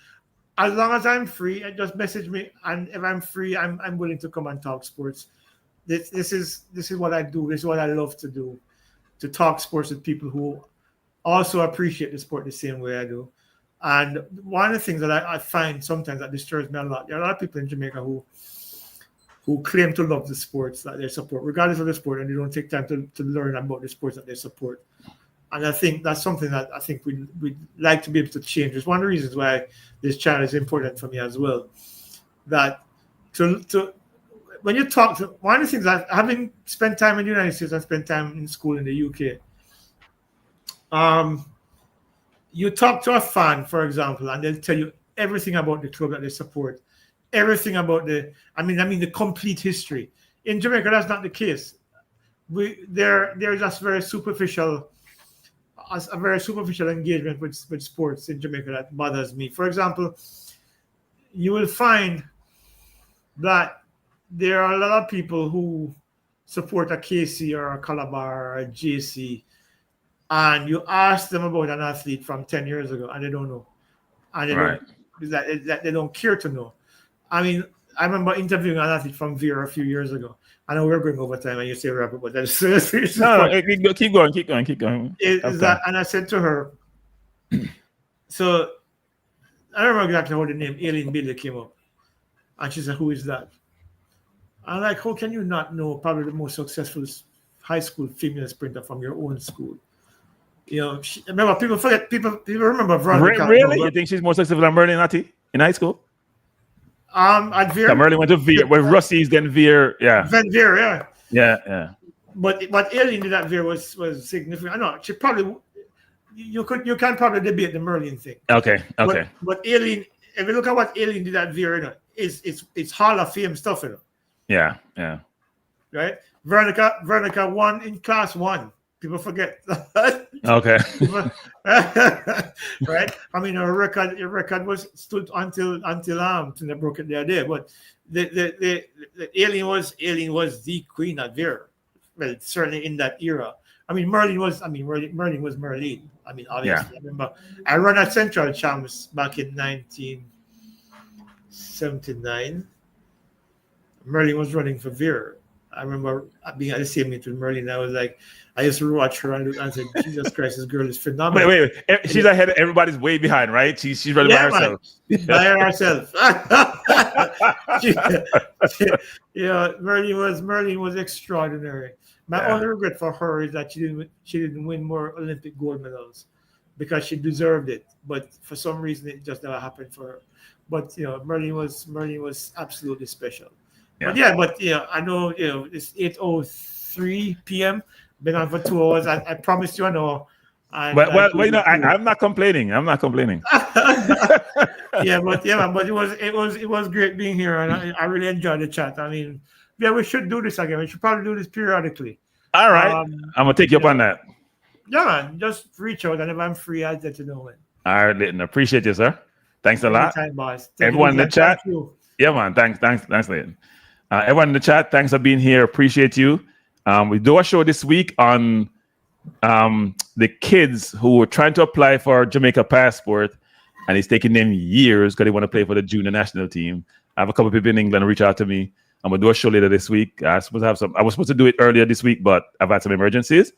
as long as I'm free, just message me, and if I'm free, I'm willing to come and talk sports. This is what I do. This is what I love to do, to talk sports with people who also appreciate the sport the same way I do. And one of the things that I find sometimes that disturbs me a lot, there are a lot of people in Jamaica who claim to love the sports that they support, regardless of the sport, and they don't take time to learn about the sports that they support. And I think that's something that I think we'd like to be able to change. It's one of the reasons why this channel is important for me as well. That when you talk to, one of the things that having spent time in the United States and spent time in school in the UK, you talk to a fan, for example, and they'll tell you everything about the club that they support, everything about the complete history. In Jamaica, that's not the case. There's just a very superficial engagement with sports in Jamaica that bothers me. For example, you will find that there are a lot of people who support a KC or a Calabar or a JC, and you ask them about an athlete from 10 years ago, and they don't know. And they don't care to know. I mean, I remember interviewing an athlete from Vera a few years ago. I know we're going over time, and you say wrap up, but that's no, keep going. And I said to her, so I don't remember exactly how the name Aileen Bailey came up. And she said, who is that? I'm like, how can you not know probably the most successful high school female sprinter from your own school? Remember, people forget, people remember Veronica. Really? You think she's more successful than Merlin Natty in high school? At Veer. Merlin went to Veer, with Rusty's, then Veer, yeah. Then Veer, yeah. Yeah. But what Aileen did at Veer was significant. I know she probably you can probably debate the Merlin thing. Okay. But Aileen, if you look at what Aileen did at Veer, it's Hall of Fame stuff, Yeah. Right? Veronica won in class 1. People forget. Okay. Right? I mean, her record was stood until they broke it the other day. But the Aileen was the queen at Veer. Well, certainly in that era. I mean, Merlin was Merlin. I mean, obviously, yeah. I remember I ran at Central Champs back in 1979. Merlin was running for Veer. I remember being at the same meet with Merlin. I was like, I used to watch her and look and say, Jesus Christ, this girl is phenomenal. Wait. She's ahead. Everybody's way behind, right? She's running by herself. By herself. Merlin was extraordinary. My only regret for her is that she didn't win more Olympic gold medals because she deserved it. But for some reason, it just never happened for her. But Merlin was absolutely special. Yeah. But I know it's 8:03 p.m. Been on for 2 hours. I promised you I know. I'm not complaining. Yeah, but it was great being here, and I really enjoyed the chat. I mean, we should do this again. We should probably do this periodically. All right, I'm gonna take you up on that. Yeah, man, just reach out, and if I'm free, I'll let you know when. All right, Leighton. Appreciate you, sir. Thanks a lot. Anytime, boss. Take it Everyone in easy, the and chat. thank you. Yeah, man. Thanks, Leighton. Everyone in the chat, thanks for being here. Appreciate you. We do a show this week on the kids who were trying to apply for Jamaica passport, and it's taking them years because they want to play for the junior national team. I have a couple of people in England reach out to me. I'm gonna do a show later this week. I was supposed to do it earlier this week, but I've had some emergencies.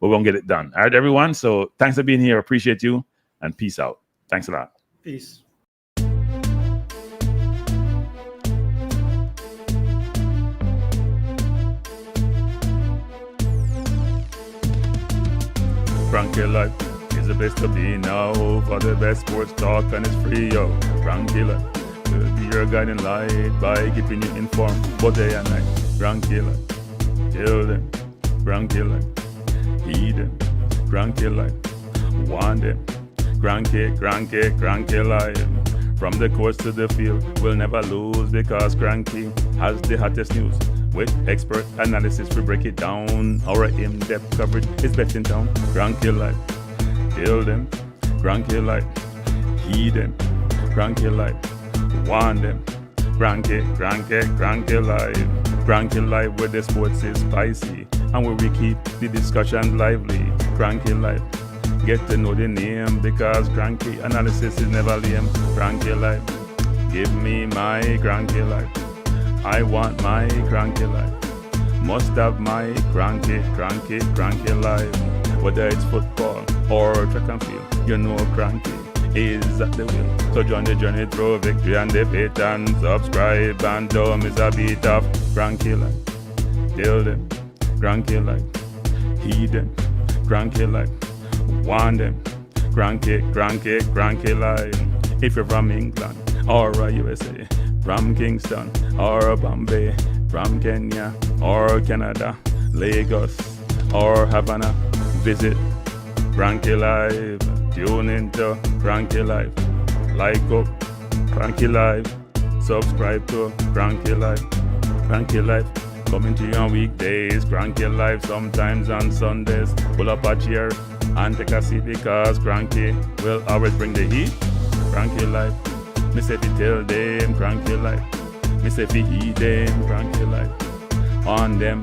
But we're gonna get it done. All right, everyone. So thanks for being here. Appreciate you, and peace out. Thanks a lot. Peace. Cranky life is the best to be now. For the best sports talk, and it's free, yo. Cranky life will be your guiding light by keeping you informed both day and night. Cranky life, tell them. Cranky life, heed them. Cranky life, want them. Cranky life. From the courts to the field, we'll never lose because Cranky has the hottest news. With expert analysis, we break it down. Our in-depth coverage is best in town. Cranky life, tell them. Cranky life, heed them. Cranky life, want them. Cranky life. Cranky life where the sports is spicy and where we keep the discussion lively. Cranky life, get to know the name because Cranky analysis is never lame. Cranky life, give me my cranky life. I want my cranky life. Must have my cranky life. Whether it's football or track and field, you know cranky is at the wheel. So join the journey through victory and defeat and subscribe and don't miss a beat of cranky life. Tell them, cranky life. Heed them, cranky life. Want them, cranky life. If you're from England or USA, from Kingston or Bombay, from Kenya or Canada, Lagos or Havana, visit Cranky Live. Tune into Cranky Live. Like up Cranky Live. Subscribe to Cranky Live. Cranky Live coming to you on weekdays. Cranky Live sometimes on Sundays. Pull up a chair and take a seat because Cranky will always bring the heat. Cranky Live. Me say fi tell them cranky life. Me say fi heed them cranky life. On them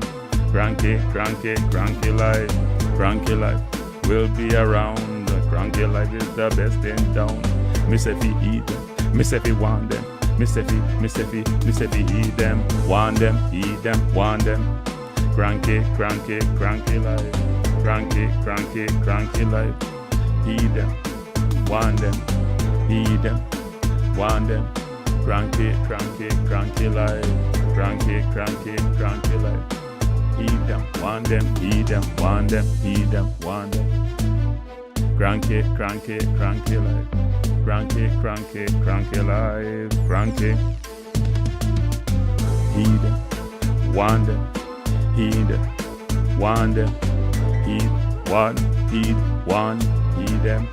cranky life. Cranky life will be around. Cranky life is the best in town. Me say fi heed them. Me say fi want them. Me say fi heed them. Want them, heed them, want them. Cranky life. Cranky life. Heed them. Want them. Heed them. Want them, cranky life, cranky life. Heed them, want them, heed them, want them, heed them, want them. Cranky life, cranky life, cranky. Heed them, want them, heed them, want them, heed them.